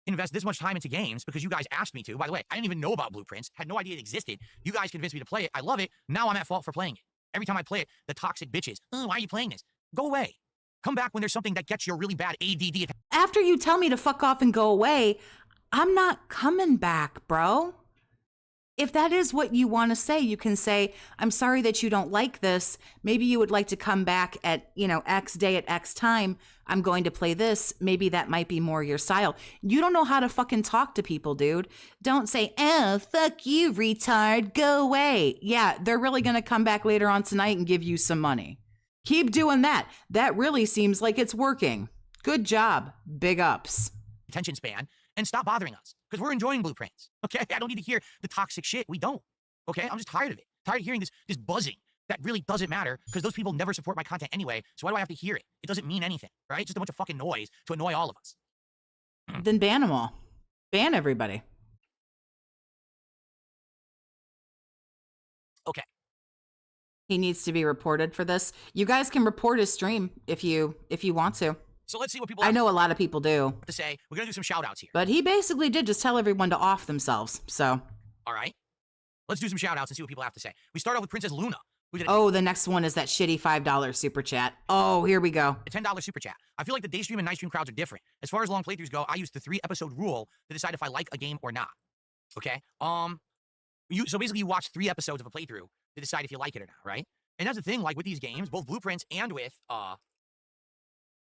invest this much time into games, because you guys asked me to, by the way, I didn't even know about blueprints, had no idea it existed. You guys convinced me to play it. I love it. Now I'm at fault for playing it. Every time I play it, the toxic bitches, oh, why are you playing this? Go away. Come back when there's something that gets your really bad ADD. After you tell me to fuck off and go away, I'm not coming back, bro. If that is what you want to say, you can say, I'm sorry that you don't like this. Maybe you would like to come back at, X day at X time. I'm going to play this. Maybe that might be more your style. You don't know how to fucking talk to people, dude. Don't say, oh, fuck you, retard. Go away. Yeah, they're really going to come back later on tonight and give you some money. Keep doing that. That really seems like it's working. Good job. Big ups. Attention span, and stop bothering us. Because we're enjoying blueprints, okay? I don't need to hear the toxic shit. We don't, okay? I'm just tired of it. Tired of hearing this buzzing that really doesn't matter because those people never support my content anyway, so why do I have to hear it? It doesn't mean anything, right? It's just a bunch of fucking noise to annoy all of us. Then ban them all. Ban everybody. Okay. He needs to be reported for this. You guys can report his stream if you want to. So let's see what people I know a lot of people do. To say. We're going to do some shout outs here. But he basically did just tell everyone to off themselves, so. All right. Let's do some shout outs and see what people have to say. We start off with Princess Luna. Oh, the next one is that shitty $5 super chat. Oh, here we go. A $10 super chat. I feel like the day stream and night stream crowds are different. As far as long playthroughs go, I use the 3-episode rule to decide if I like a game or not. Okay? So basically you watch 3 episodes of a playthrough to decide if you like it or not, right? And that's the thing, like with these games, both Blueprints and with,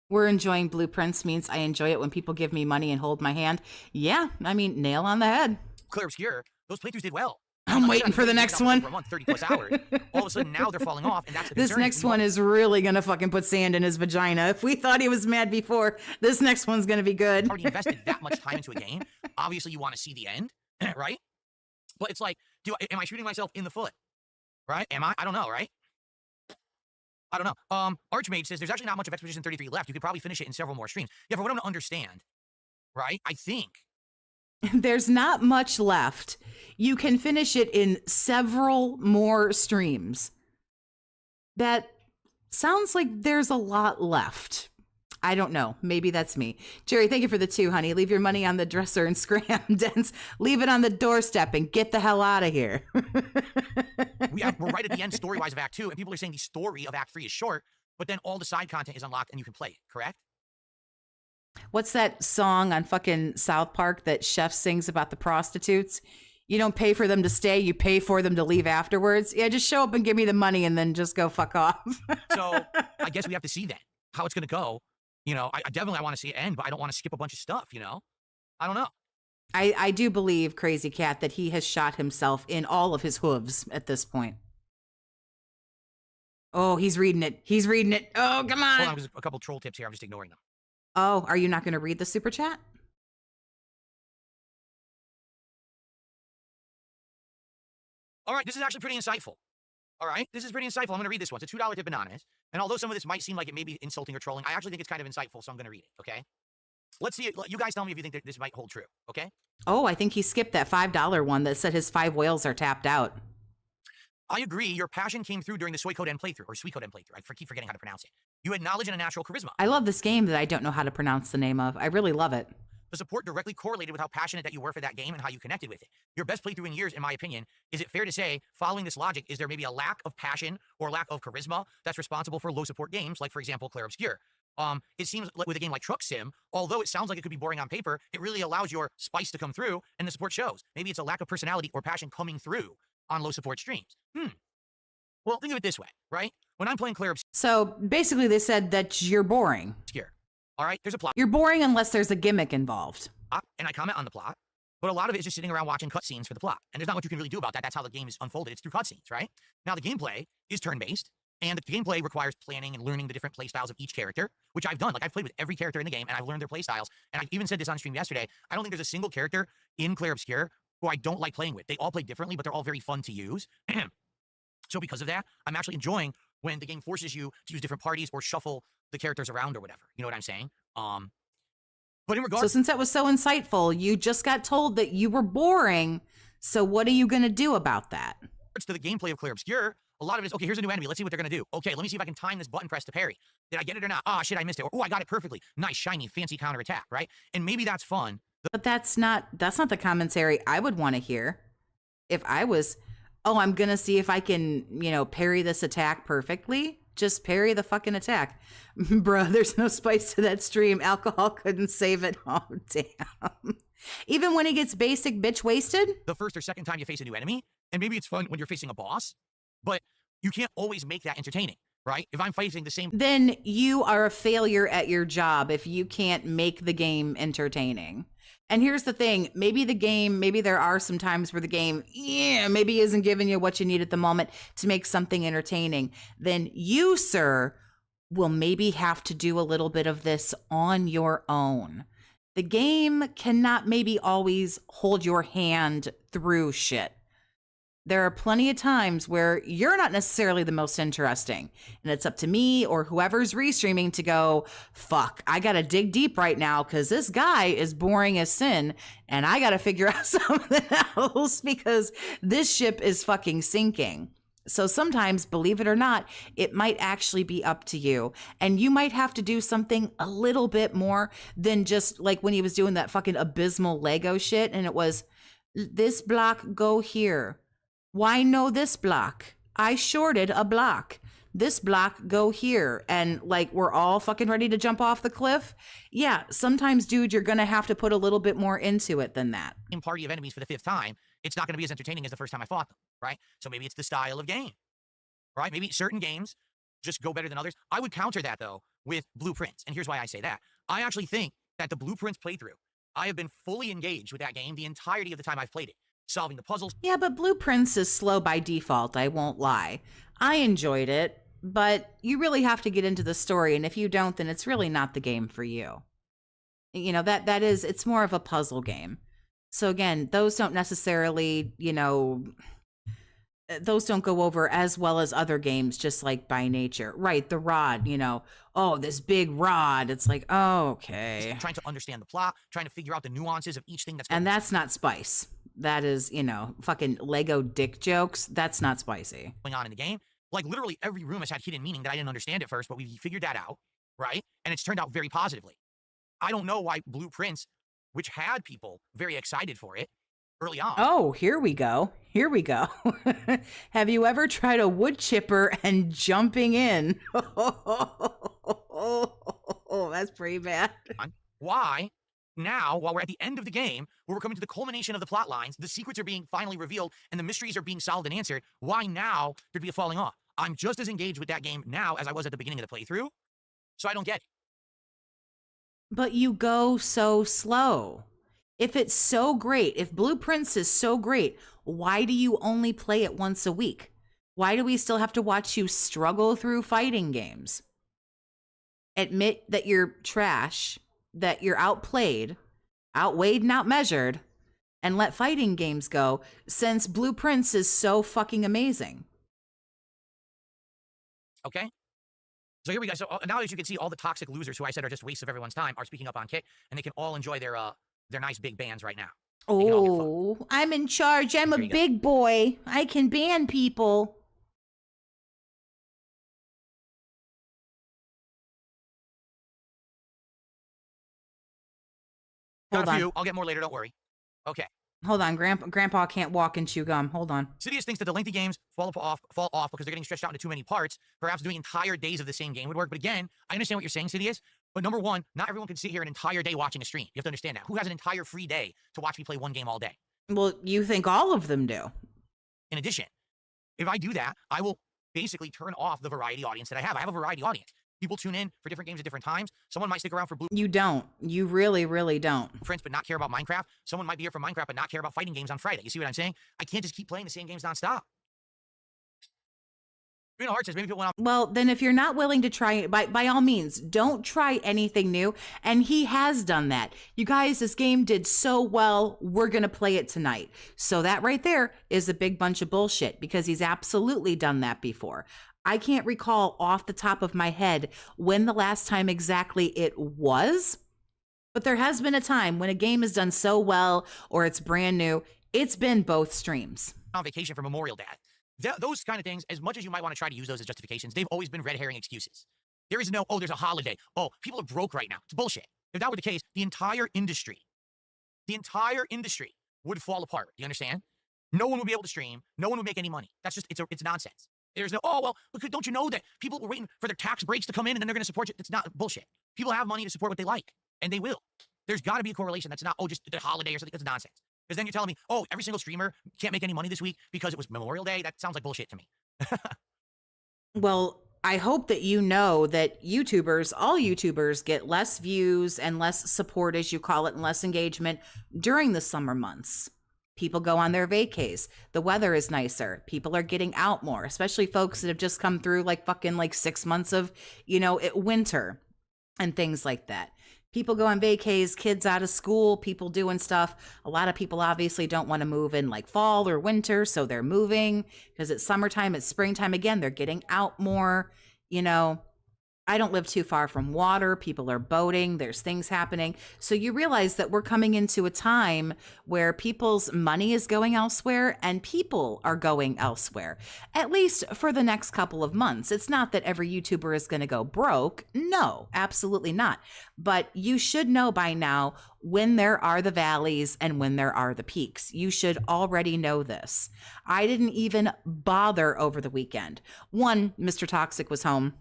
We're enjoying Blueprints means I enjoy it when people give me money and hold my hand. Yeah, I mean, nail on the head. Clare Obscure, those playthroughs did well. I'm waiting for the next one. For a month, 30 plus hours. All of a sudden now they're falling off, and that's the This next one is really gonna fucking put sand in his vagina. If we thought he was mad before, this next one's gonna be good. Already invested that much time into a game. Obviously, you want to see the end, right? But it's like, am I shooting myself in the foot? Right? Am I? I don't know, right? I don't know. Archmage says there's actually not much of Expedition 33 left. You could probably finish it in several more streams. Yeah, for what I'm to understand, right? I think there's not much left. You can finish it in several more streams. That sounds like there's a lot left. I don't know. Maybe that's me. Jerry, thank you for the 2, honey. Leave your money on the dresser and scram, Dents. Leave it on the doorstep and get the hell out of here. We're right at the end story-wise of Act 2, and people are saying the story of Act 3 is short, but then all the side content is unlocked and you can play it, correct? What's that song on fucking South Park that Chef sings about the prostitutes? You don't pay for them to stay, you pay for them to leave afterwards. Yeah, just show up and give me the money and then just go fuck off. So I guess we have to see then how it's going to go. You know, I definitely want to see it end, but I don't want to skip a bunch of stuff, you know? I don't know. I do believe, Crazy Cat, that he has shot himself in all of his hooves at this point. Oh, he's reading it. He's reading it. Oh, come on. Hold on, there's a couple troll tips here. I'm just ignoring them. Oh, are you not going to read the super chat? All right, this is actually pretty insightful. All right, this is pretty insightful. I'm going to read this one. It's a $2 tip anonymous. And although some of this might seem like it may be insulting or trolling, I actually think it's kind of insightful, so I'm going to read it, okay? Let's see it. You guys tell me if you think that this might hold true, okay? Oh, I think he skipped that $5 one that said his 5 whales are tapped out. I agree. Your passion came through during the Suikoden playthrough, or Suikoden playthrough. I keep forgetting how to pronounce it. You had knowledge and a natural charisma. I love this game that I don't know how to pronounce the name of. I really love it. The support directly correlated with how passionate that you were for that game and how you connected with it. Your best playthrough in years, in my opinion. Is it fair to say, following this logic, is there maybe a lack of passion or lack of charisma that's responsible for low support games, like, for example, Clare Obscure? It seems like with a game like Truck Sim, although it sounds like it could be boring on paper, it really allows your spice to come through, and the support shows. Maybe it's a lack of personality or passion coming through on low support streams. Well, think of it this way, right? When I'm playing Clare Obscure, So basically they said that you're boring. all right, there's a plot. You're boring unless there's a gimmick involved. And I comment on the plot, but a lot of it is just sitting around watching cutscenes for the plot. And there's not much you can really do about that. That's how the game is unfolded. It's through cutscenes, right? Now, the gameplay is turn-based, and the gameplay requires planning and learning the different play styles of each character, which I've done. Like, I've played with every character in the game, and I've learned their play styles. And I even said this on stream yesterday. I don't think there's a single character in Clare Obscure who I don't like playing with. They all play differently, but they're all very fun to use. So because of that, I'm actually enjoying when the game forces you to use different parties or shuffle the characters around or whatever. You know what I'm saying? But in regards, So since that was so insightful, you just got told that you were boring. So what are you going to do about that? to the gameplay of Clare Obscure, a lot of it is, okay, here's a new enemy. Let's see what they're going to do. Okay, let me see if I can time this button press to parry. Did I get it or not? Ah, shit, I missed it. Or, oh, I got it perfectly. Nice, shiny, fancy counterattack, right? And maybe that's fun. But that's not the commentary I would want to hear. If I was, oh, I'm going to see if I can, parry this attack perfectly. Just parry the fucking attack. Bruh, there's no spice to that stream. Alcohol couldn't save it. Oh, damn. Even when he gets basic bitch wasted? The first or second time you face a new enemy, and maybe it's fun when you're facing a boss, but you can't always make that entertaining, right? If I'm facing the same... Then you are a failure at your job if you can't make the game entertaining. And here's the thing, maybe there are some times where the game, maybe isn't giving you what you need at the moment to make something entertaining. Then you, sir, will maybe have to do a little bit of this on your own. The game cannot maybe always hold your hand through shit. There are plenty of times where you're not necessarily the most interesting, and it's up to me or whoever's restreaming to go, fuck, I gotta dig deep right now because this guy is boring as sin, and I gotta figure out something else because this ship is fucking sinking. So sometimes, believe it or not, it might actually be up to you, and you might have to do something a little bit more than just like when he was doing that fucking abysmal Lego shit, and it was, this block go here. Why no this block? I shorted a block. This block go here. And like, we're all fucking ready to jump off the cliff. Yeah, sometimes, dude, you're going to have to put a little bit more into it than that. ...same party of enemies for the 5th time, it's not going to be as entertaining as the first time I fought them, right? So maybe it's the style of game, right? Maybe certain games just go better than others. I would counter that, though, with Blueprints. And here's why I say that. I actually think that the Blueprints playthrough, I have been fully engaged with that game the entirety of the time I've played it. Solving the puzzles. Yeah, but Blueprints is slow by default, I won't lie. I enjoyed it, but you really have to get into the story, and if you don't, then it's really not the game for you. It's more of a puzzle game. So again, those don't necessarily, those don't go over as well as other games, just like by nature. Right, the rod, oh, this big rod. It's like, oh, okay. Trying to understand the plot, trying to figure out the nuances of each thing that's going on. And that's not spice. That is, fucking Lego dick jokes. That's not spicy. Going on in the game. Like, literally every room has had hidden meaning that I didn't understand at first, but we figured that out, right? And it's turned out very positively. I don't know why Blueprints, which had people very excited for it early on. Oh, here we go. Here we go. Have you ever tried a wood chipper and jumping in? Oh, that's pretty bad. Why now, while we're at the end of the game, where we're coming to the culmination of the plot lines, the secrets are being finally revealed, and the mysteries are being solved and answered, why now there'd be a falling off? I'm just as engaged with that game now as I was at the beginning of the playthrough, so I don't get it. But you go so slow. If it's so great, if Blueprints is so great, why do you only play it once a week? Why do we still have to watch you struggle through fighting games? Admit that you're trash, that you're outplayed, outweighed and outmeasured, and let fighting games go, since Blueprints is so fucking amazing. Okay? So here we go. So now as you can see, all the toxic losers who I said are just wastes of everyone's time are speaking up on Kick, and they can all enjoy their nice big bands right now. Oh, I'm in charge. I'm a big boy. I can ban people. Got a few. I'll get more later. Don't worry. Okay. Hold on. Grandpa can't walk and chew gum. Hold on. Sidious thinks that the lengthy games fall off because they're getting stretched out into too many parts. Perhaps doing entire days of the same game would work. But again, I understand what you're saying, Sidious. But number one, not everyone can sit here an entire day watching a stream. You have to understand that. Who has an entire free day to watch me play one game all day? Well, you think all of them do. In addition, if I do that, I will basically turn off the variety audience that I have. I have a variety audience. People tune in for different games at different times. Someone might stick around for You don't. You really, really don't. Blueprints, but not care about Minecraft. Someone might be here for Minecraft, but not care about fighting games on Friday. You see what I'm saying? I can't just keep playing the same games nonstop. Heart says maybe people went out. Well, then if you're not willing to try it, by all means, don't try anything new. And he has done that. You guys, this game did so well. We're going to play it tonight. So that right there is a big bunch of bullshit, because he's absolutely done that before. I can't recall off the top of my head when the last time exactly it was, but there has been a time when a game is done so well or it's brand new. It's been both streams. On vacation for Memorial Day. Those kind of things, as much as you might want to try to use those as justifications, they've always been red herring excuses. There is no, oh, there's a holiday. Oh, people are broke right now. It's bullshit. If that were the case, the entire industry would fall apart. Do you understand? No one would be able to stream. No one would make any money. That's just, it's nonsense. There's no, oh, well, don't you know that people were waiting for their tax breaks to come in and then they're going to support you? It's not bullshit. People have money to support what they like, and they will. There's got to be a correlation. That's not, oh, just the holiday or something. That's nonsense. Because then you're telling me, oh, every single streamer can't make any money this week because it was Memorial Day. That sounds like bullshit to me. Well, I hope that you know that YouTubers, all YouTubers, get less views and less support, as you call it, and less engagement during the summer months. People go on their vacays. The weather is nicer. People are getting out more, especially folks that have just come through like fucking like 6 months of, winter and things like that. People go on vacays, kids out of school, people doing stuff. A lot of people obviously don't want to move in like fall or winter, so they're moving because it's summertime, it's springtime. Again, they're getting out more. I don't live too far from water. People are boating. There's things happening. So you realize that we're coming into a time where people's money is going elsewhere and people are going elsewhere, at least for the next couple of months. It's not that every YouTuber is going to go broke. No, absolutely not. But you should know by now when there are the valleys and when there are the peaks. You should already know this. I didn't even bother over the weekend. One, Mr. Toxic was home,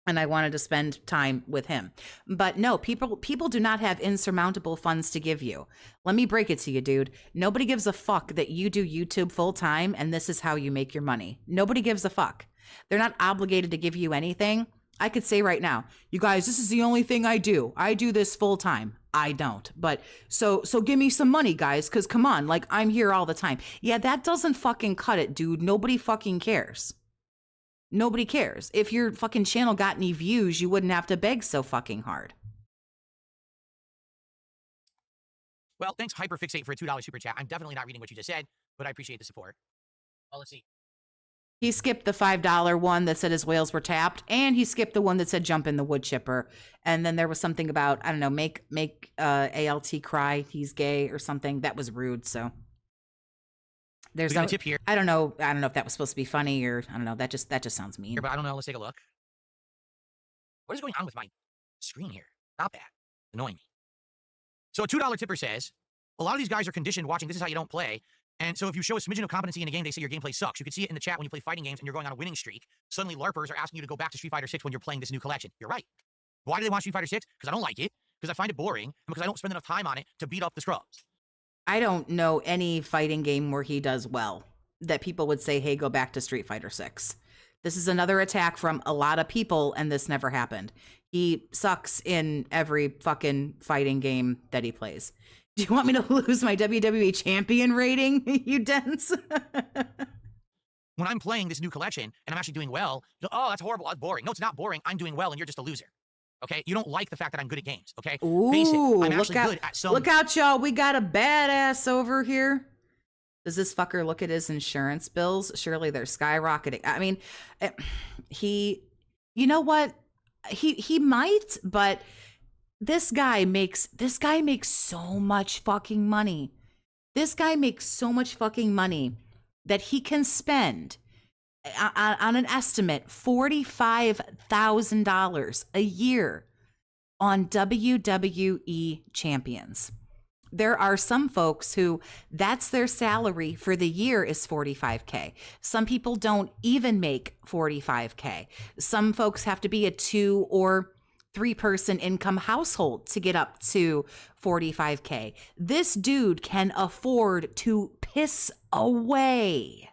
and I wanted to spend time with him. But no, people do not have insurmountable funds to give you. Let me break it to you, dude. Nobody gives a fuck that you do YouTube full time and this is how you make your money. Nobody gives a fuck. They're not obligated to give you anything. I could say right now, you guys, this is the only thing I do. I do this full time. I don't. But so give me some money, guys, because come on, like I'm here all the time. Yeah, that doesn't fucking cut it, dude. Nobody fucking cares. Nobody cares. If your fucking channel got any views, you wouldn't have to beg so fucking hard. Well, thanks, Hyperfixate, for a $2 super chat. I'm definitely not reading what you just said, but I appreciate the support. Well, let's see. He skipped the $5 one that said his whales were tapped, and he skipped the one that said jump in the wood chipper. And then there was something about, I don't know, make ALT cry, he's gay or something. That was rude, so. There's no tip here. I don't know if that was supposed to be funny or I don't know. That just sounds mean. Here, but I don't know. Let's take a look. What is going on with my screen here? Stop that. Annoying me. So a $2 tipper says, a lot of these guys are conditioned watching This Is How You Don't Play. And so if you show a smidgen of competency in a game, they say your gameplay sucks. You can see it in the chat when you play fighting games and you're going on a winning streak. Suddenly LARPers are asking you to go back to Street Fighter 6 when you're playing this new collection. You're right. Why do they want Street Fighter 6? Because I don't like it. because I find it boring and because I don't spend enough time on it to beat up the scrubs. I don't know any fighting game where he does well that people would say, hey, go back to Street Fighter 6. This is another attack from a lot of people, and this never happened. He sucks in every fucking fighting game that he plays. Do you want me to lose my WWE champion rating, you dense? When I'm playing this new collection and I'm actually doing well, oh, that's horrible, that's boring. No, it's not boring. I'm doing well and you're just a loser. Okay? You don't like the fact that I'm good at games, okay? Ooh, Face it, I'm actually good at some. Look out, y'all. We got a badass over here. Does this fucker look at his insurance bills? Surely they're skyrocketing. I mean, you know what? He might, but this guy makes so much fucking money. This guy makes so much fucking money that he can spend on an estimate $45,000 a year on WWE champions. There are some folks who that's their salary for the year is $45K. Some people don't even make $45K. Some folks have to be a 2 or 3 person income household to get up to $45K. This dude can afford to piss away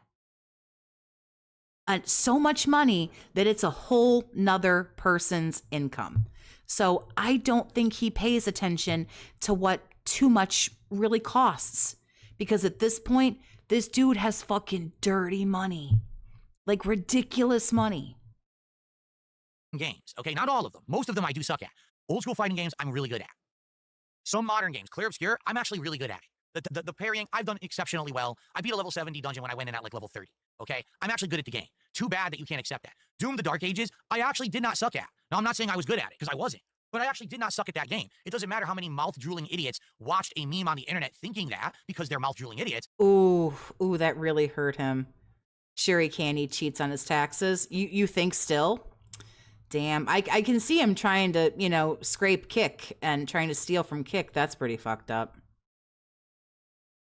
so much money that it's a whole nother person's income. So I don't think he pays attention to what too much really costs, because at this point, this dude has fucking dirty money, like ridiculous money. Games, okay? Not all of them. Most of them I do suck at. Old school fighting games, I'm really good at. Some modern games, Clare Obscure, I'm actually really good at it. The parrying, I've done exceptionally well. I beat a level 70 dungeon when I went in at like level 30, okay? I'm actually good at the game. Too bad that you can't accept that. Doom the Dark Ages, I actually did not suck at. Now, I'm not saying I was good at it, because I wasn't. But I actually did not suck at that game. It doesn't matter how many mouth-drooling idiots watched a meme on the internet thinking that, because they're mouth-drooling idiots. Ooh, that really hurt him. Sherry Candy cheats on his taxes. You think still? Damn, I can see him trying to, scrape Kick and trying to steal from Kick. That's pretty fucked up.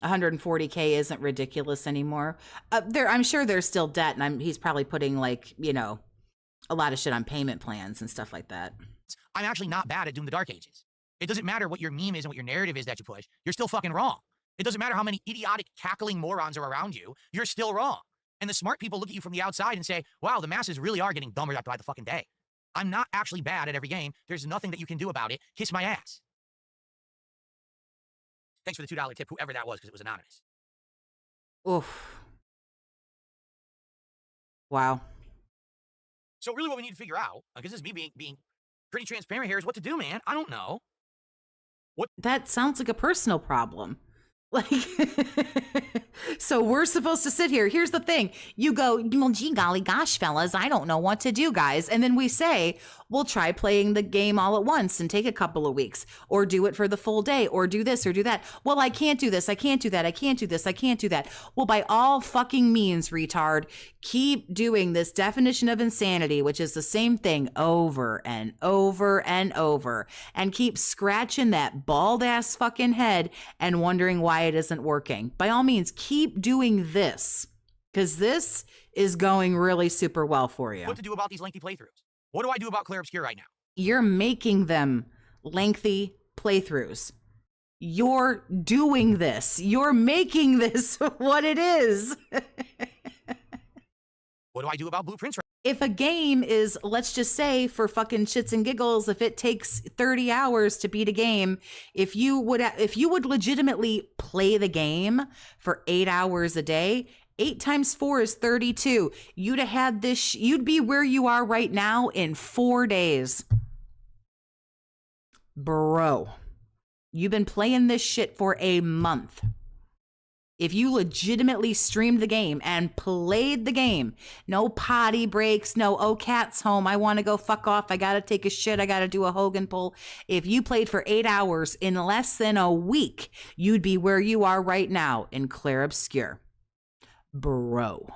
140K isn't ridiculous anymore. I'm sure there's still debt, and he's probably putting a lot of shit on payment plans and stuff like that. I'm actually not bad at Doom the Dark Ages. It doesn't matter what your meme is and what your narrative is that you push. You're still fucking wrong. It doesn't matter how many idiotic, cackling morons are around you. You're still wrong. And the smart people look at you from the outside and say, wow, the masses really are getting dumber by the fucking day. I'm not actually bad at every game. There's nothing that you can do about it. Kiss my ass. Thanks for the $2 tip, whoever that was, because it was anonymous. Oof. Wow. So really what we need to figure out, because this is me being pretty transparent here, is what to do, man. I don't know. That sounds like a personal problem. So we're supposed to sit here. Here's the thing. You go, well, gee, golly gosh, fellas, I don't know what to do, guys. And then we say, we'll try playing the game all at once and take a couple of weeks, or do it for the full day, or do this or do that. Well, I can't do this. I can't do that. I can't do this. I can't do that. Well, by all fucking means, retard, keep doing this definition of insanity, which is the same thing over and over and over, and keep scratching that bald ass fucking head and wondering why it isn't working. By all means, keep doing this, because this is going really super well for you. What to do about these lengthy playthroughs? What do I do about Clare Obscure right now? You're making them lengthy playthroughs. You're doing this. You're making this what it is. What do I do about blueprints? If a game is, let's just say for fucking shits and giggles, if it takes 30 hours to beat a game, if you would legitimately play the game for 8 hours a day, 8 times 4 is 32. You'd have had this, you'd be where you are right now in 4 days. Bro, you've been playing this shit for a month. If you legitimately streamed the game and played the game, no potty breaks, no, oh, cat's home, I want to go fuck off, I got to take a shit, I got to do a Hogan pull. If you played for 8 hours in less than a week, you'd be where you are right now in Clare Obscure. Bro.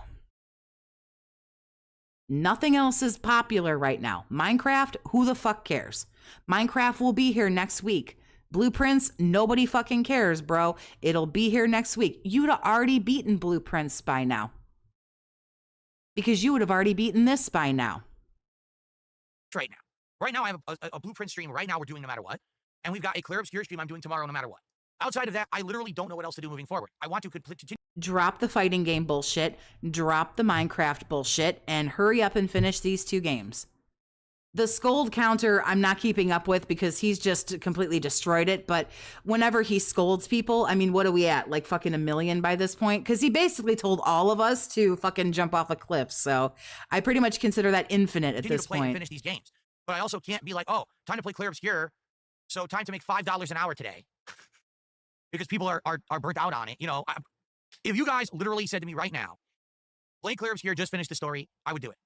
Nothing else is popular right now. Minecraft, who the fuck cares? Minecraft will be here next week. Blueprints, nobody fucking cares, bro. It'll be here next week. You'd have already beaten Blueprints by now, because you would have already beaten this by now. Right now I have a Blueprint stream right now we're doing no matter what. And we've got a Clare Obscure stream I'm doing tomorrow no matter what. Outside of that, I literally don't know what else to do moving forward. I want to continue. Drop the fighting game bullshit, drop the Minecraft bullshit, and hurry up and finish these 2 games. The scold counter, I'm not keeping up with because he's just completely destroyed it. But whenever he scolds people, I mean, what are we at? Like fucking 1 million by this point? Because he basically told all of us to fucking jump off a cliff. So I pretty much consider that infinite at this point. And finish these games. But I also can't be like, oh, time to play Clare Obscure. So time to make $5 an hour today. Because people are burnt out on it. You know, if you guys literally said to me right now, play Clare Obscure, just finish the story, I would do it.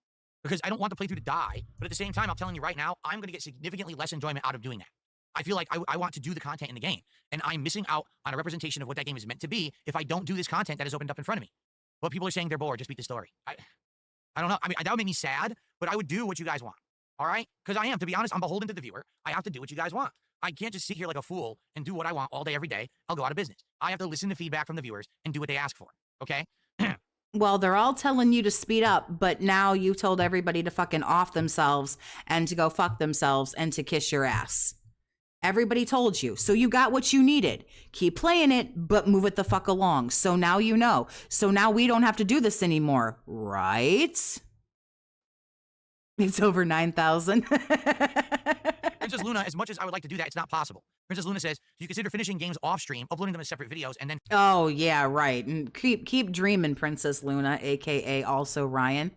Because I don't want the playthrough to die, but at the same time, I'm telling you right now, I'm going to get significantly less enjoyment out of doing that. I feel like I want to do the content in the game, and I'm missing out on a representation of what that game is meant to be if I don't do this content that is opened up in front of me. But people are saying they're bored, just beat the story. I don't know. I mean, that would make me sad, but I would do what you guys want, all right? Because I am, to be honest, I'm beholden to the viewer. I have to do what you guys want. I can't just sit here like a fool and do what I want all day, every day. I'll go out of business. I have to listen to feedback from the viewers and do what they ask for, okay? Well, they're all telling you to speed up, but now you told everybody to fucking off themselves and to go fuck themselves and to kiss your ass. Everybody told you. So you got what you needed. Keep playing it, but move it the fuck along. So now you know. So now we don't have to do this anymore, right? It's over 9,000. Princess Luna, as much as I would like to do that, it's not possible. Princess Luna says, do you consider finishing games off stream, uploading them as separate videos, and then... Oh, yeah, right. And keep dreaming, Princess Luna, a.k.a. also Ryan.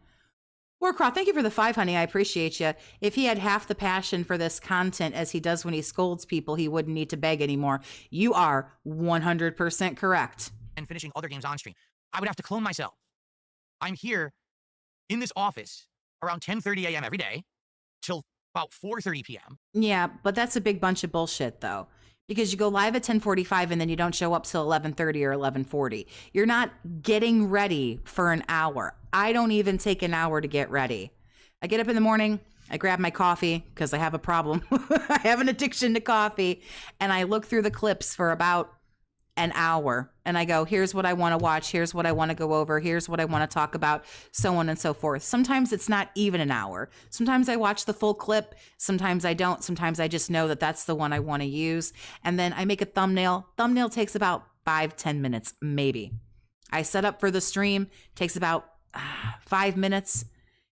Warcraft, thank you for the 5, honey. I appreciate you. If he had half the passion for this content as he does when he scolds people, he wouldn't need to beg anymore. You are 100% correct. And finishing other games on stream. I would have to clone myself. I'm here in this office around 10:30 a.m. every day till about 4:30 p.m. Yeah, but that's a big bunch of bullshit, though. Because you go live at 10:45 and then you don't show up till 11:30 or 11:40. You're not getting ready for an hour. I don't even take an hour to get ready. I get up in the morning, I grab my coffee because I have a problem. I have an addiction to coffee. And I look through the clips for about an hour and I go, here's what I want to watch. Here's what I want to go over. Here's what I want to talk about, so on and so forth. Sometimes it's not even an hour. Sometimes I watch the full clip. Sometimes I don't. Sometimes I just know that that's the one I want to use. And then I make a thumbnail. Thumbnail takes about 5-10 minutes, maybe. I set up for the stream. Takes about 5 minutes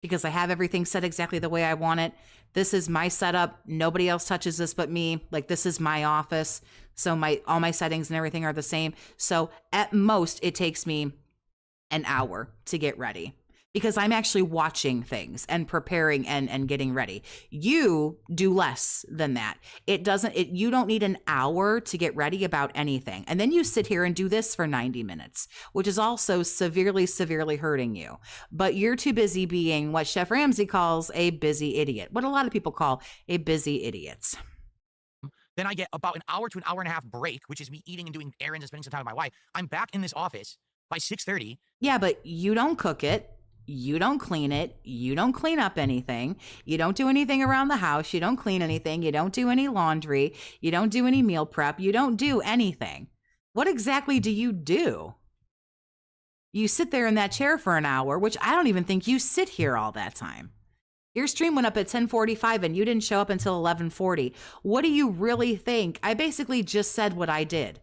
because I have everything set exactly the way I want it. This is my setup. Nobody else touches this but me. Like, this is my office. So all my settings and everything are the same. So at most, it takes me an hour to get ready because I'm actually watching things and preparing and getting ready. You do less than that. You don't need an hour to get ready about anything. And then you sit here and do this for 90 minutes, which is also severely, severely hurting you. But you're too busy being what Chef Ramsay calls a busy idiot, what a lot of people call a busy idiot. Then I get about an hour to an hour and a half break, which is me eating and doing errands and spending some time with my wife. I'm back in this office by 6:30. Yeah, but you don't cook it. You don't clean it. You don't clean up anything. You don't do anything around the house. You don't clean anything. You don't do any laundry. You don't do any meal prep. You don't do anything. What exactly do you do? You sit there in that chair for an hour, which I don't even think you sit here all that time. Your stream went up at 10:45 and you didn't show up until 11:40. What do you really think? I basically just said what I did.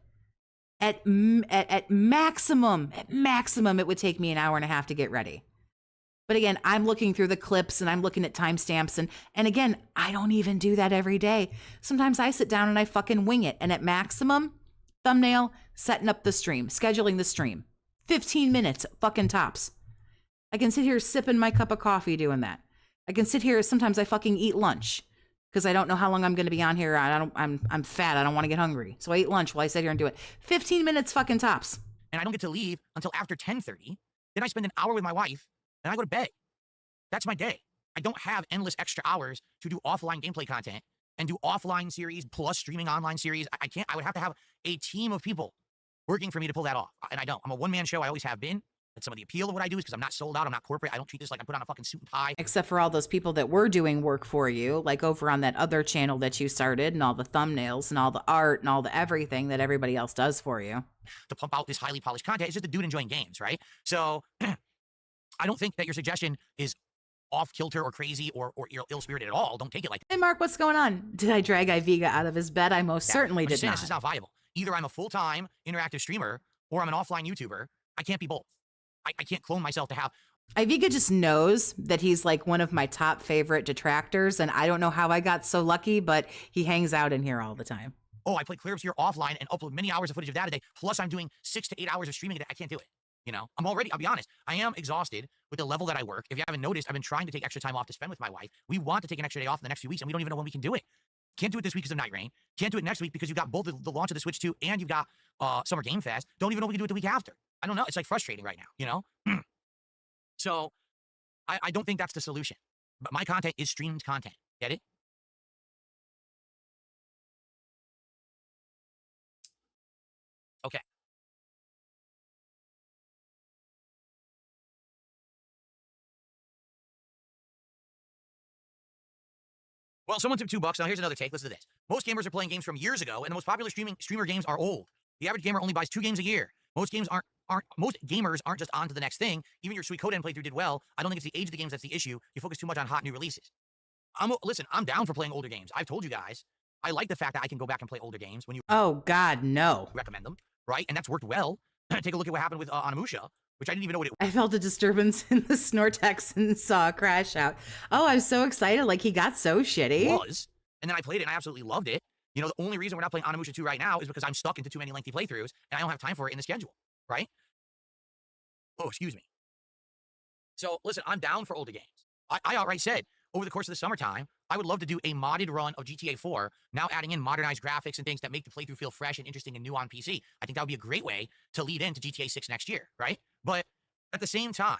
At maximum, it would take me an hour and a half to get ready. But again, I'm looking through the clips and I'm looking at timestamps. And again, I don't even do that every day. Sometimes I sit down and I fucking wing it. And at maximum, thumbnail, setting up the stream, scheduling the stream. 15 minutes, fucking tops. I can sit here sipping my cup of coffee doing that. I can sit here, sometimes I fucking eat lunch because I don't know how long I'm going to be on here. I'm fat. I don't want to get hungry. So I eat lunch while I sit here and do it. 15 minutes fucking tops. And I don't get to leave until after 10:30. Then I spend an hour with my wife and I go to bed. That's my day. I don't have endless extra hours to do offline gameplay content and do offline series plus streaming online series. I can't. I would have to have a team of people working for me to pull that off. And I don't. I'm a one-man show. I always have been. That's some of the appeal of what I do is because I'm not sold out. I'm not corporate. I don't treat this like I put on a fucking suit and tie. Except for all those people that were doing work for you, like over on that other channel that you started and all the thumbnails and all the art and all the everything that everybody else does for you. To pump out this highly polished content. It's just a dude enjoying games, right? So I don't think that your suggestion is off kilter or crazy or ill-spirited at all. Don't take it like Hey, Mark, what's going on? Did I drag Iviga out of his bed? I most certainly I'm did just saying not. this is not viable. Either I'm a full-time interactive streamer or I'm an offline YouTuber. I can't be both. I can't clone myself to have. Iviga just knows that he's like one of my top favorite detractors, and I don't know how I got so lucky, but he hangs out in here all the time. Oh, I play Clare Obscure offline and upload many hours of footage of that a day. Plus, I'm doing 6 to 8 hours of streaming a day. I can't do it. You know, I'll be honest, I am exhausted with the level that I work. If you haven't noticed, I've been trying to take extra time off to spend with my wife. We want to take an extra day off in the next few weeks, and we don't even know when we can do it. Can't do it this week because of Night Rain. Can't do it next week because you've got both the launch of the Switch 2 and you've got Summer Game Fest. Don't even know we can do it the week after. I don't know. It's like frustrating right now, you know? So I don't think that's the solution. But my content is streamed content. Get it? Okay. Well, someone took $2. Now here's another take. Listen to this. Most gamers are playing games from years ago, and the most popular streamer games are old. The average gamer only buys 2 games a year. Most gamers aren't just on to the next thing. Even your Suikoden playthrough did well. I don't think it's the age of the games that's the issue. You focus too much on hot new releases. Listen, I'm down for playing older games. I've told you guys. I like the fact that I can go back and play older games when you God, no. recommend them, right? And that's worked well. Take a look at what happened with Onimusha, which I didn't even know what it I felt a disturbance in the Snortex and saw a crash out. Oh, I was so excited. Like, he got so shitty. was. And then I played it and I absolutely loved it. You know, the only reason we're not playing Onimusha 2 right now is because I'm stuck into too many lengthy playthroughs and I don't have time for it in the schedule, right? Oh, excuse me. So, listen, I'm down for older games. I outright said, over the course of the summertime, I would love to do a modded run of GTA 4, now adding in modernized graphics and things that make the playthrough feel fresh and interesting and new on PC. I think that would be a great way to lead into GTA 6 next year, right? But at the same time,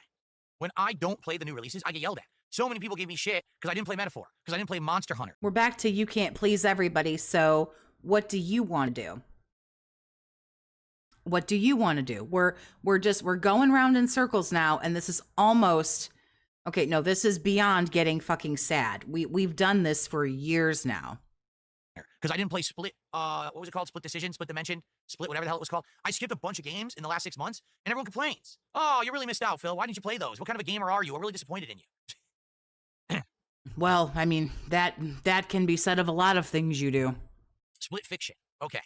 when I don't play the new releases, I get yelled at. So many people gave me shit because I didn't play Metaphor, because I didn't play Monster Hunter. We're back to you can't please everybody, so what do you want to do? What do you want to do? We're going around in circles now, and this is almost okay. No, this is beyond getting fucking sad. We've done this for years now. Because I didn't play Split, what was it called? Split Decision, Split Dimension, Split, whatever the hell it was called. I skipped a bunch of games in the last 6 months, and everyone complains. Oh, you really missed out, Phil. Why didn't you play those? What kind of a gamer are you? We're really disappointed in you. Well, I mean, that can be said of a lot of things you do. Split Fiction. Okay.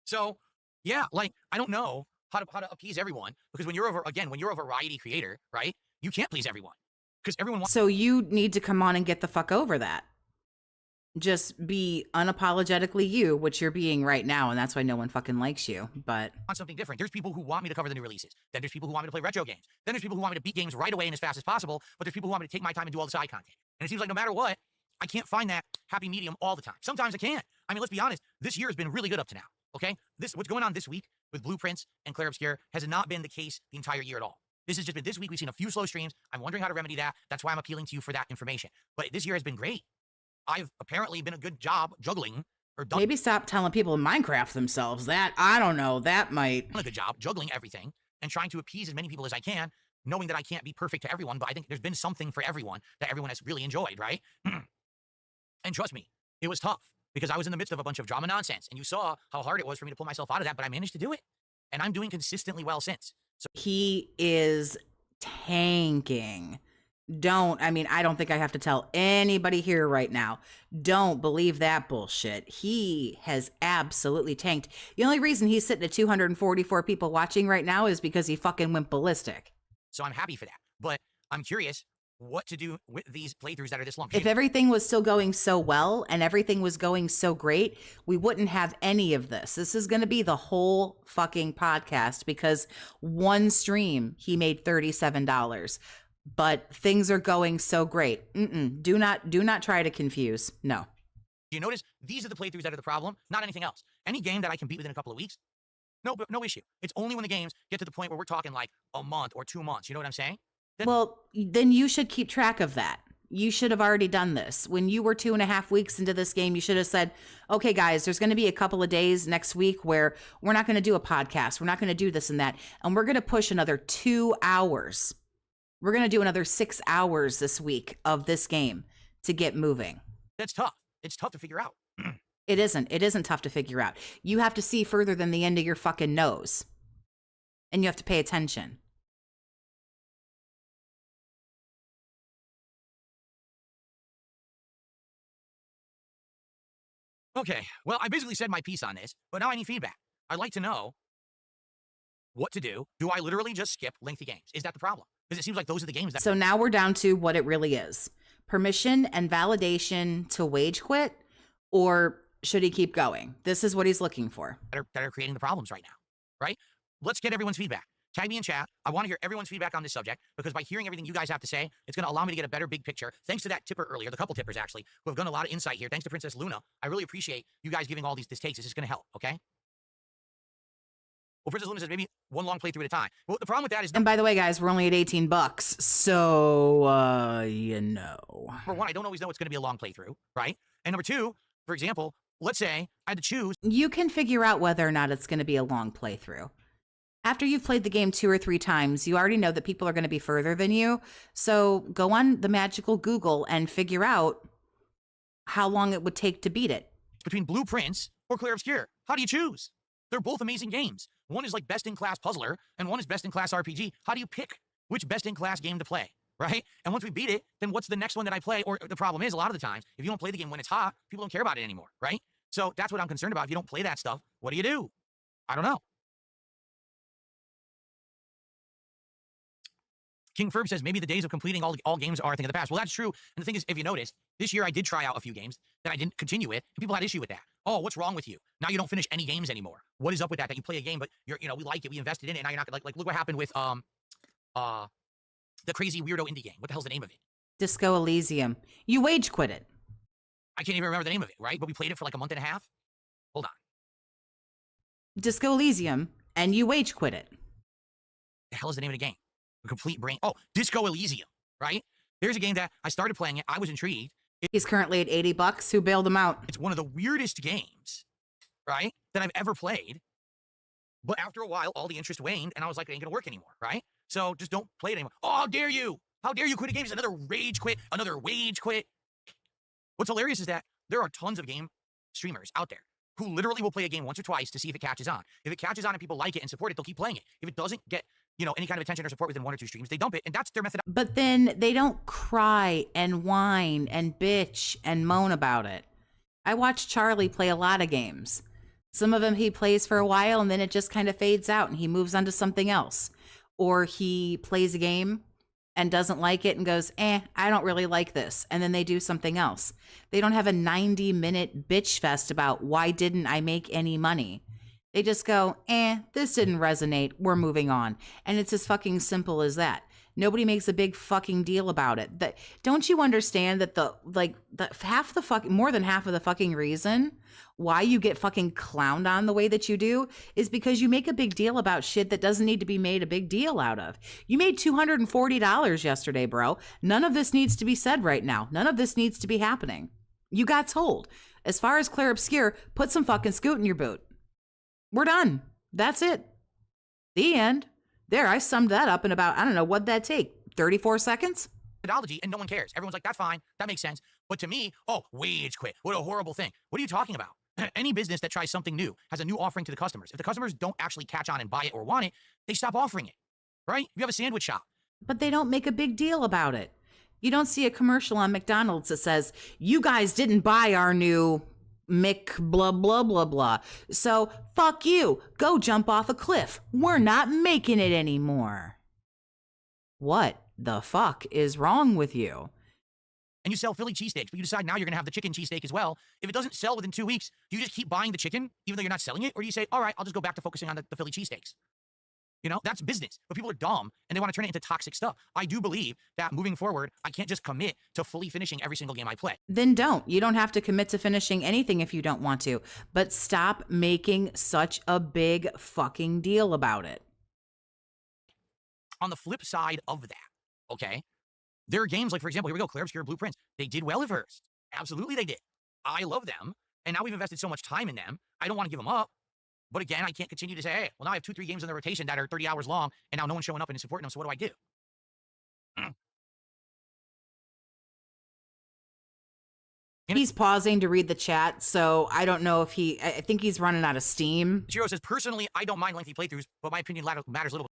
So, yeah, like, I don't know how to appease everyone, because when you're a variety creator, right, you can't please everyone, because everyone wants. So you need to come on and get the fuck over that. Just be unapologetically you, which you're being right now, and that's why no one fucking likes you. But on something different. There's people who want me to cover the new releases. Then there's people who want me to play retro games. Then there's people who want me to beat games right away and as fast as possible. But there's people who want me to take my time and do all the side content. And it seems like no matter what, I can't find that happy medium all the time. Sometimes I can. I mean, let's be honest. This year has been really good up to now. Okay, what's going on this week with Blueprints and Clare Obscure has not been the case the entire year at all. This has just been this week. We've seen a few slow streams. I'm wondering how to remedy that. That's why I'm appealing to you for that information. But this year has been great. I've apparently been a good job juggling or done. Maybe stop telling people in Minecraft themselves that. I don't know. That might. Done a good job juggling everything and trying to appease as many people as I can, knowing that I can't be perfect to everyone, but I think there's been something for everyone that everyone has really enjoyed, right? And trust me, it was tough because I was in the midst of a bunch of drama nonsense, and you saw how hard it was for me to pull myself out of that, but I managed to do it, and I'm doing consistently well since. So he is tanking. I don't think I have to tell anybody here right now. Don't believe that bullshit. He has absolutely tanked. The only reason he's sitting at 244 people watching right now is because he fucking went ballistic. So I'm happy for that. But I'm curious what to do with these playthroughs that are this long. If everything was still going so well and everything was going so great, we wouldn't have any of this. This is going to be the whole fucking podcast because one stream he made $37. But things are going so great. Do not try to confuse. No. You notice these are the playthroughs that are the problem, not anything else. Any game that I can beat within a couple of weeks, no issue. It's only when the games get to the point where we're talking like a month or 2 months. You know what I'm saying? Then you should keep track of that. You should have already done this. When you were 2.5 weeks into this game, you should have said, okay, guys, there's going to be a couple of days next week where we're not going to do a podcast. We're not going to do this and that. And we're going to push another 2 hours. We're going to do another 6 hours this week of this game to get moving. That's tough. It's tough to figure out. It isn't. It isn't tough to figure out. You have to see further than the end of your fucking nose. And you have to pay attention. Okay, well, I basically said my piece on this, but now I need feedback. I'd like to know what to do. Do I literally just skip lengthy games? Is that the problem? Because it seems like those are the games that So now we're down to what it really is. Permission and validation to wage quit, or should he keep going? This is what he's looking for. that are creating the problems right now, right? Let's get everyone's feedback. Tag me in chat. I want to hear everyone's feedback on this subject because by hearing everything you guys have to say, it's going to allow me to get a better big picture. Thanks to that tipper earlier, the couple tippers actually, who have done a lot of insight here. Thanks to Princess Luna. I really appreciate you guys giving all these takes. This is going to help, okay? Well, Princess Luna says maybe one long playthrough at a time. Well, the problem with that is... And by the way, guys, we're only at $18, so, you know. Number one, I don't always know it's going to be a long playthrough, right? And number two, for example, let's say I had to choose... You can figure out whether or not it's going to be a long playthrough. After you've played the game 2 or 3 times, you already know that people are going to be further than you. So go on the magical Google and figure out how long it would take to beat it. Between Blueprints or Clare Obscure. How do you choose? They're both amazing games. One is like best-in-class puzzler, and one is best-in-class RPG. How do you pick which best-in-class game to play, right? And once we beat it, then what's the next one that I play? Or the problem is, a lot of the times, if you don't play the game when it's hot, people don't care about it anymore, right? So that's what I'm concerned about. If you don't play that stuff, what do? I don't know. King Ferb says maybe the days of completing all games are a thing of the past. Well, that's true. And the thing is, if you notice, this year I did try out a few games that I didn't continue with, and people had issue with that. Oh, what's wrong with you? Now you don't finish any games anymore. What is up with that? That you play a game, but we like it, we invested in it, and now you're not like look what happened with the crazy weirdo indie game. What the hell's the name of it? Disco Elysium. You wage quit it. I can't even remember the name of it, right? But we played it for like a month and a half. Hold on. Disco Elysium, and you wage quit it. The hell is the name of the game? A complete brain. Oh, Disco Elysium, right? There's a game that I started playing it. I was intrigued. He's currently at $80. Who bailed him out? It's one of the weirdest games, right, that I've ever played. But after a while, all the interest waned, and I was like, it ain't gonna work anymore, right? So just don't play it anymore. Oh, how dare you? How dare you quit a game? It's another rage quit, another wage quit. What's hilarious is that there are tons of game streamers out there who literally will play a game once or twice to see if it catches on. If it catches on and people like it and support it, they'll keep playing it. If it doesn't get, any kind of attention or support within 1 or 2 streams, they dump it, and that's their method. But then they don't cry and whine and bitch and moan about it. I watch Charlie play a lot of games. Some of them he plays for a while and then it just kind of fades out and he moves on to something else. Or he plays a game and doesn't like it and goes, I don't really like this. And then they do something else. They don't have a 90-minute bitch fest about why didn't I make any money. They just go, this didn't resonate. We're moving on. And it's as fucking simple as that. Nobody makes a big fucking deal about it. Don't you understand that more than half of the fucking reason why you get fucking clowned on the way that you do is because you make a big deal about shit that doesn't need to be made a big deal out of. You made $240 yesterday, bro. None of this needs to be said right now. None of this needs to be happening. You got told. As far as Clare Obscure, put some fucking scoot in your boot. We're done. That's it. The end. There, I summed that up in about, I don't know, what'd that take? 34 seconds? Methodology, and no one cares. Everyone's like, that's fine. That makes sense. But to me, wage quit. What a horrible thing. What are you talking about? Any business that tries something new has a new offering to the customers. If the customers don't actually catch on and buy it or want it, they stop offering it, right? If you have a sandwich shop. But they don't make a big deal about it. You don't see a commercial on McDonald's that says, you guys didn't buy our new Mick blah blah blah blah, so fuck you, go jump off a cliff, we're not making it anymore. What the fuck is wrong with you? And you sell Philly cheesesteaks, but you decide now you're gonna have the chicken cheesesteak as well. If it doesn't sell within 2 weeks, do you just keep buying the chicken even though you're not selling it, or do you say, all right, I'll just go back to focusing on the Philly cheesesteaks? That's business. But people are dumb and they want to turn it into toxic stuff. I do believe that moving forward, I can't just commit to fully finishing every single game I play. Then don't. You don't have to commit to finishing anything if you don't want to. But stop making such a big fucking deal about it. On the flip side of that, okay, there are games like, for example, here we go, Clare Obscure Blueprints. They did well at first. Absolutely they did. I love them. And now we've invested so much time in them. I don't want to give them up. But again, I can't continue to say, hey, well, now I have 2-3 games in the rotation that are 30 hours long, and now no one's showing up and supporting them, so what do I do? He's pausing to read the chat, so I don't know if I think he's running out of steam. Jiro says, personally, I don't mind lengthy playthroughs, but my opinion matters a little.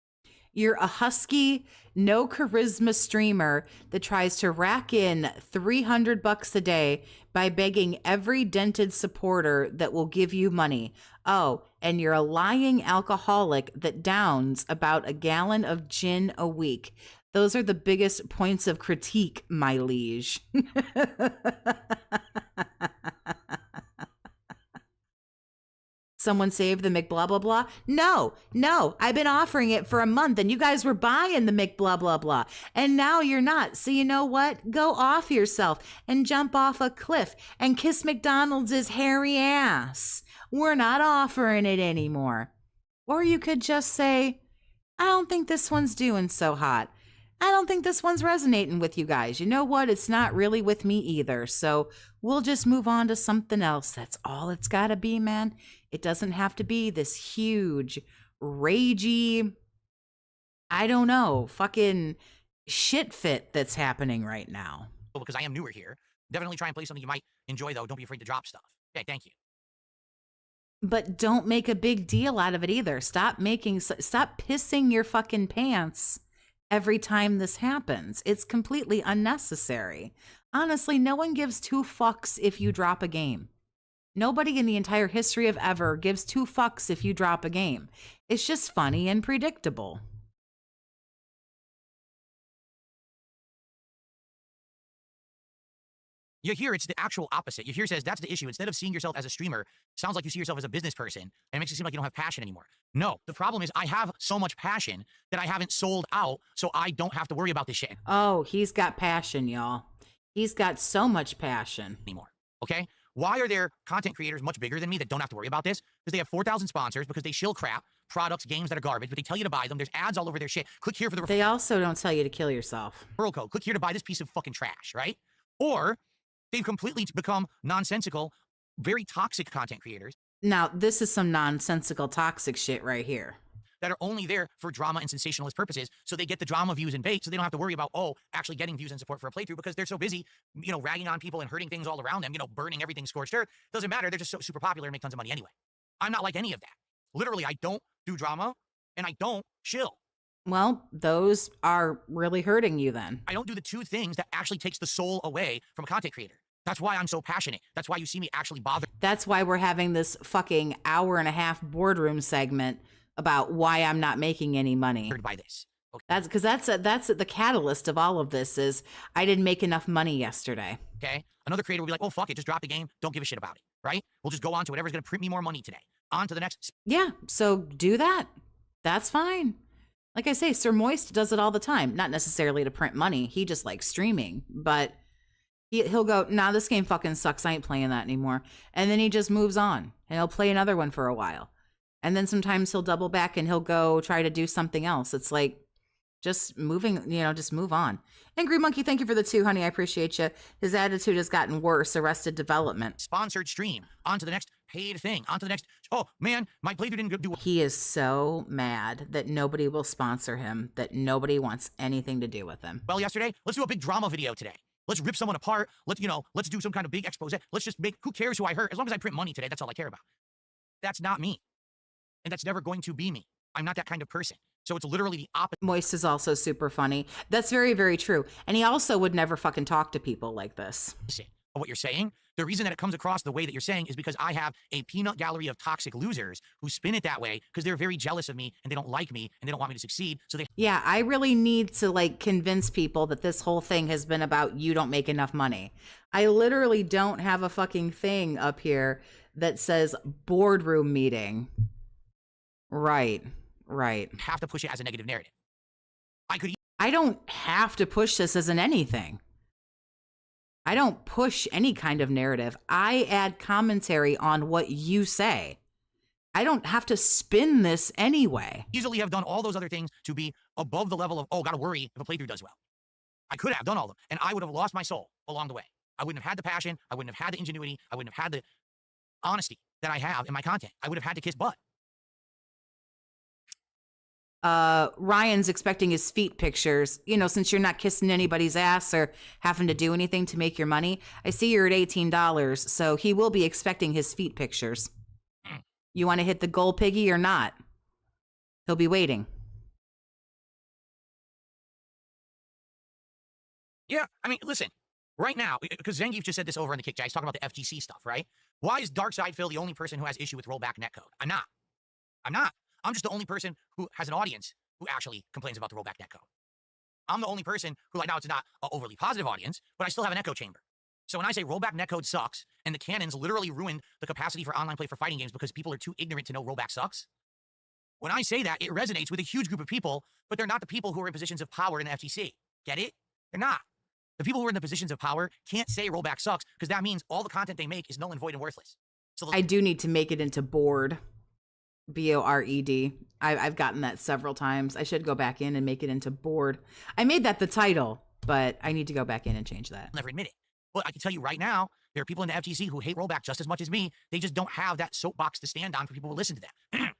You're a husky, no charisma streamer that tries to rack in $300 a day by begging every dented supporter that will give you money. Oh, and you're a lying alcoholic that downs about a gallon of gin a week. Those are the biggest points of critique, my liege. Someone saved the McBlah blah blah. No, I've been offering it for a month and you guys were buying the McBlah blah blah. And now you're not. So you know what? Go off yourself and jump off a cliff and kiss McDonald's hairy ass. We're not offering it anymore. Or you could just say, I don't think this one's doing so hot. I don't think this one's resonating with you guys. You know what? It's not really with me either. So we'll just move on to something else. That's all it's got to be, man. It doesn't have to be this huge, ragey, I don't know, fucking shit fit that's happening right now. Because I am newer here. Definitely try and play something you might enjoy, though. Don't be afraid to drop stuff. Okay, thank you. But don't make a big deal out of it either. Stop pissing your fucking pants every time this happens. It's completely unnecessary. Honestly, no one gives two fucks if you drop a game. Nobody in the entire history of ever gives two fucks if you drop a game. It's just funny and predictable. You hear it's the actual opposite. You hear says that's the issue. Instead of seeing yourself as a streamer, sounds like you see yourself as a business person, and it makes it seem like you don't have passion anymore. No, the problem is I have so much passion that I haven't sold out, so I don't have to worry about this shit Oh, he's got passion, y'all. He's got so much passion anymore. Okay? Why are there content creators much bigger than me that don't have to worry about this? Because they have 4,000 sponsors, because they shill crap, products, games that are garbage, but they tell you to buy them. There's ads all over their shit. Click here for the They also don't tell you to kill yourself. referral code. Click here to buy this piece of fucking trash, right? Or they've completely become nonsensical, very toxic content creators. Now, this is some nonsensical, toxic shit right here. That are only there for drama and sensationalist purposes, so they get the drama views and bait, so they don't have to worry about, actually getting views and support for a playthrough, because they're so busy, ragging on people and hurting things all around them, burning everything scorched earth. Doesn't matter, they're just so super popular and make tons of money anyway. I'm not like any of that. Literally, I don't do drama, and I don't chill. Well, those are really hurting you then. I don't do the two things that actually takes the soul away from a content creator. That's why I'm so passionate. That's why you see me actually bother. That's why we're having this fucking hour-and-a-half boardroom segment about why I'm not making any money. By this. Okay. That's because that's the catalyst of all of this is I didn't make enough money yesterday. Okay. Another creator will be like, oh, fuck it. Just drop the game. Don't give a shit about it. Right? We'll just go on to whatever's going to print me more money today. On to the next. Yeah. So do that. That's fine. Like I say, Sir Moist does it all the time. Not necessarily to print money. He just likes streaming. But he'll go, nah, this game fucking sucks. I ain't playing that anymore. And then he just moves on. And he'll play another one for a while. And then sometimes he'll double back and he'll go try to do something else. It's like just moving, just move on. Angry Monkey, thank you for the 2, honey. I appreciate you. His attitude has gotten worse. Arrested Development. Sponsored stream. On to the next paid thing. On to the next. Oh, man, my playthrough didn't do. He is so mad that nobody will sponsor him, that nobody wants anything to do with him. Well, yesterday, let's do a big drama video today. Let's rip someone apart. Let's do some kind of big expose. Let's just who cares who I hurt? As long as I print money today, that's all I care about. That's not me. And that's never going to be me. I'm not that kind of person. So it's literally the opposite. Moist is also super funny. That's very, very true. And he also would never fucking talk to people like this. Of what you're saying. The reason that it comes across the way that you're saying is because I have a peanut gallery of toxic losers who spin it that way because they're very jealous of me and they don't like me and they don't want me to succeed. So they. Yeah, I really need to convince people that this whole thing has been about you don't make enough money. I literally don't have a fucking thing up here that says boardroom meeting. Right. Have to push it as a negative narrative. I don't have to push this as an anything. I don't push any kind of narrative. I add commentary on what you say. I don't have to spin this anyway. Easily have done all those other things to be above the level of, gotta worry if a playthrough does well. I could have done all of them, and I would have lost my soul along the way. I wouldn't have had the passion. I wouldn't have had the ingenuity. I wouldn't have had the honesty that I have in my content. I would have had to kiss butt. Ryan's expecting his feet pictures. Since you're not kissing anybody's ass or having to do anything to make your money, I see you're at $18, so he will be expecting his feet pictures. You want to hit the goal, piggy, or not? He'll be waiting. Yeah, I mean, listen, right now, because Zangief just said this over in the kick chat, he's talking about the FGC stuff, right? Why is Darkside Phil the only person who has issue with rollback netcode? I'm not. I'm not. I'm just the only person who has an audience who actually complains about the rollback netcode. I'm the only person who, like, now it's not an overly positive audience, but I still have an echo chamber. So when I say rollback netcode sucks, and the canons literally ruined the capacity for online play for fighting games because people are too ignorant to know rollback sucks, when I say that, it resonates with a huge group of people, but they're not the people who are in positions of power in the FGC. Get it? They're not. The people who are in the positions of power can't say rollback sucks because that means all the content they make is null and void and worthless. So I do need to make it into board. BORED. I've gotten that several times. I should go back in and make it into board. I made that the title, but I need to go back in and change that. I'll never admit it. But I can tell you right now, there are people in the FGC who hate rollback just as much as me. They just don't have that soapbox to stand on for people who listen to them.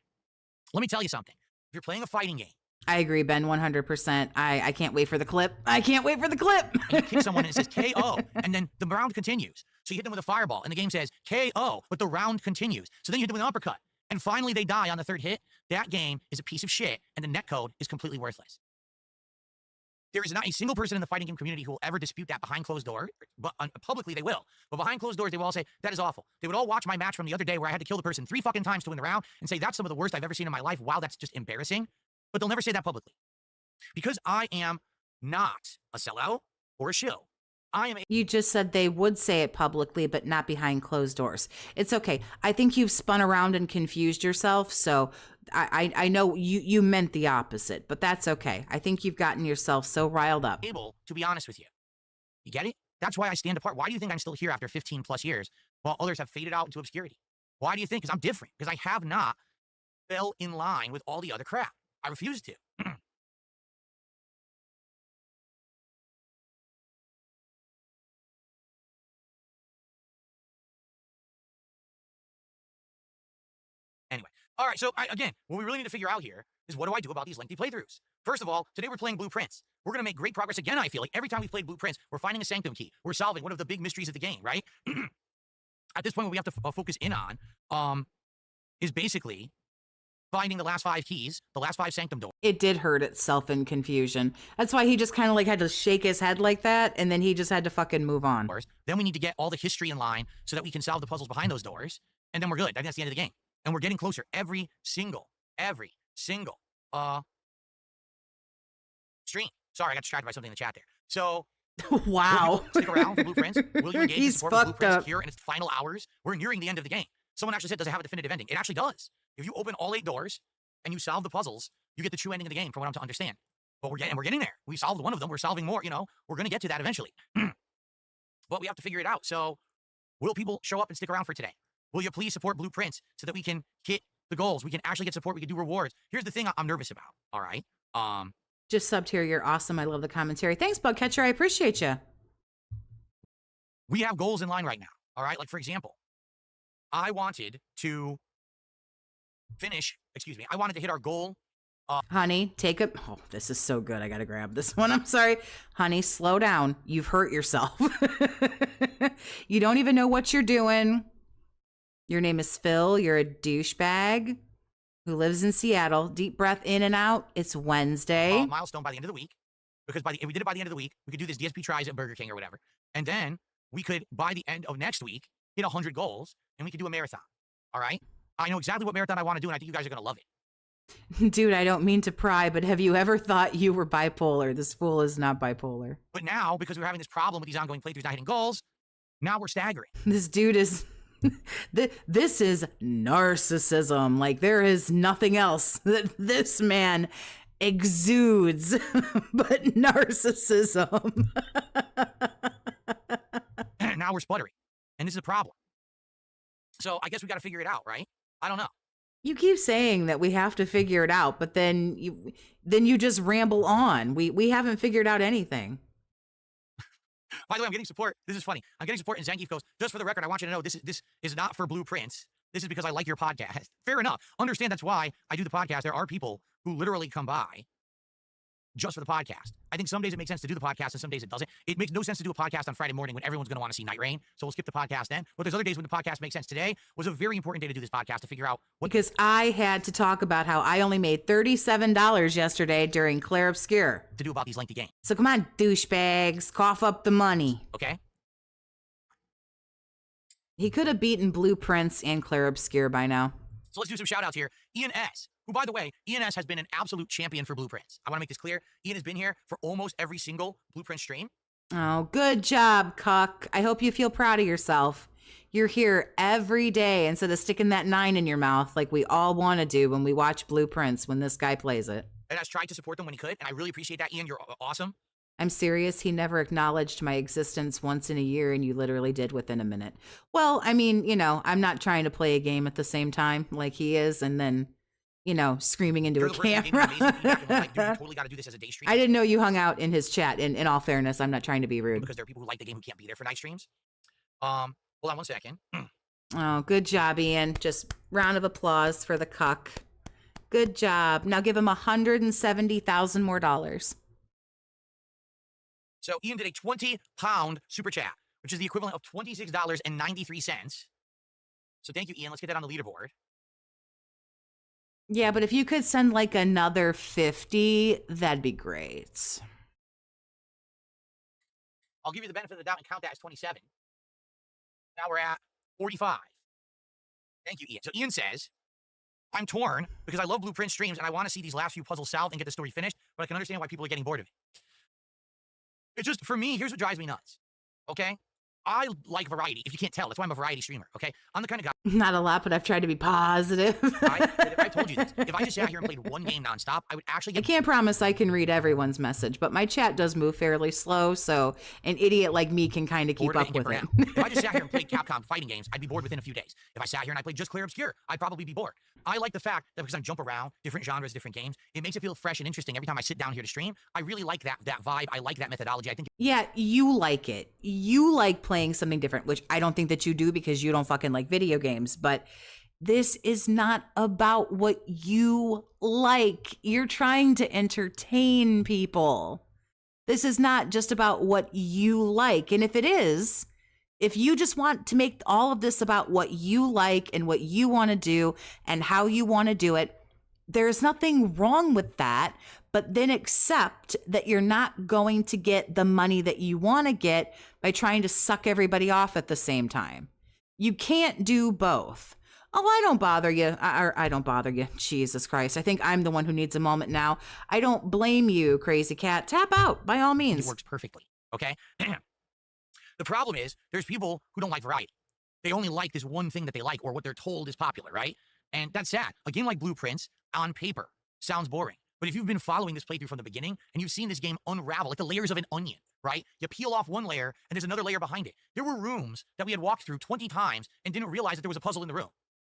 Let me tell you something. If you're playing a fighting game, I agree, Ben, 100%. I can't wait for the clip. I can't wait for the clip. and you kick someone and it says KO, and then the round continues. So you hit them with a fireball, and the game says KO, but the round continues. So then you hit them with an uppercut, and finally they die on the third hit. That game is a piece of shit, and the netcode is completely worthless. There is not a single person in the fighting game community who will ever dispute that behind closed doors, but publicly they will. But behind closed doors, they will all say, that is awful. They would all watch my match from the other day where I had to kill the person 3 fucking times to win the round and say, that's some of the worst I've ever seen in my life. Wow, that's just embarrassing. But they'll never say that publicly. Because I am not a sellout or a shill. You just said they would say it publicly, but not behind closed doors. It's okay. I think you've spun around and confused yourself. So I know you meant the opposite, but that's okay. I think you've gotten yourself so riled up. Able to be honest with you. You get it? That's why I stand apart. Why do you think I'm still here after 15 plus years while others have faded out into obscurity? Why do you think? Because I'm different. Because I have not fell in line with all the other crap. I refuse to. Anyway, all right, so again, what we really need to figure out here is what do I do about these lengthy playthroughs? First of all, today we're playing Blueprints. We're going to make great progress again, I feel like. Every time we've played Blueprints, we're finding a sanctum key. We're solving one of the big mysteries of the game, right? At this point, what we have to focus in on is basically finding the last 5 keys, the last 5 sanctum doors. It did hurt itself in confusion. That's why he just kind of like had to shake his head like that, and then he just had to fucking move on. Then we need to get all the history in line so that we can solve the puzzles behind those doors, and then we're good. I think that's the end of the game. And we're getting closer every single stream. Sorry, I got distracted by something in the chat there. So, wow. Stick around for Blueprints. Will you engage in He's support of fucked Blueprints up. here in its final hours? We're nearing the end of the game. Someone actually said, does it have a definitive ending? It actually does. If you open all 8 doors and you solve the puzzles, you get the true ending of the game from what I'm to understand. But we're getting there. We solved one of them. We're solving more. You know, we're going to get to that eventually. But we have to figure it out. So, will people show up and stick around for today? Will you please support Blueprints so that we can hit the goals? We can actually get support. We can do rewards. Here's the thing I'm nervous about. All right. Just subbed here. You're awesome. I love the commentary. Thanks, Bugcatcher. I appreciate you. We have goals in line right now. All right. Like, for example, I wanted to hit our goal. Honey, take a... Oh, this is so good. I got to grab this one. I'm sorry. Honey, slow down. You've hurt yourself. You don't even know what you're doing. Your name is Phil. You're a douchebag who lives in Seattle. Deep breath in and out. It's Wednesday. Milestone by the end of the week. Because if we did it by the end of the week, we could do this DSP tries at Burger King or whatever. And then we could, by the end of next week, hit 100 goals, and we could do a marathon. All right? I know exactly what marathon I want to do, and I think you guys are going to love it. Dude, I don't mean to pry, but have you ever thought you were bipolar? This fool is not bipolar. But now, because we're having this problem with these ongoing playthroughs not hitting goals, now we're staggering. This dude is... This is narcissism. Like, there is nothing else that this man exudes but narcissism. Now we're sputtering. And this is a problem. So I guess we got to figure it out, right? I don't know. You keep saying that we have to figure it out, but then you just ramble on. We haven't figured out anything. By the way, I'm getting support. This is funny. I'm getting support, and Zangief goes, just for the record, I want you to know this is not for Blueprints. This is because I like your podcast. Fair enough. Understand that's why I do the podcast. There are people who literally come by just for the podcast. I think some days it makes sense to do the podcast and some days it doesn't. It makes no sense to do a podcast on Friday morning when everyone's going to want to see Night Rain. So we'll skip the podcast then. But there's other days when the podcast makes sense. Today was a very important day to do this podcast to figure out what. Because I had to talk about how I only made $37 yesterday during Clare Obscure. To do about these lengthy games. So come on, douchebags, cough up the money. Okay? He could have beaten Blueprints and Clare Obscure by now. So let's do some shout outs here. Ian S., who, by the way, Ian S. has been an absolute champion for Blueprints. I want to make this clear. Ian has been here for almost every single Blueprint stream. Oh, good job, Cuck. I hope you feel proud of yourself. You're here every day instead of sticking that 9 in your mouth like we all want to do when we watch Blueprints when this guy plays it. And has tried to support them when he could, and I really appreciate that, Ian. You're awesome. I'm serious. He never acknowledged my existence once in a year, and you literally did within a minute. Well, I mean, you know, I'm not trying to play a game at the same time like he is, and then, you know, screaming into a camera. Like, dude, you totally got to do this as a day stream. I didn't know you hung out in his chat. In all fairness, I'm not trying to be rude. Because there are people who like the game who can't be there for night streams. Hold on one second. Oh, good job, Ian. Just round of applause for the Cuck. Good job. Now give him $170,000 more dollars. So Ian did a 20-pound super chat, which is the equivalent of $26.93. So thank you, Ian. Let's get that on the leaderboard. Yeah, but if you could send like another 50, that'd be great. I'll give you the benefit of the doubt and count that as 27. Now we're at 45. Thank you, Ian. So Ian says, I'm torn because I love Blueprint streams and I want to see these last few puzzles solved and get the story finished, but I can understand why people are getting bored of it. It's just, for me, here's what drives me nuts, okay? I like variety. If you can't tell, that's why I'm a variety streamer, okay? I'm the kind of guy. Not a lot, but I've tried to be positive. I told you this. If I just sat here and played one game nonstop, I would actually get. I can't promise I can read everyone's message, but my chat does move fairly slow, so an idiot like me can kind of keep up with it. If I just sat here and played Capcom fighting games, I'd be bored within a few days. If I sat here and I played just Clare Obscure, I'd probably be bored. I like the fact that because I jump around different genres, different games, it makes it feel fresh and interesting every time I sit down here to stream. I really like that vibe. I like that methodology. I think. Yeah, you like it. You like playing something different, which I don't think that you do because you don't fucking like video games, but this is not about what you like. You're trying to entertain people. This is not just about what you like. And if it is, if you just want to make all of this about what you like and what you want to do and how you want to do it, there's nothing wrong with that. But then accept that you're not going to get the money that you want to get by trying to suck everybody off at the same time. You can't do both. Oh, I don't bother you. I don't bother you. Jesus Christ. I think I'm the one who needs a moment now. I don't blame you, crazy cat. Tap out, by all means. It works perfectly, okay? The problem is there's people who don't like variety. They only like this one thing that they like or what they're told is popular, right? And that's sad. A game like Blueprints, on paper, sounds boring. But if you've been following this playthrough from the beginning and you've seen this game unravel like the layers of an onion, right? You peel off one layer and there's another layer behind it. There were rooms that we had walked through 20 times and didn't realize that there was a puzzle in the room.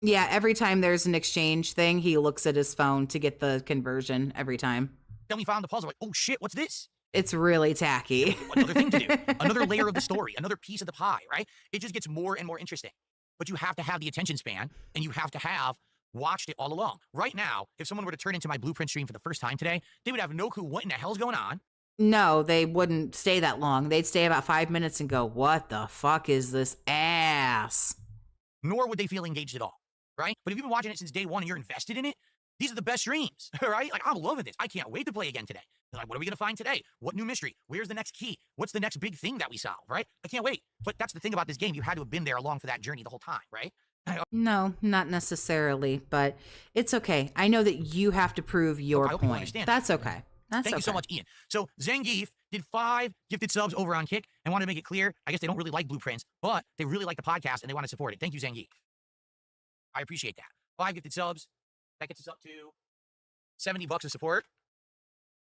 Yeah, every time there's an exchange thing, he looks at his phone to get the conversion every time. Then we found the puzzle, like, oh shit, what's this? It's really tacky. Another thing to do, another layer of the story, another piece of the pie, right? It just gets more and more interesting. But you have to have the attention span and you have to have watched it all along. Right now, if someone were to turn into my Blueprint stream for the first time today, they would have no clue what in the hell's going on. No, they wouldn't stay that long. They'd stay about 5 minutes and go, what the fuck is this ass? Nor would they feel engaged at all, right? But if you've been watching it since day one and you're invested in it, these are the best streams, right? Like, I'm loving this. I can't wait to play again today. They're like, what are we going to find today? What new mystery? Where's the next key? What's the next big thing that we solve, right? I can't wait. But that's the thing about this game. You had to have been there along for that journey the whole time, right? No, not necessarily, but it's okay. I know that you have to prove your point. That's okay. Thank you so much, Ian. So Zangief did 5 gifted subs over on Kick and wanted to make it clear, I guess they don't really like Blueprints, but they really like the podcast and they want to support it. Thank you, Zangief. I appreciate that. 5 gifted subs. That gets us up to $70 of support.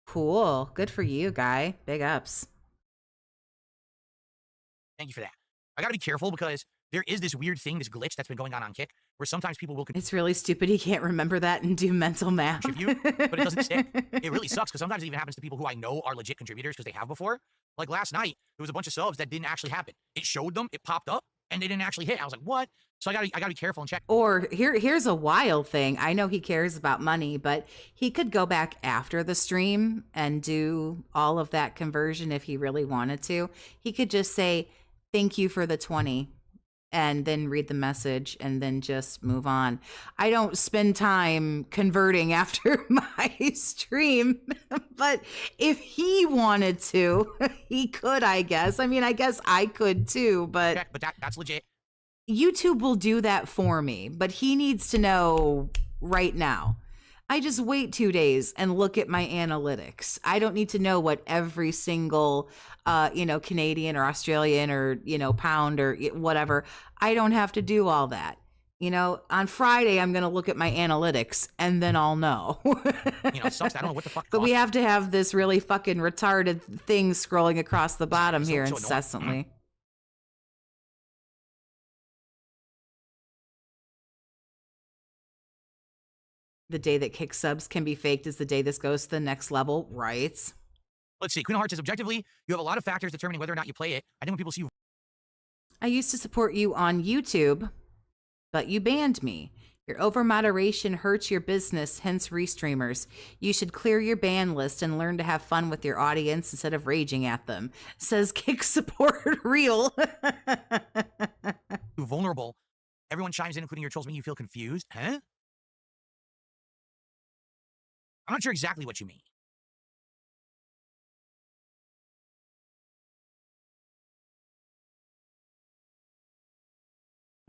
Cool. Good for you, guy. Big ups. Thank you for that. I got to be careful because there is this weird thing, this glitch that's been going on Kick, where sometimes people will. It's really stupid. He can't remember that and do mental math. You, but it doesn't stick. It really sucks because sometimes it even happens to people who I know are legit contributors because they have before. Like last night, there was a bunch of subs that didn't actually happen. It showed them, it popped up, and they didn't actually hit. I was like, what? So I gotta be careful and check. Or here's a wild thing. I know he cares about money, but he could go back after the stream and do all of that conversion if he really wanted to. He could just say, thank you for the 20, and then read the message and then just move on. I don't spend time converting after my stream, but if he wanted to, he could, I guess. I mean, I guess I could too, but that's legit. YouTube will do that for me, but he needs to know right now. I just wait 2 days and look at my analytics. I don't need to know what every single, Canadian or Australian or, pound or whatever. I don't have to do all that. On Friday, I'm going to look at my analytics and then I'll know. It sucks. I don't know what the fuck. But we have to have this really fucking retarded thing scrolling across the bottom here incessantly. The day that kick subs can be faked is the day this goes to the next level, right? Let's see. Queen of Hearts says, objectively, you have a lot of factors determining whether or not you play it. I think when people see you. I used to support you on YouTube, but you banned me. Your over-moderation hurts your business, hence restreamers. You should clear your ban list and learn to have fun with your audience instead of raging at them. Says kick support real. Vulnerable. Everyone chimes in, including your trolls, making you feel confused. Huh? I'm not sure exactly what you mean.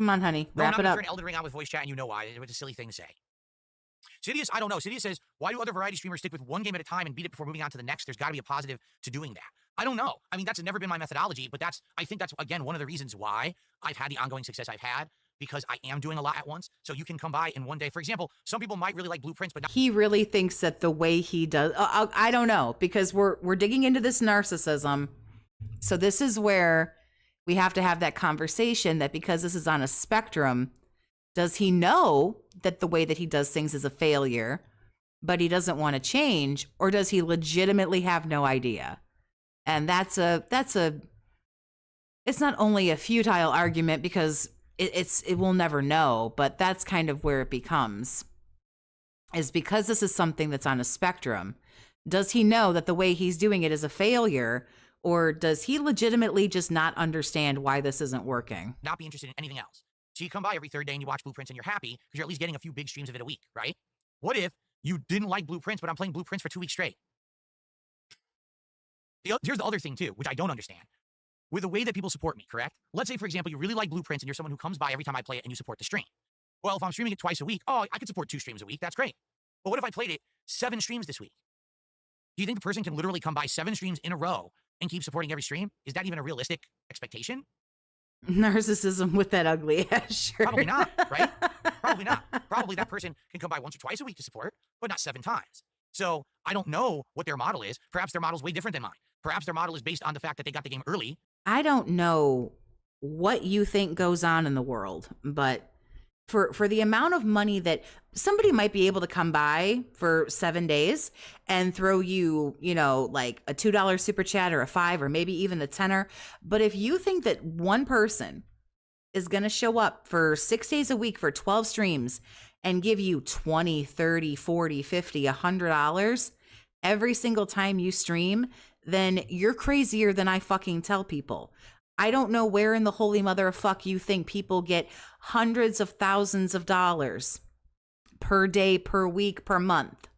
Come on, honey. Wrap it up. An Elden Ring on with voice chat, and you know why. It was a silly thing to say. Sidious, I don't know. Sidious says, why do other variety streamers stick with one game at a time and beat it before moving on to the next? There's got to be a positive to doing that. I don't know. I mean, that's never been my methodology, but I think that's, again, one of the reasons why I've had the ongoing success I've had, because I am doing a lot at once. So you can come by in one day. For example, some people might really like blueprints, but not. He really thinks that the way he does, I don't know, because we're digging into this narcissism. So this is where we have to have that conversation that because this is on a spectrum, does he know that the way that he does things is a failure, but he doesn't want to change, or does he legitimately have no idea? And it's not only a futile argument because it will never know, but that's kind of where it becomes, is because this is something that's on a spectrum. Does he know that the way he's doing it is a failure, or does he legitimately just not understand why this isn't working? Not be interested in anything else. So you come by every third day and you watch blueprints and you're happy because you're at least getting a few big streams of it a week, right? What if you didn't like blueprints, but I'm playing blueprints for 2 weeks straight? Here's the other thing too, which I don't understand. With the way that people support me, correct? Let's say, for example, you really like blueprints and you're someone who comes by every time I play it and you support the stream. Well, if I'm streaming it twice a week, I could support 2 streams a week. That's great. But what if I played it 7 streams this week? Do you think the person can literally come by 7 streams in a row and keep supporting every stream? Is that even a realistic expectation? Narcissism with that ugly ass shirt. Probably not, right? Probably not. Probably that person can come by once or twice a week to support, but not 7 times. So I don't know what their model is. Perhaps their model is way different than mine. Perhaps their model is based on the fact that they got the game early. I don't know what you think goes on in the world, but for the amount of money that somebody might be able to come by for 7 days and throw you, like a $2 super chat or a $5 or maybe even a $10. But if you think that one person is going to show up for 6 days a week for 12 streams and give you $20, $30, $40, $50, $100 every single time you stream, then you're crazier than I fucking tell people. I don't know where in the holy mother of fuck you think people get hundreds of thousands of dollars per day, per week, per month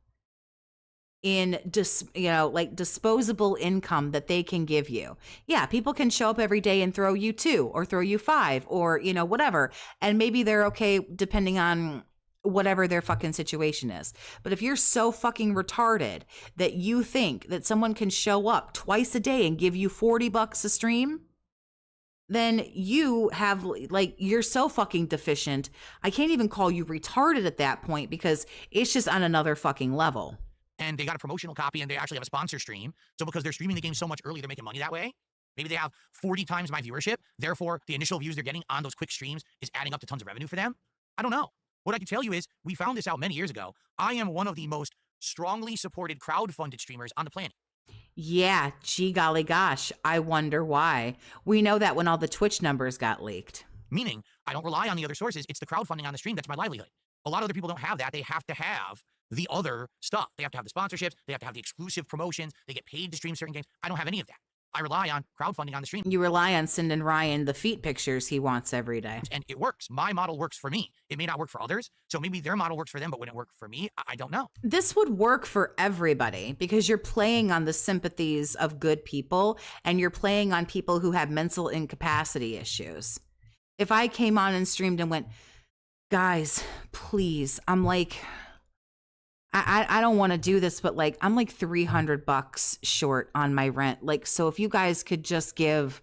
in disposable income that they can give you. Yeah, people can show up every day and throw you 2 or throw you 5 or, whatever. And maybe they're okay depending on whatever their fucking situation is. But if you're so fucking retarded that you think that someone can show up twice a day and give you $40 a stream, then you have, you're so fucking deficient. I can't even call you retarded at that point because it's just on another fucking level. And they got a promotional copy and they actually have a sponsor stream. So because they're streaming the game so much early, they're making money that way. Maybe they have 40 times my viewership. Therefore, the initial views they're getting on those quick streams is adding up to tons of revenue for them. I don't know. What I can tell you is we found this out many years ago. I am one of the most strongly supported crowd-funded streamers on the planet. Yeah, gee golly gosh, I wonder why. We know that when all the Twitch numbers got leaked. meaning I don't rely on the other sources. It's the crowdfunding on the stream that's my livelihood. A lot of other people don't have that. They have to have the other stuff. They have to have the sponsorships. They have to have the exclusive promotions. They get paid to stream certain games. I don't have any of that. I rely on crowdfunding on the stream. You rely on sending Ryan the feet pictures he wants every day. And it works. My model works for me. It may not work for others. So maybe their model works for them, but wouldn't it work for me? I don't know. This would work for everybody because you're playing on the sympathies of good people and you're playing on people who have mental incapacity issues. If I came on and streamed and went, guys, please, I'm like, I don't want to do this, but like, I'm like $300 short on my rent. Like, so if you guys could just give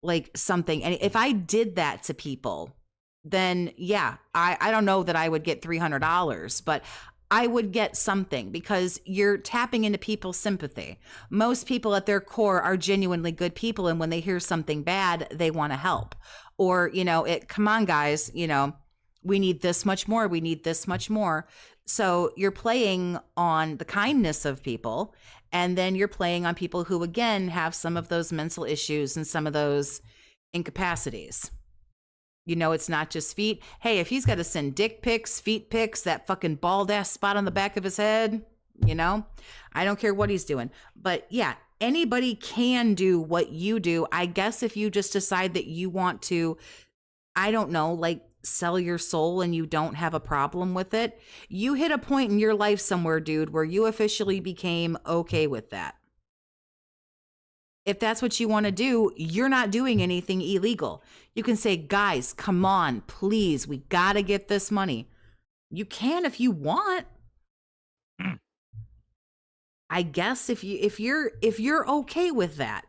like something, and if I did that to people, then yeah, I don't know that I would get $300, but I would get something because you're tapping into people's sympathy. Most people at their core are genuinely good people. And when they hear something bad, they want to help. Or, you know, come on, guys, you know, we need this much more. We need this much more. So you're playing on the kindness of people. And then you're playing on people who, again, have some of those mental issues and some of those incapacities. You know, it's not just feet. Hey, if he's got to send dick pics, feet pics, that fucking bald ass spot on the back of his head, you know, I don't care what he's doing. But yeah, anybody can do what you do. I guess if you just decide that you want to, I don't know, like sell your soul and you don't have a problem with it, you hit a point in your life somewhere, dude, where you officially became okay with that. If that's what you want to do, you're not doing anything illegal. You can say, guys, come on, please, we got to get this money. You can if you want. I guess if you're okay with that.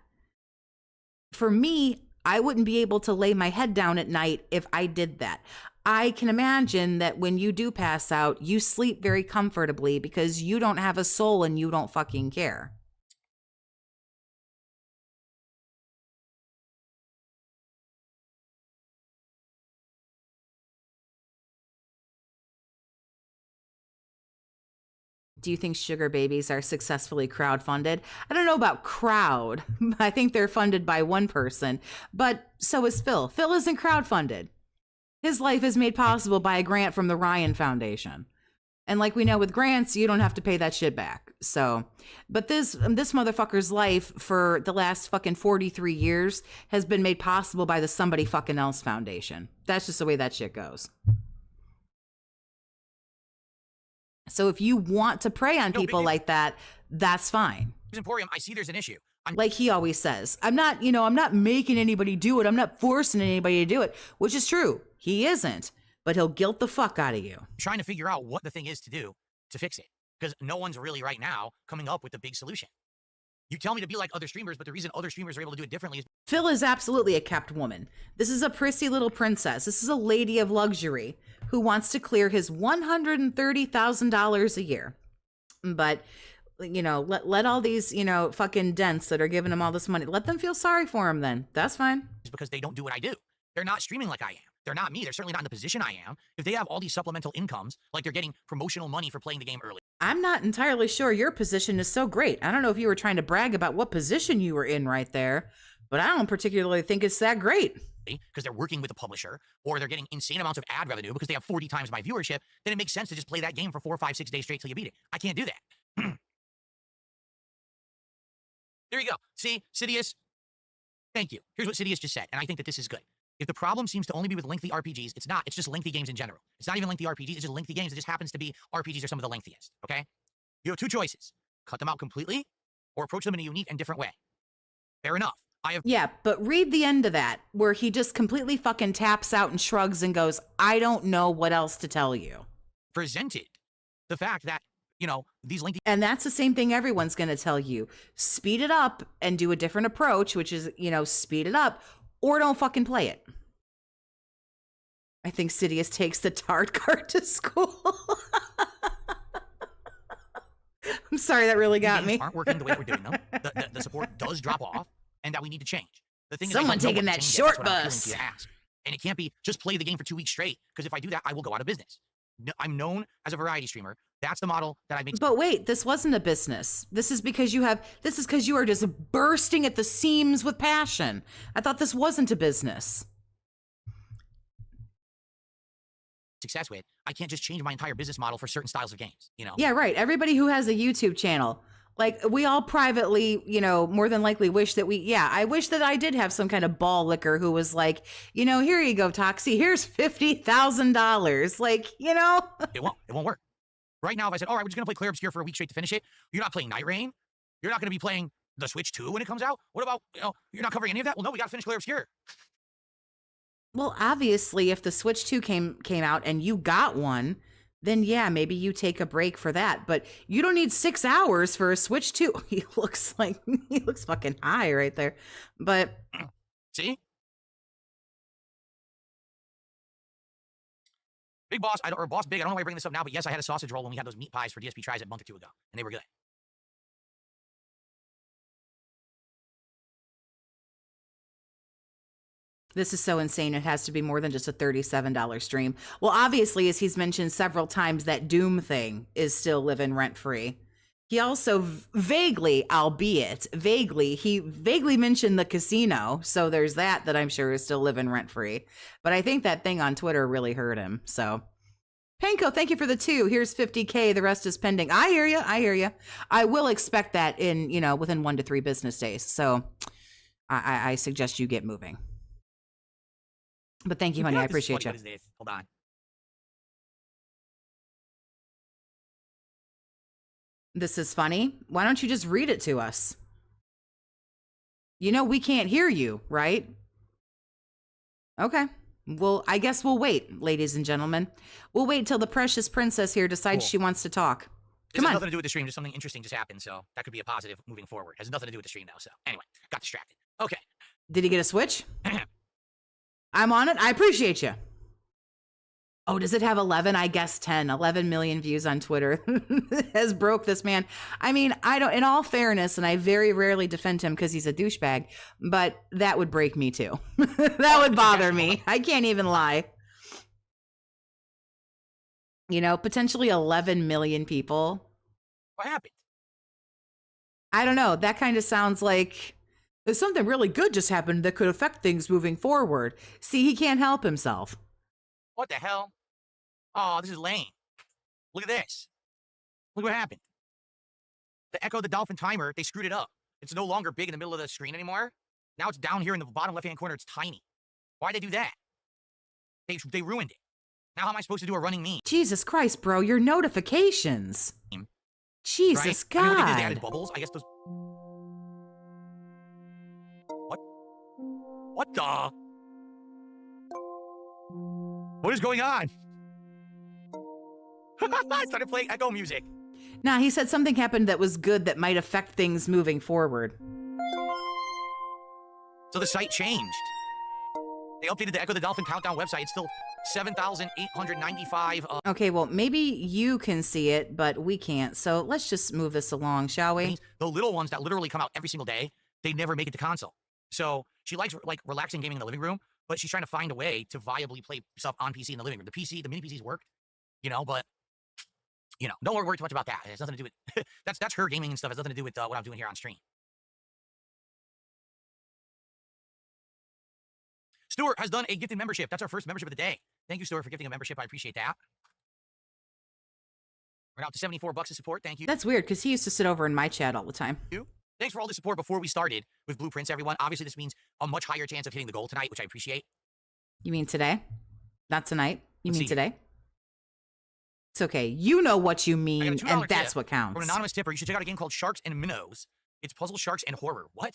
For me, I wouldn't be able to lay my head down at night if I did that. I can imagine that when you do pass out, you sleep very comfortably because you don't have a soul and you don't fucking care. Do you think sugar babies are successfully crowdfunded? I don't know about crowd. I think they're funded by one person, but so is Phil. Phil isn't crowdfunded. His life is made possible by a grant from the Ryan Foundation. And like we know with grants, you don't have to pay that shit back. So, but this motherfucker's life for the last fucking 43 years has been made possible by the Somebody Fucking Else Foundation. That's just the way that shit goes. So if you want to prey on people like that, that's fine. Emporium, I see there's an issue. Like he always says, I'm not making anybody do it. I'm not forcing anybody to do it, which is true. He isn't, but he'll guilt the fuck out of you. Trying to figure out what the thing is to do to fix it, because no one's really right now coming up with the big solution. You tell me to be like other streamers, but the reason other streamers are able to do it differently is Phil is absolutely a kept woman. This is a prissy little princess. This is a lady of luxury who wants to clear his $130,000 a year. But, you know, let all these, you know, fucking dents that are giving him all this money, let them feel sorry for him then. That's fine. It's because they don't do what I do. They're not streaming like I am. They're not me. They're certainly not in the position I am. If they have all these supplemental incomes, like they're getting promotional money for playing the game early. I'm not entirely sure your position is so great. I don't know if you were trying to brag about what position you were in right there, but I don't particularly think it's that great. Because they're working with a publisher, or they're getting insane amounts of ad revenue because they have 40 times my viewership, then it makes sense to just play that game for 4, 5, 6 days straight till you beat it. I can't do that. There you go. See, Sidious, thank you. Here's what Sidious just said, and I think that this is good. If the problem seems to only be with lengthy RPGs, it's not. It's just lengthy games in general. It's not even lengthy RPGs. It's just lengthy games. It just happens to be RPGs are some of the lengthiest, okay? You have two choices. Cut them out completely or approach them in a unique and different way. Fair enough. Yeah, but read the end of that where he just completely fucking taps out and shrugs and goes, I don't know what else to tell you. Presented the fact that, you know, these lengthy... And that's the same thing everyone's going to tell you. Speed it up and do a different approach, which is, you know, speed it up or don't fucking play it. I think Sidious takes the tart cart to school. I'm sorry, that really got me. Aren't working the way that we're doing them. The support does drop off, and that we need to change. The thing Someone is, taking that short bus. To ask. And it can't be just play the game for 2 weeks straight, because if I do that, I will go out of business. I'm known as a variety streamer. That's the model that I make. But wait, this wasn't a business. This is because you are just bursting at the seams with passion. I thought this wasn't a business. success with, I can't just change my entire business model for certain styles of games, you know? Yeah, right. Everybody who has a YouTube channel, like we all privately, more than likely wish that I wish that I did have some kind of ball licker who was like, here you go, Toxie, here's $50,000. Like, It won't work. Right now, if I said, all right, we're just going to play Clare Obscure for a week straight to finish it, you're not playing Night Rain. You're not going to be playing the Switch 2 when it comes out. What about, you're not covering any of that? Well, no, we got to finish Clare Obscure. Well, obviously, if the Switch 2 came out and you got one, then yeah, maybe you take a break for that. But you don't need 6 hours for a Switch 2. He looks fucking high right there. But see? Big Boss, or Boss Big, I don't know why I bring this up now, but yes, I had a sausage roll when we had those meat pies for DSP Tries a month or 2 ago, and they were good. this is so insane. It has to be more than just a $37 stream. Well, obviously, as he's mentioned several times, that Doom thing is still living rent-free. He also vaguely mentioned the casino. So there's that I'm sure is still living rent-free. But I think that thing on Twitter really hurt him. So Panko, thank you for the 2. Here's $50K. The rest is pending. I hear you. I will expect that in, within 1 to 3 business days. So I suggest you get moving. But thank you, honey. I appreciate you. What is this? Hold on. This is funny. Why don't you just read it to us? We can't hear you, right? Okay. Well, I guess we'll wait, ladies and gentlemen. We'll wait till the precious princess here decides she wants to talk. This has nothing to do with the stream. Just something interesting just happened, so that could be a positive moving forward. Has nothing to do with the stream, though. So anyway, got distracted. Okay. Did he get a Switch? I'm on it. I appreciate you. Oh, does it have 11? I guess 10. 11 million views on Twitter has broke this man. I mean, I don't, in all fairness, and I very rarely defend him because he's a douchebag, but that would break me too. That would bother me. I can't even lie. Potentially 11 million people. What happened? I don't know. That kind of sounds like there's something really good just happened that could affect things moving forward. See, he can't help himself. What the hell? Oh, this is lame. Look at this. Look what happened. The Echo the Dolphin timer, they screwed it up. It's no longer big in the middle of the screen anymore. Now it's down here in the bottom left-hand corner. It's tiny. Why'd they do that? They ruined it. Now how am I supposed to do a running meme? Jesus Christ, bro. Your notifications. Jesus right? God. I mean, what they did, they added bubbles. I guess those... What? What the? What is going on? I started playing Echo music. Nah, he said something happened that was good that might affect things moving forward. So the site changed. They updated the Echo the Dolphin Countdown website. It's still 7,895. Okay, well, maybe you can see it, but we can't. So let's just move this along, shall we? The little ones that literally come out every single day, they never make it to console. So she likes like relaxing gaming in the living room, but she's trying to find a way to viably play stuff on PC in the living room. The mini PCs worked, but don't worry too much about that. It has nothing to do with that's her gaming and stuff. It has nothing to do with what I'm doing here on stream. Stuart has done a gifted membership. That's our first membership of the day. Thank you, Stuart, for gifting a membership. I appreciate that. We're out to $74 of support. Thank you. That's weird because he used to sit over in my chat all the time. Thanks for all the support before we started with blueprints, everyone. Obviously, this means a much higher chance of hitting the goal tonight, which I appreciate. You mean today? Not tonight? You mean today? It's okay. You know what you mean, and that's what counts. From an anonymous tipper, you should check out a game called Sharks and Minnows. It's puzzles, sharks, and horror. What?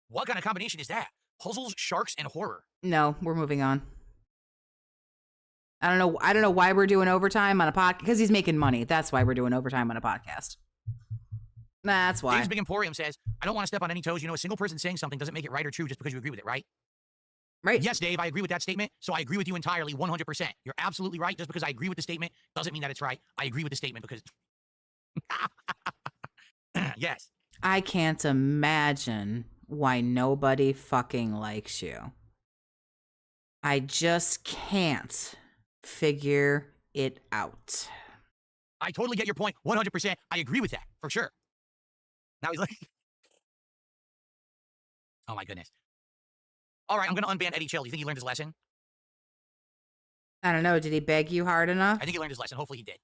What kind of combination is that? Puzzles, sharks, and horror. No, we're moving on. I don't know why we're doing overtime on a podcast. Because he's making money. That's why we're doing overtime on a podcast. That's why. James Big Emporium says, I don't want to step on any toes. A single person saying something doesn't make it right or true just because you agree with it, right? Right. Yes, Dave, I agree with that statement. So I agree with you entirely, 100%. You're absolutely right. Just because I agree with the statement doesn't mean that it's right. I agree with the statement because... Yes. I can't imagine why nobody fucking likes you. I just can't figure it out. I totally get your point, 100%. I agree with that, for sure. Now he's like... Oh my goodness. All right, I'm going to unban Eddie Chill. Do you think he learned his lesson? I don't know. Did he beg you hard enough? I think he learned his lesson. Hopefully he did.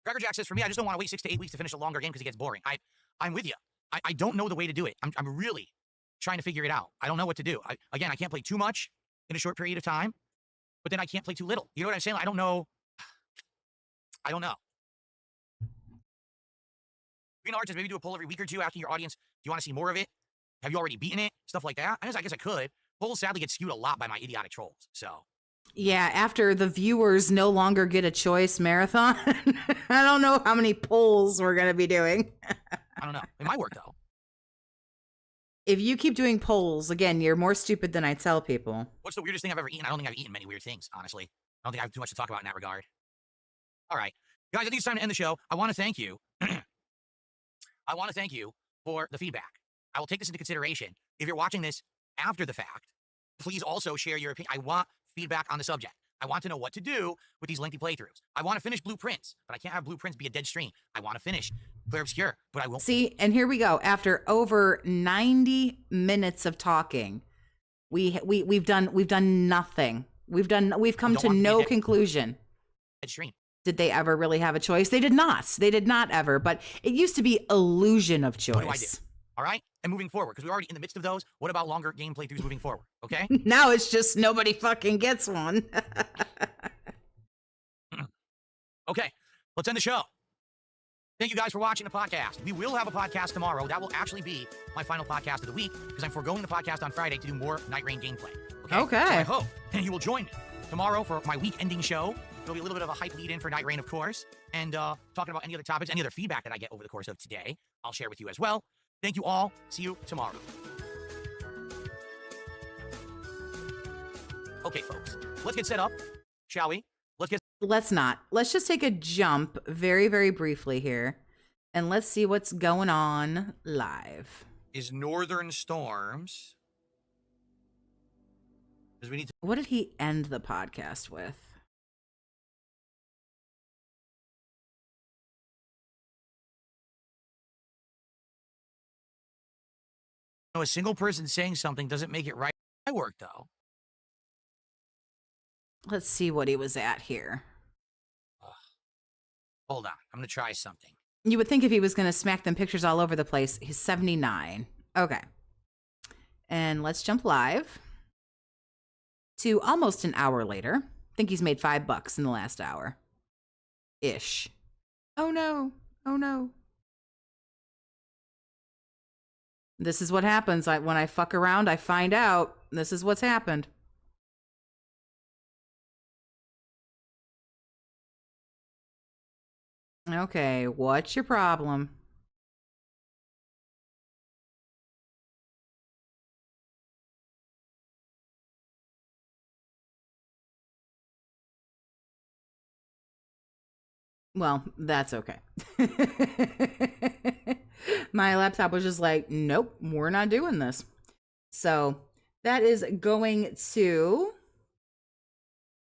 Cracker Jack says, for me, I just don't want to wait 6 to 8 weeks to finish a longer game because it gets boring. I'm with you. I don't know the way to do it. I'm really trying to figure it out. I don't know what to do. I can't play too much in a short period of time, but then I can't play too little. You know what I'm saying? I don't know. I don't know. Green Arches, maybe do a poll every week or two asking your audience, do you want to see more of it? Have you already beaten it? Stuff like that. I guess I could. Polls sadly get skewed a lot by my idiotic trolls. So. Yeah, after the viewers no longer get a choice marathon, I don't know how many polls we're going to be doing. I don't know. It might work, though. If you keep doing polls, again, you're more stupid than I tell people. What's the weirdest thing I've ever eaten? I don't think I've eaten many weird things, honestly. I don't think I have too much to talk about in that regard. All right. Guys, I think it's time to end the show. I want to thank you. I want to thank you for the feedback. I will take this into consideration. If you're watching this after the fact, please also share your opinion. I want feedback on the subject. I want to know what to do with these lengthy playthroughs. I want to finish Blueprints, but I can't have Blueprints be a dead stream. I want to finish Clare Obscure, but I won't. See, and here we go. After over 90 minutes of talking, we've done nothing. We've come to no conclusion. Dead stream. Did they ever really have a choice? They did not. They did not ever. But it used to be illusion of choice. What do I do? All right? And moving forward, because we're already in the midst of those, what about longer game playthroughs moving forward? Okay? Now it's just nobody fucking gets one. Okay, let's end the show. Thank you guys for watching the podcast. We will have a podcast tomorrow. That will actually be my final podcast of the week because I'm foregoing the podcast on Friday to do more Night Rain gameplay. Okay. So I hope you will join me tomorrow for my week-ending show. It'll be a little bit of a hype lead-in for Night Rain, of course, and talking about any other topics, any other feedback that I get over the course of today, I'll share with you as well. Thank you all. See you tomorrow. Okay, folks, let's get set up, shall we? Let's not. Let's just take a jump very, very briefly here, and let's see what's going on live. Is Northern Storms. Because we need to. What did he end the podcast with? A single person saying something doesn't make it right. I work, though. Let's see what he was at here. Hold on. I'm going to try something. You would think if he was going to smack them pictures all over the place, he's 79. Okay. And let's jump live to almost an hour later. I think he's made $5 in the last hour. Ish. Oh no. Oh no. This is what happens. When I fuck around, I find out this is what's happened. Okay, what's your problem? Well, that's okay. My laptop was just like, nope, we're not doing this. So that is going to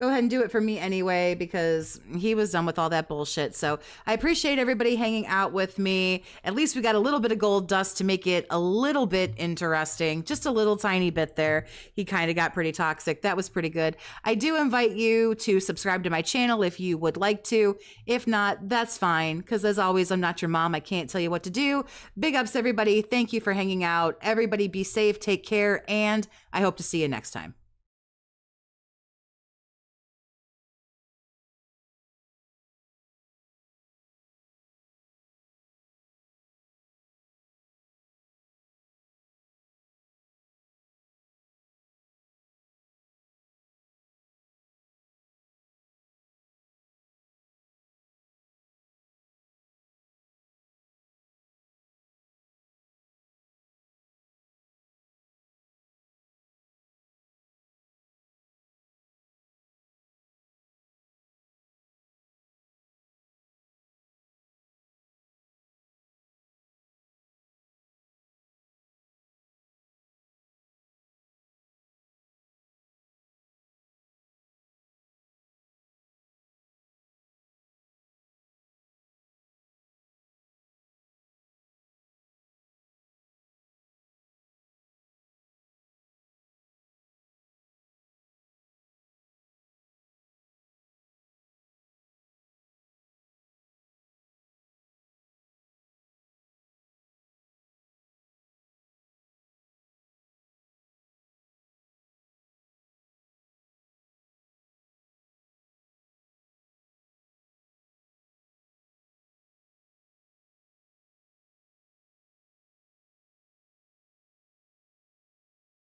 go ahead and do it for me anyway, because he was done with all that bullshit. So I appreciate everybody hanging out with me. At least we got a little bit of gold dust to make it a little bit interesting. Just a little tiny bit there. He kind of got pretty toxic. That was pretty good. I do invite you to subscribe to my channel if you would like to. If not, that's fine. Because as always, I'm not your mom. I can't tell you what to do. Big ups, everybody. Thank you for hanging out. Everybody be safe, take care, and I hope to see you next time.